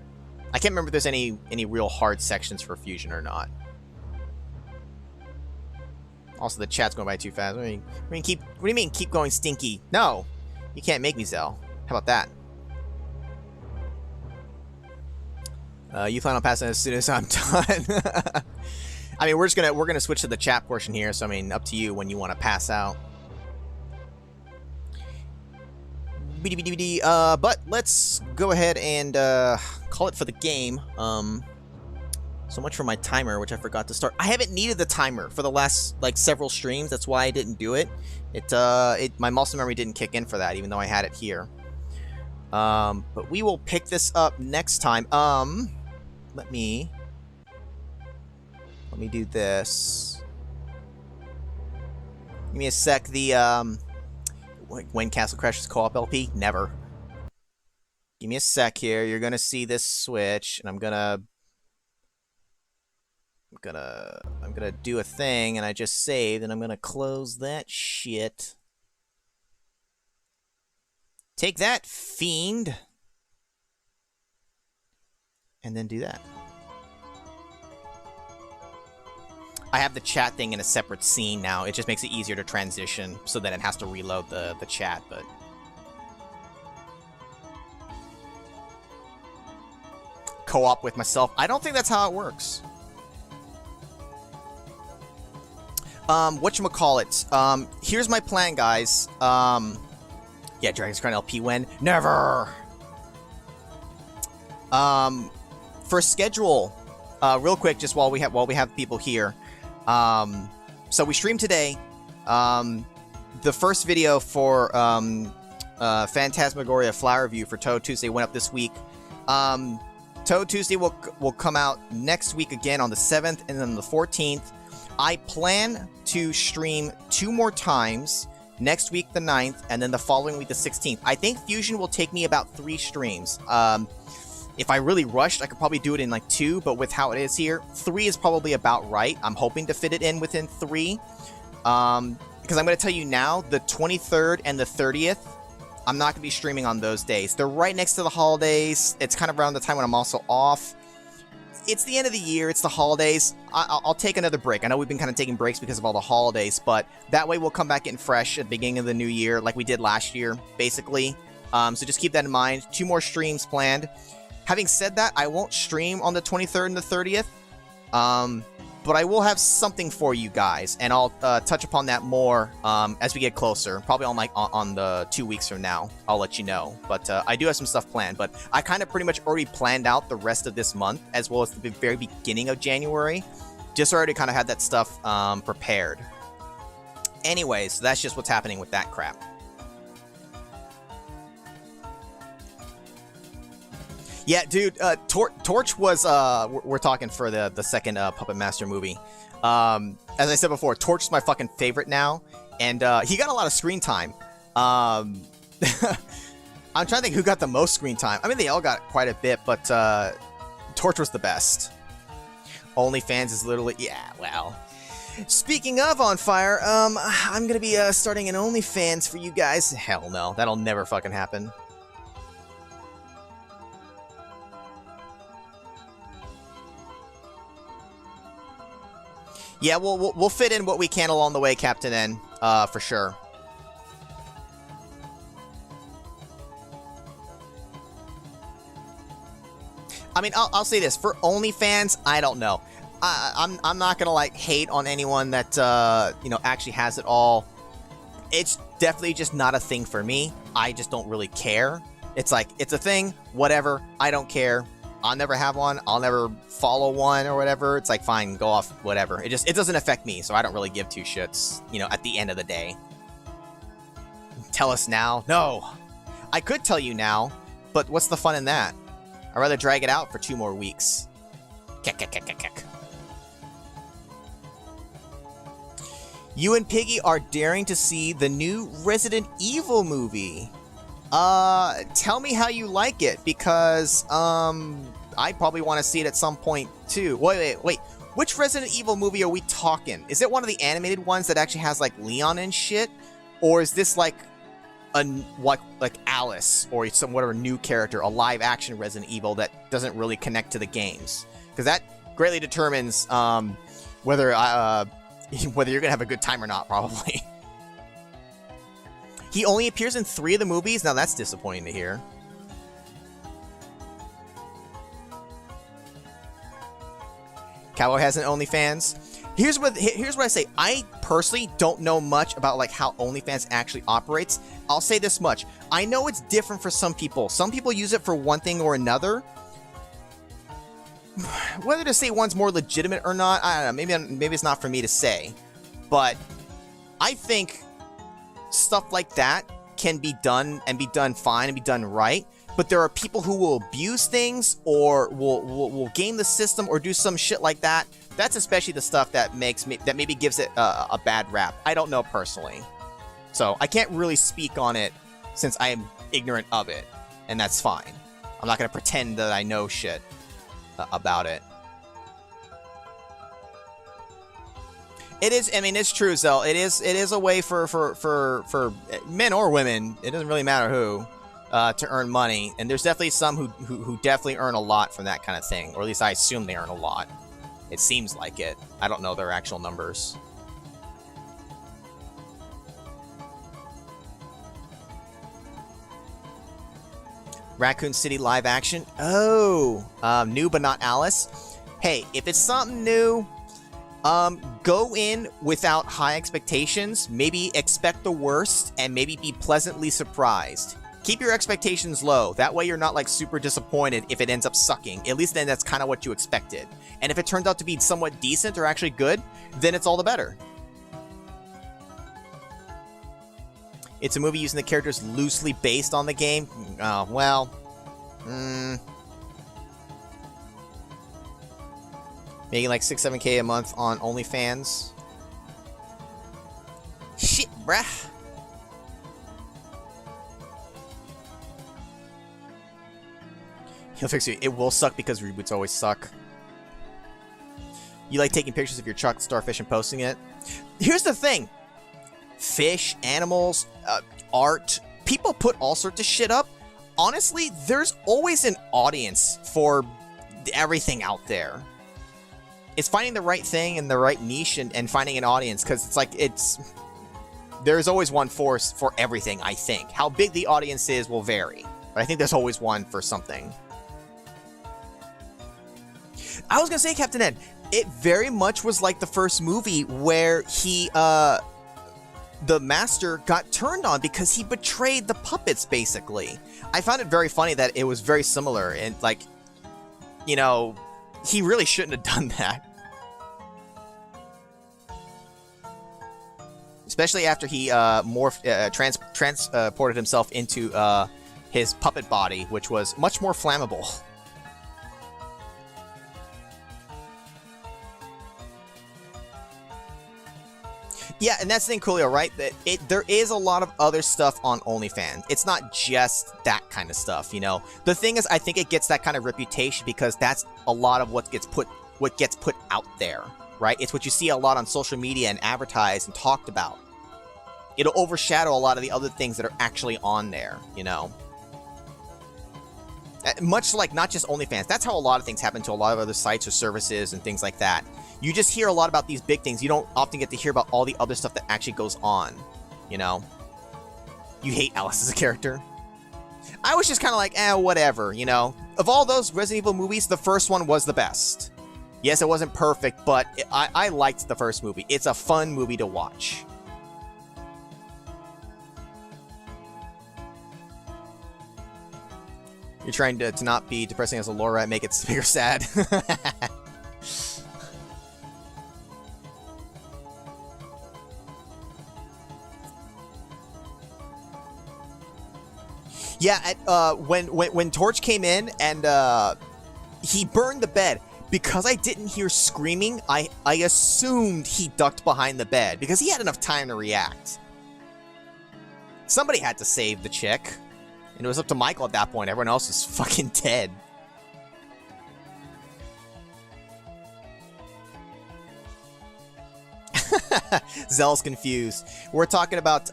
I can't remember if there's any real hard sections for Fusion or not. Also, the chat's going by too fast. What do you mean keep going stinky? No! You can't make me, Zell. How about that? You plan on passing as soon as I'm done. I mean, we're gonna switch to the chat portion here, so I mean, up to you when you want to pass out. But let's go ahead and call it for the game. So much for my timer, which I forgot to start. I haven't needed the timer for the last like several streams. That's why I didn't do it. My muscle memory didn't kick in for that, even though I had it here. But we will pick this up next time. Let me do this. Give me a sec. When Castle Crashers co-op LP? Never. Give me a sec here. You're gonna see this switch, and I'm gonna do a thing, and I just saved, and I'm gonna close that shit. Take that, fiend. And then do that. I have the chat thing in a separate scene now. It just makes it easier to transition so that it has to reload the chat, but... Co-op with myself. I don't think that's how it works. Whatchamacallit. Here's my plan, guys. Yeah, Dragon's Crown LP when? Never! For schedule, real quick, just while we have people here. So we streamed today. The first video for Phantasmagoria Flower View for Toad Tuesday went up this week. Toad Tuesday will come out next week again on the 7th and then the 14th. I plan to stream 2 more times. Next week, the 9th, and then the following week, the 16th. I think Fusion will take me about 3 streams. If I really rushed, I could probably do it in like 2, but with how it is here, 3 is probably about right. I'm hoping to fit it in within 3. Because I'm going to tell you now, the 23rd and the 30th, I'm not going to be streaming on those days. They're right next to the holidays. It's kind of around the time when I'm also off. It's the end of the year. It's the holidays. I'll take another break. I know we've been kind of taking breaks because of all the holidays, but that way we'll come back getting fresh at the beginning of the new year like we did last year, basically. So just keep that in mind. 2 more streams planned. Having said that, I won't stream on the 23rd and the 30th. But I will have something for you guys, and I'll touch upon that more as we get closer. Probably on the 2 weeks from now. I'll let you know. But I do have some stuff planned. But I kind of pretty much already planned out the rest of this month, as well as the very beginning of January. Just already kind of had that stuff prepared. Anyways, so that's just what's happening with that crap. Yeah, dude, Torch was, we're talking for the second Puppet Master movie. As I said before, Torch is my fucking favorite now, and he got a lot of screen time. I'm trying to think who got the most screen time. I mean, they all got quite a bit, but Torch was the best. OnlyFans is literally, yeah, well. Speaking of On Fire, I'm gonna be starting an OnlyFans for you guys. Hell no, that'll never fucking happen. Yeah, we'll fit in what we can along the way, Captain N, for sure. I mean, I'll say this, for OnlyFans, I don't know. I'm not gonna, like, hate on anyone that, you know, actually has it all. It's definitely just not a thing for me. I just don't really care. It's like, it's a thing, whatever, I don't care. I'll never have one. I'll never follow one or whatever. It's like, fine, go off, whatever. It doesn't affect me, so I don't really give 2 shits, you know, at the end of the day. Tell us now? No. I could tell you now, but what's the fun in that? I'd rather drag it out for 2 more weeks. Kek. You and Piggy are daring to see the new Resident Evil movie. Tell me how you like it, because, I probably want to see it at some point, too. Wait. Which Resident Evil movie are we talking? Is it one of the animated ones that actually has, like, Leon and shit? Or is this, like, like Alice, or some whatever new character, a live-action Resident Evil that doesn't really connect to the games? Because that greatly determines, whether you're gonna have a good time or not, probably. He only appears in 3 of the movies? Now that's disappointing to hear. Cowboy has an OnlyFans. Here's what I say. I personally don't know much about, like, how OnlyFans actually operates. I'll say this much. I know it's different for some people. Some people use it for one thing or another. Whether to say one's more legitimate or not, I don't know. Maybe it's not for me to say. But I think stuff like that can be done and be done fine and be done right, but there are people who will abuse things or will game the system or do some shit like that. That's especially the stuff that maybe gives it a bad rap. I don't know personally, so I can't really speak on it since I am ignorant of it, and that's fine. I'm not gonna pretend that I know shit about it. It is. I mean, it's true, Zell. It is a way for men or women. It doesn't really matter who, to earn money. And there's definitely some who definitely earn a lot from that kind of thing, or at least I assume they earn a lot. It seems like it. I don't know their actual numbers. Raccoon City live action. Oh, new but not Alice. Hey, if it's something new, go in without high expectations. Maybe expect the worst and maybe be pleasantly surprised. Keep your expectations low. That way you're not, like, super disappointed if it ends up sucking. At least then that's kind of what you expected. And if it turns out to be somewhat decent or actually good, then it's all the better. It's a movie using the characters loosely based on the game. Well, making like 6-7K a month on OnlyFans. Shit, bruh. He'll fix you. It will suck because reboots always suck. You like taking pictures of your chocolate starfish and posting it? Here's the thing. Fish, animals, art, people put all sorts of shit up. Honestly, there's always an audience for everything out there. It's finding the right thing and the right niche and finding an audience, because it's like, there's always one force for everything, I think. How big the audience is will vary, but I think there's always one for something. I was gonna say, Captain Ed, it very much was like the first movie where the master got turned on because he betrayed the puppets, basically. I found it very funny that it was very similar, and like, you know, he really shouldn't have done that. Especially after he transported himself into his puppet body, which was much more flammable. Yeah, and that's the thing, Coolio, right? That there is a lot of other stuff on OnlyFans. It's not just that kind of stuff, you know? The thing is, I think it gets that kind of reputation because that's a lot of what gets put out there, right? It's what you see a lot on social media and advertised and talked about. It'll overshadow a lot of the other things that are actually on there, you know? Much like not just OnlyFans. That's how a lot of things happen to a lot of other sites or services and things like that. You just hear a lot about these big things. You don't often get to hear about all the other stuff that actually goes on, you know? You hate Alice as a character? I was just kind of like, whatever, you know? Of all those Resident Evil movies, the first one was the best. Yes, it wasn't perfect, but I liked the first movie. It's a fun movie to watch. You're trying to not be depressing as a lore rat, make it bigger sad. Yeah, when Torch came in and he burned the bed, because I didn't hear screaming, I assumed he ducked behind the bed because he had enough time to react. Somebody had to save the chick. And it was up to Michael at that point. Everyone else is fucking dead. Zell's confused. We're talking about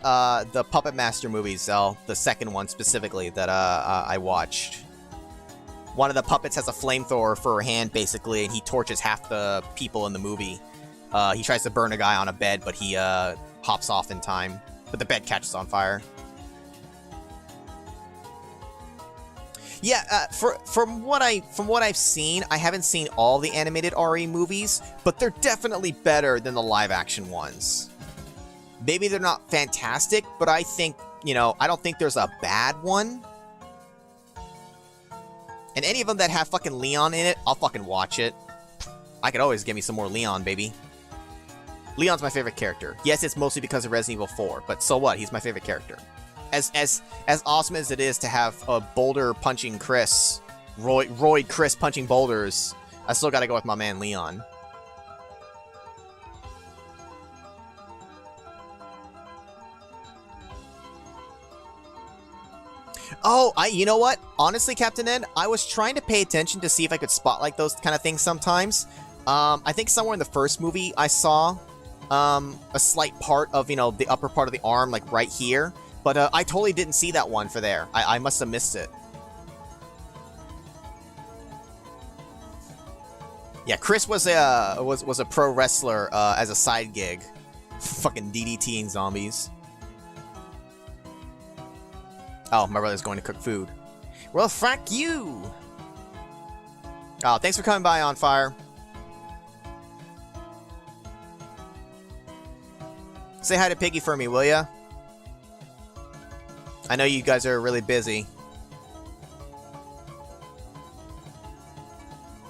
the Puppet Master movies, Zell. The second one specifically that I watched. One of the puppets has a flamethrower for a hand, basically, and he torches half the people in the movie. He tries to burn a guy on a bed, but he hops off in time. But the bed catches on fire. Yeah, from what I've seen, I haven't seen all the animated RE movies, but they're definitely better than the live-action ones. Maybe they're not fantastic, but I think, you know, I don't think there's a bad one. And any of them that have fucking Leon in it, I'll fucking watch it. I could always get me some more Leon, baby. Leon's my favorite character. Yes, it's mostly because of Resident Evil 4, but so what? He's my favorite character. As awesome as it is to have a boulder punching Chris, Roy Chris punching boulders, I still gotta go with my man Leon. Oh, you know what? Honestly, Captain Ed, I was trying to pay attention to see if I could spotlight those kind of things sometimes. I think somewhere in the first movie I saw a slight part of, you know, the upper part of the arm, like right here. But I totally didn't see that one for there. I must have missed it. Yeah, Chris was a pro wrestler as a side gig. Fucking DDTing zombies. Oh, my brother's going to cook food. Well, fuck you! Oh, thanks for coming by, On Fire. Say hi to Piggy for me, will ya? I know you guys are really busy.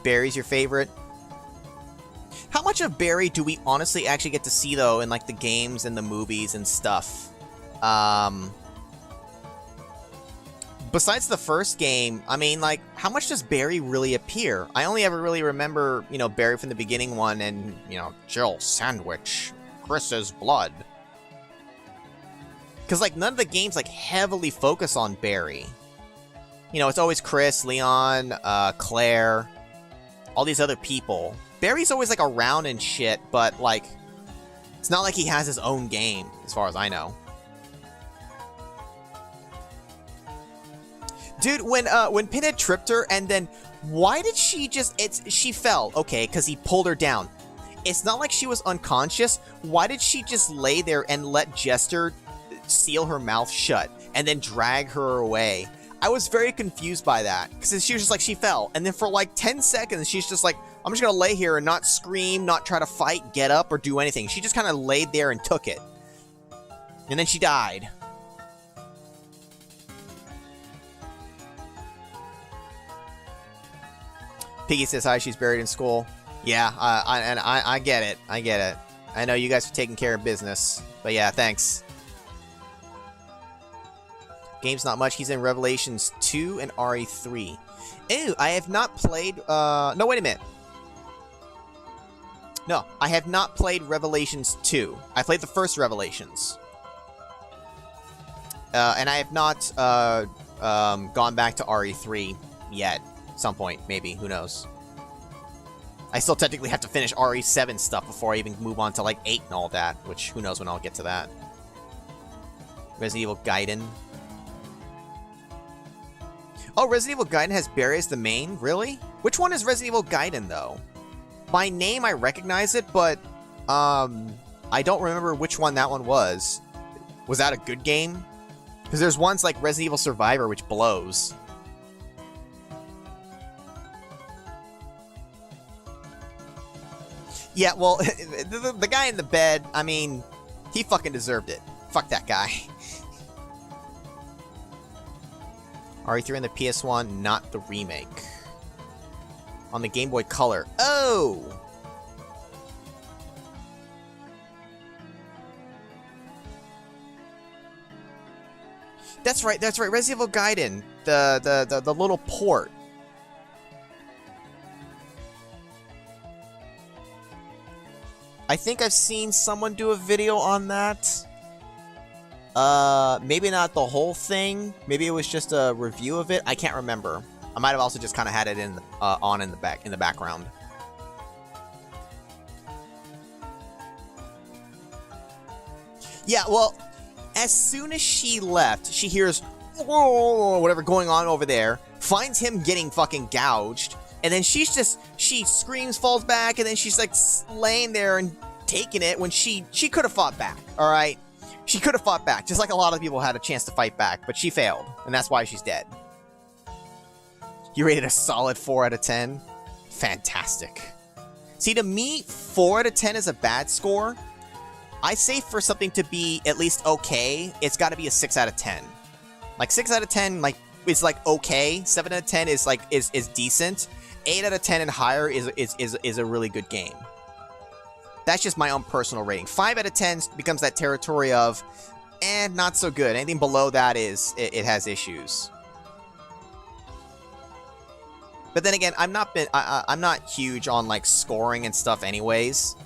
Barry's your favorite? How much of Barry do we honestly actually get to see, though, in, like, the games and the movies and stuff? Besides the first game, I mean, like, how much does Barry really appear? I only ever really remember, you know, Barry from the beginning one and, you know, Jill Sandwich, Chris's blood. Because, like, none of the games, like, heavily focus on Barry. You know, it's always Chris, Leon, Claire, all these other people. Barry's always, like, around and shit, but, like, it's not like he has his own game, as far as I know. Dude, when Pinhead tripped her, and then why did she just? She fell, okay, because he pulled her down. It's not like she was unconscious. Why did she just lay there and let Jester seal her mouth shut and then drag her away? I was very confused by that, because she was just like, she fell, and then for like 10 seconds, she's just like, I'm just gonna lay here and not scream, not try to fight, get up, or do anything. She just kind of laid there and took it. And then she died. Piggy says hi, she's buried in school. Yeah, I get it. I get it. I know you guys are taking care of business. But yeah, thanks. Game's not much. He's in Revelations 2 and RE3. Ew, I have not played... No, wait a minute. No, I have not played Revelations 2. I played the first Revelations. And I have not gone back to RE3 yet. Some point, maybe. Who knows? I still technically have to finish RE7 stuff before I even move on to, like, 8 and all that. Which, who knows when I'll get to that. Resident Evil Gaiden. Oh, Resident Evil Gaiden has Barry as the main? Really? Which one is Resident Evil Gaiden, though? By name, I recognize it, but, I don't remember which one that one was. Was that a good game? Because there's ones like Resident Evil Survivor, which blows. Yeah, well, the guy in the bed, I mean, he fucking deserved it. Fuck that guy. RE3 on the PS1, not the remake. On the Game Boy Color. Oh! That's right, that's right. Resident Evil Gaiden. The little port. I think I've seen someone do a video on that. Maybe not the whole thing. Maybe it was just a review of it. I can't remember. I might have also just kind of had it in the background. Yeah, well, as soon as she left, she hears whoa, whatever going on over there, finds him getting fucking gouged, and then she screams, falls back, and then she's like laying there and taking it when she could have fought back, all right? She could have fought back, just like a lot of people had a chance to fight back, but she failed, and that's why she's dead. You rated a solid 4 out of 10? Fantastic. See, to me, 4 out of 10 is a bad score. I say for something to be at least okay, it's got to be a 6 out of 10. Like 6 out of 10, like is like okay. 7 out of 10 is like is decent. 8 out of 10 and higher is a really good game. That's just my own personal rating. 5 out of 10 becomes that territory of, not so good. Anything below that it has issues. But then again, I'm not huge on like scoring and stuff, anyways.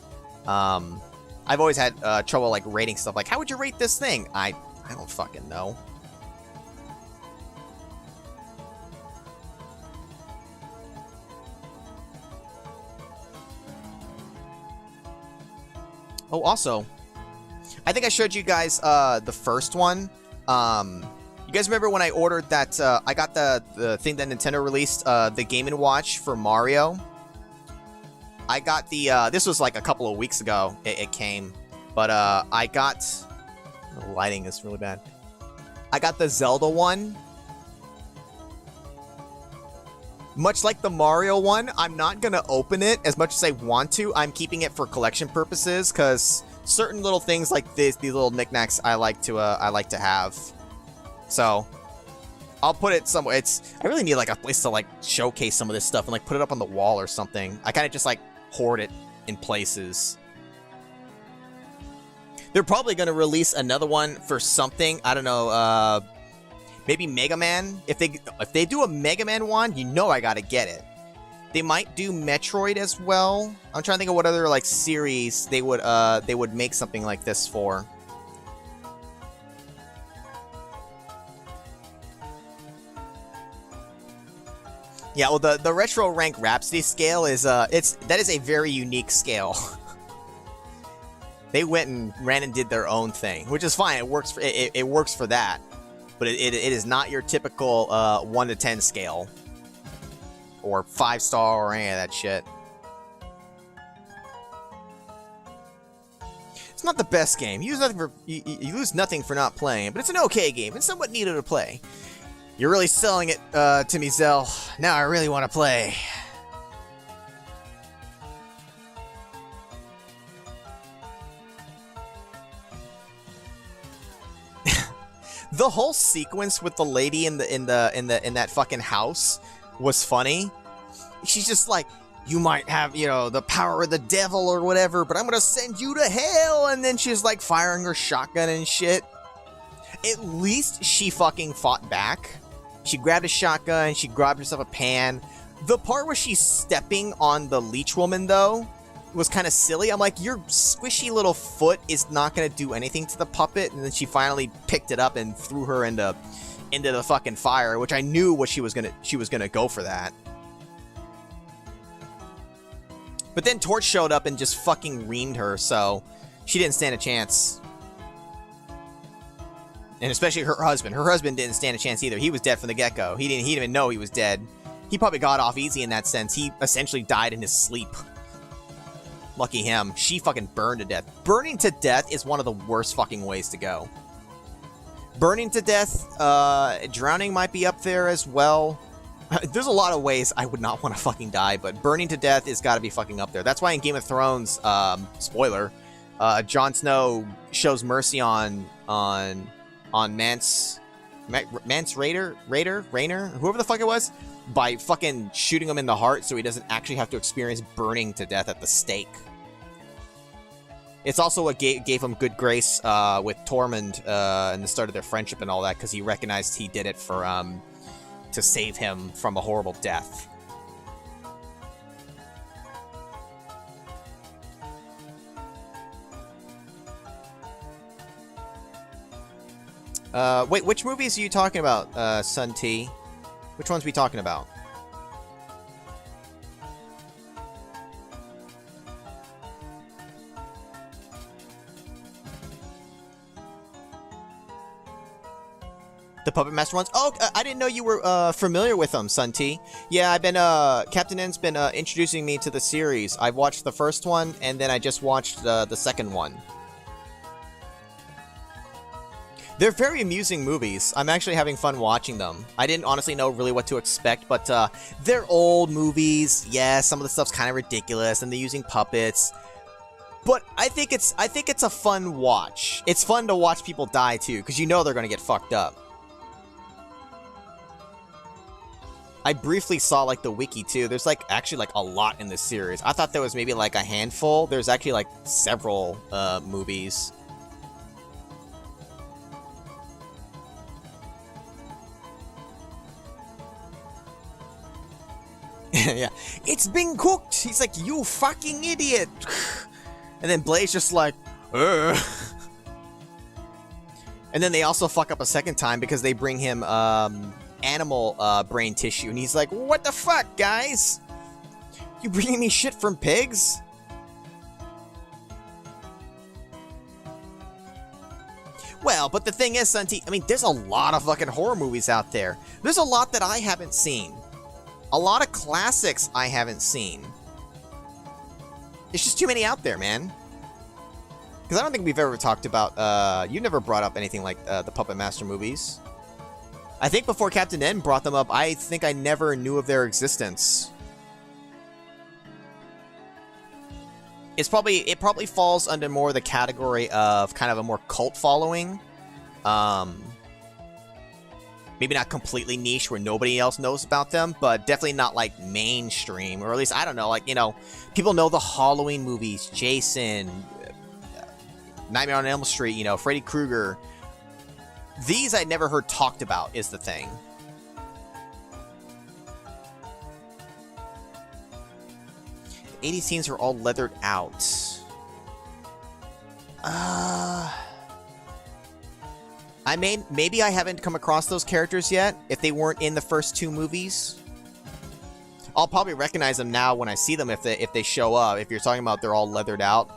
I've always had trouble like rating stuff. Like, how would you rate this thing? I don't fucking know. Oh, also, I think I showed you guys the first one. You guys remember when I ordered that? I got the thing that Nintendo released, the Game & Watch for Mario. I got the, this was like a couple of weeks ago, it came. But I got, the lighting is really bad. I got the Zelda one. Much like the Mario one, I'm not going to open it as much as I want to. I'm keeping it for collection purposes, because certain little things like these little knickknacks I like to have. So, I'll put it somewhere. I really need like a place to like showcase some of this stuff and like put it up on the wall or something. I kind of just like hoard it in places. They're probably going to release another one for something. I don't know, maybe Mega Man. If they do a Mega Man one, you know I gotta get it. They might do Metroid as well. I'm trying to think of what other like series they would make something like this for. Yeah, well the Retro Rank Rhapsody scale is that is a very unique scale. They went and ran and did their own thing, which is fine. It works for that. but it is not your typical 1 to 10 scale or 5-star or any of that shit. It's not the best game. You lose nothing for not playing, but it's an okay game. It's somewhat neater to play. You're really selling it to me, Zell. Now I really want to play. The whole sequence with the lady in that fucking house was funny. She's just like, you might have, you know, the power of the devil or whatever, but I'm gonna send you to hell. And then she's like firing her shotgun and shit. At least she fucking fought back. She grabbed a shotgun, she grabbed herself a pan. The part where she's stepping on the leech woman, though, was kind of silly. I'm like, your squishy little foot is not going to do anything to the puppet. And then she finally picked it up and threw her into the fucking fire, which I knew what she was gonna go for that. But then Torch showed up and just fucking reamed her, so she didn't stand a chance. And especially her husband. Her husband didn't stand a chance either. He was dead from the get-go. He didn't even know he was dead. He probably got off easy in that sense. He essentially died in his sleep. Lucky him. She fucking burned to death. Burning to death is one of the worst fucking ways to go. Burning to death, drowning might be up there as well. There's a lot of ways I would not want to fucking die, but burning to death is gotta be fucking up there. That's why in Game of Thrones, spoiler, Jon Snow shows mercy on Mance Rayner, whoever the fuck it was, by fucking shooting him in the heart so he doesn't actually have to experience burning to death at the stake. It's also what gave him good grace with Tormund and the start of their friendship and all that, because he recognized he did it for to save him from a horrible death. Wait, which movies are you talking about, Sun T? Which ones are we talking about? The Puppet Master ones? Oh, I didn't know you were familiar with them, Sun T. Yeah, I've been, Captain N's been introducing me to the series. I've watched the first one, and then I just watched the second one. They're very amusing movies. I'm actually having fun watching them. I didn't honestly know really what to expect, but they're old movies. Yeah, some of the stuff's kind of ridiculous, and they're using puppets. But I think it's a fun watch. It's fun to watch people die too, because you know they're gonna get fucked up. I briefly saw like the wiki too. There's like actually like a lot in this series. I thought there was maybe like a handful. There's actually like several movies. Yeah, it's been cooked. He's like, you fucking idiot. And then Blaze just like, ugh. And then they also fuck up a second time because they bring him animal brain tissue, and he's like, what the fuck, guys? You bringing me shit from pigs? Well, but the thing is, Sunty, I mean, there's a lot of fucking horror movies out there. There's a lot that I haven't seen. A lot of classics I haven't seen. There's just too many out there, man. Because I don't think we've ever talked about, you never brought up anything like the Puppet Master movies. I think before Captain N brought them up, I think I never knew of their existence. It probably falls under more the category of kind of a more cult following. Maybe not completely niche where nobody else knows about them, but definitely not like mainstream, or at least, I don't know, like, you know, people know the Halloween movies, Jason, Nightmare on Elm Street, you know, Freddy Krueger. These I never heard talked about is the thing. The 80s scenes are all leathered out. Maybe I haven't come across those characters yet, if they weren't in the first two movies. I'll probably recognize them now when I see them if they show up, if you're talking about they're all leathered out.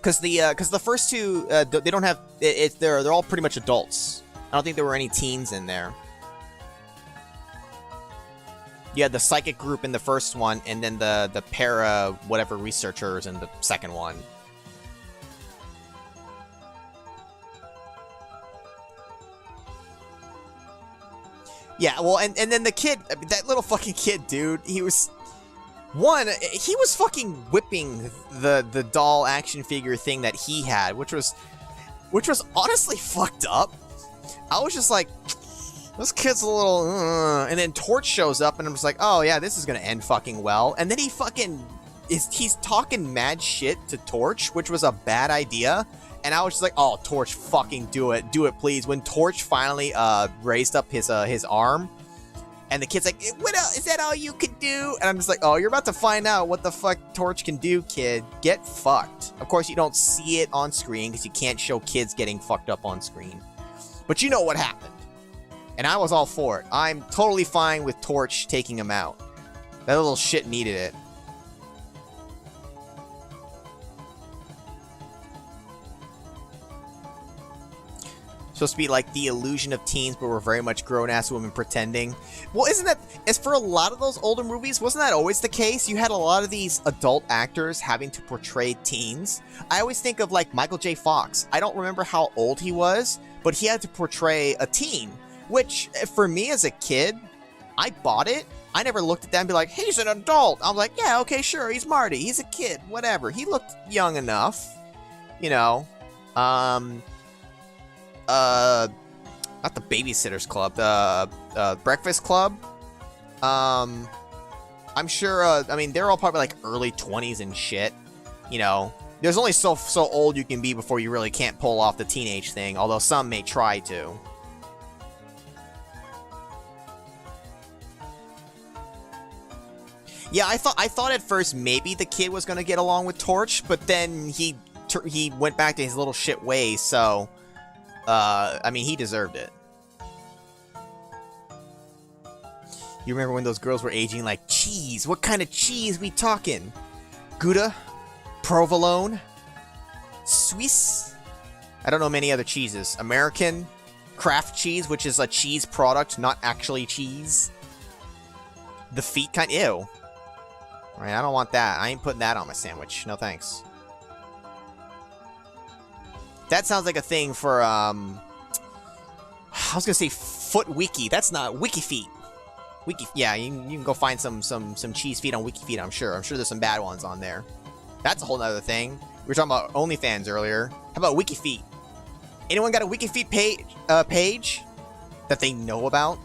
because the first two they don't have they're all pretty much adults. I don't think there were any teens in there. You had the psychic group in the first one, and then the para whatever researchers in the second one. Yeah, well, and then the kid, that little fucking kid, dude, he was fucking whipping the doll action figure thing that he had, which was honestly fucked up. I was just like, this kid's a little, and then Torch shows up, and I'm just like, oh yeah, this is gonna end fucking well. And then he's talking mad shit to Torch, which was a bad idea. And I was just like, oh, Torch, fucking do it please. When Torch finally raised up his arm, and the kid's like, what else? Is that all you can do? And I'm just like, oh, you're about to find out what the fuck Torch can do, kid. Get fucked. Of course, you don't see it on screen because you can't show kids getting fucked up on screen. But you know what happened. And I was all for it. I'm totally fine with Torch taking him out. That little shit needed it. Supposed to be like the illusion of teens, but we're very much grown-ass women pretending. Well, isn't that, as for a lot of those older movies, wasn't that always the case? You had a lot of these adult actors having to portray teens. I always think of like Michael J. Fox. I don't remember how old he was, but he had to portray a teen, which for me as a kid, I bought it. I never looked at that and be like, hey, he's an adult. I'm like, yeah, okay, sure, he's Marty. He's a kid, whatever. He looked young enough, you know. Not the Babysitters Club, the Breakfast Club. I'm sure, I mean, they're all probably like early 20s and shit, you know. There's only so old you can be before you really can't pull off the teenage thing, although some may try to. Yeah, I thought at first maybe the kid was gonna get along with Torch, but then he went back to his little shit ways, so... I mean, he deserved it. You remember when those girls were aging like cheese? What kind of cheese we talking? Gouda? Provolone? Swiss? I don't know many other cheeses. American? Kraft cheese, which is a cheese product, not actually cheese. The feet kind? Ew. Alright, I don't want that. I ain't putting that on my sandwich. No thanks. That sounds like a thing for, I was gonna say Foot Wiki. That's not Wiki Feet. Yeah, you can go find some cheese feet on Wiki Feet, I'm sure. I'm sure there's some bad ones on there. That's a whole nother thing. We were talking about OnlyFans earlier. How about Wiki Feet? Anyone got a Wiki Feet page that they know about?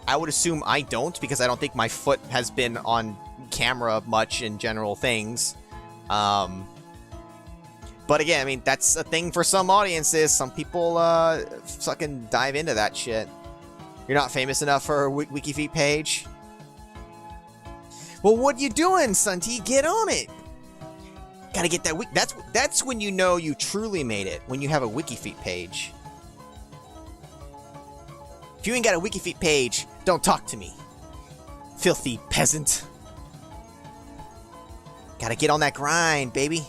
I would assume I don't, because I don't think my foot has been on camera much in general things. But again, I mean, that's a thing for some audiences. Some people fucking dive into that shit. You're not famous enough for a WikiFeet page? Well, what you doing, Sunty? Get on it! Gotta get that that's when you know you truly made it, when you have a WikiFeet page. If you ain't got a WikiFeet page, don't talk to me. Filthy peasant. Gotta get on that grind, baby.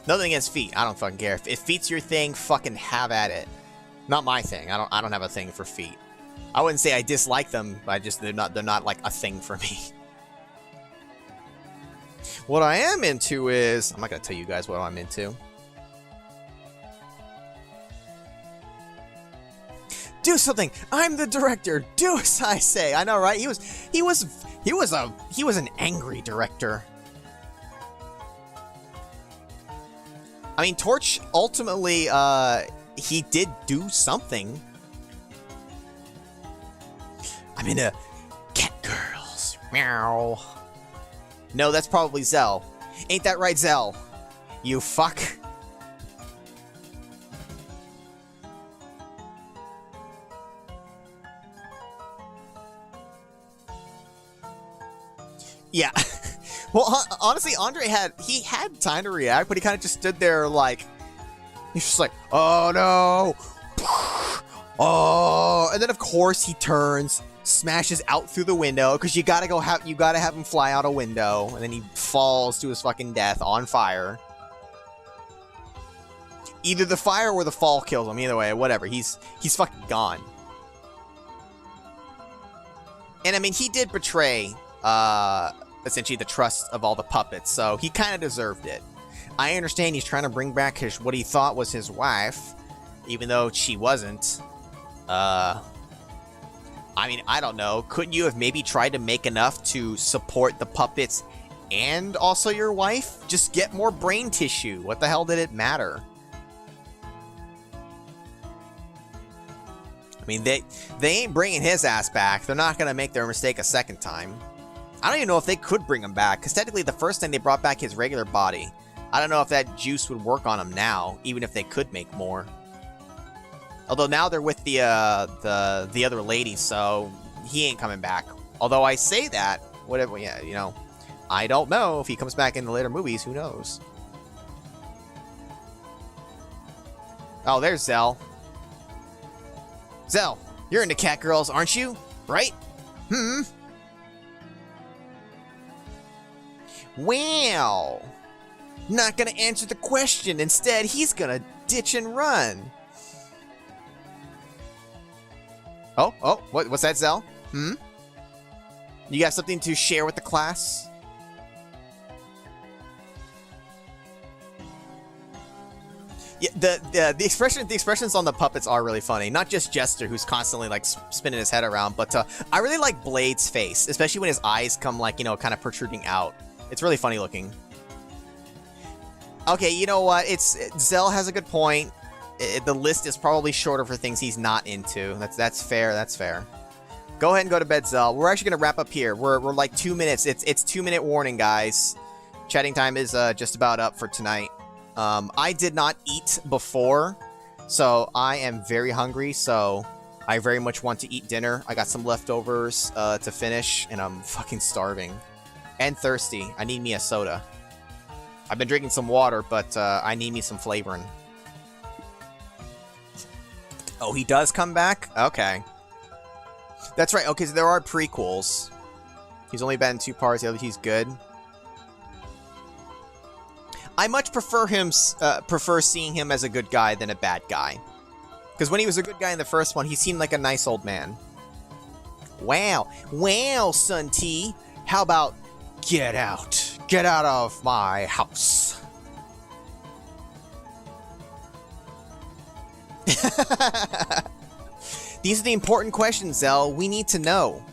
Nothing against feet. I don't fucking care. If feet's your thing, fucking have at it. Not my thing. I don't have a thing for feet. I wouldn't say I dislike them, but they're not like a thing for me. What I am into is, I'm not gonna tell you guys what I'm into. Do something. I'm the director. Do as I say. I know, right? He was an angry director. I mean, Torch, ultimately, he did do something. I'm into cat girls. Meow. No, that's probably Zell. Ain't that right, Zell? You fuck. Yeah. Well, honestly, Andre had time to react, but he kind of just stood there like, he's just like, oh no, oh, and then of course he turns, smashes out through the window, because you gotta have him fly out a window, and then he falls to his fucking death on fire. Either the fire or the fall kills him. Either way, whatever. He's fucking gone. And I mean, he did betray, essentially the trust of all the puppets, so he kind of deserved it. I understand he's trying to bring back what he thought was his wife, even though she wasn't. I mean, I don't know. Couldn't you have maybe tried to make enough to support the puppets and also your wife? Just get more brain tissue. What the hell did it matter? I mean, they ain't bringing his ass back. They're not going to make their mistake a second time. I don't even know if they could bring him back, because technically the first time they brought back his regular body, I don't know if that juice would work on him now, even if they could make more. Although now they're with the other lady, so he ain't coming back. Although I say that, whatever, yeah, you know, I don't know if he comes back in the later movies. Who knows? Oh, there's Zell. Zell, you're into cat girls, aren't you? Right? Wow. Not gonna answer the question. Instead, he's gonna ditch and run. Oh, what's that, Zell? You got something to share with the class? Yeah, the expressions on the puppets are really funny. Not just Jester, who's constantly like spinning his head around, but I really like Blade's face, especially when his eyes come like, you know, kind of protruding out. It's really funny looking. Okay, you know what? Zell has a good point. The list is probably shorter for things he's not into. That's fair. That's fair. Go ahead and go to bed, Zell. We're actually gonna wrap up here. We're like 2 minutes. It's 2-minute warning, guys. Chatting time is just about up for tonight. I did not eat before, so I am very hungry. So I very much want to eat dinner. I got some leftovers to finish, and I'm fucking starving and thirsty. I need me a soda. I've been drinking some water, but I need me some flavoring. Oh, he does come back? Okay. That's right. Okay, so there are prequels. He's only been in 2 parts. The other, he's good. I much prefer seeing him as a good guy than a bad guy. Because when he was a good guy in the first one, he seemed like a nice old man. Wow. Wow, Sun T. How about get out? Get out of my house. These are the important questions, Zell. We need to know.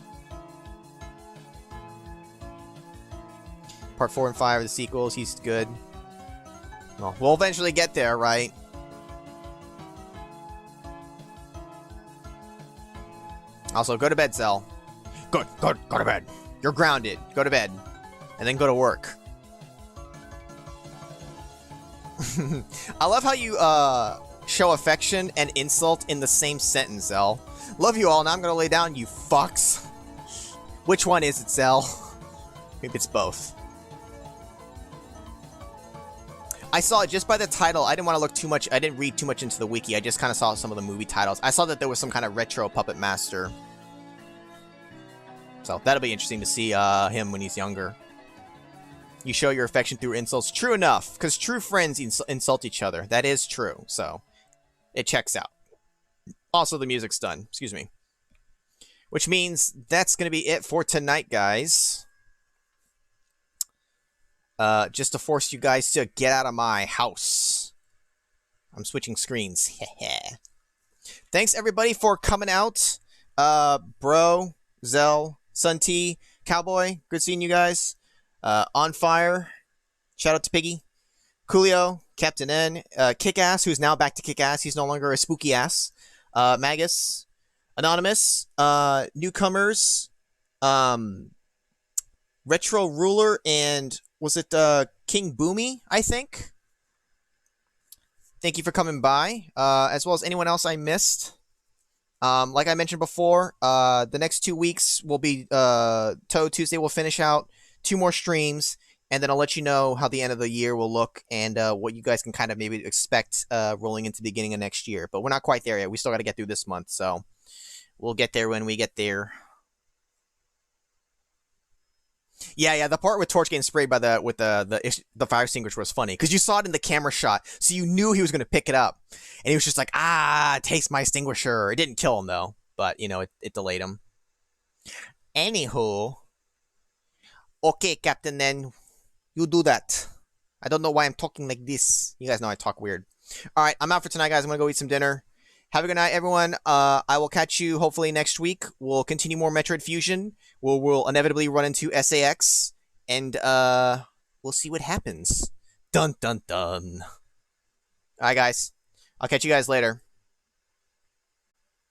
Part 4 and 5 are the sequels. He's good. Well, we'll eventually get there, right? Also, go to bed, Zell. Good. Go to bed. You're grounded. Go to bed. And then go to work. I love how you, show affection and insult in the same sentence, Zell. Love you all, now I'm gonna lay down, you fucks. Which one is it, Zell? Maybe it's both. I saw it just by the title. I didn't want to look too much. I didn't read too much into the wiki. I just kind of saw some of the movie titles. I saw that there was some kind of retro Puppet Master. So that'll be interesting to see him when he's younger. You show your affection through insults. True enough, because true friends insult each other. That is true, so it checks out. Also, the music's done. Excuse me. Which means that's going to be it for tonight, guys. Just to force you guys to get out of my house. I'm switching screens. Thanks, everybody, for coming out. Bro, Zell, Sun T, Cowboy, good seeing you guys. On Fire, shout out to Piggy, Coolio, Captain N, Kick-Ass, who's now back to Kick-Ass, he's no longer a spooky ass, Magus, Anonymous, Newcomers, Retro Ruler, and was it King Boomy, I think? Thank you for coming by, as well as anyone else I missed. Like I mentioned before, the next 2 weeks will be Toad Tuesday. We'll finish out 2 more streams, and then I'll let you know how the end of the year will look and what you guys can kind of maybe expect rolling into the beginning of next year. But we're not quite there yet. We still got to get through this month, so We'll get there when we get there. Yeah. The part with Torch getting sprayed by the fire extinguisher was funny because you saw it in the camera shot, so you knew he was going to pick it up, and he was just like, taste my extinguisher. It didn't kill him though, but it delayed him. Anywho, okay, Captain, then you do that. I don't know why I'm talking like this. You guys know I talk weird. All right, I'm out for tonight, guys. I'm gonna go eat some dinner. Have a good night, everyone. I will catch you hopefully next week. We'll continue more Metroid Fusion. We'll inevitably run into SAX, and we'll see what happens. Dun dun dun. All right, guys. I'll catch you guys later.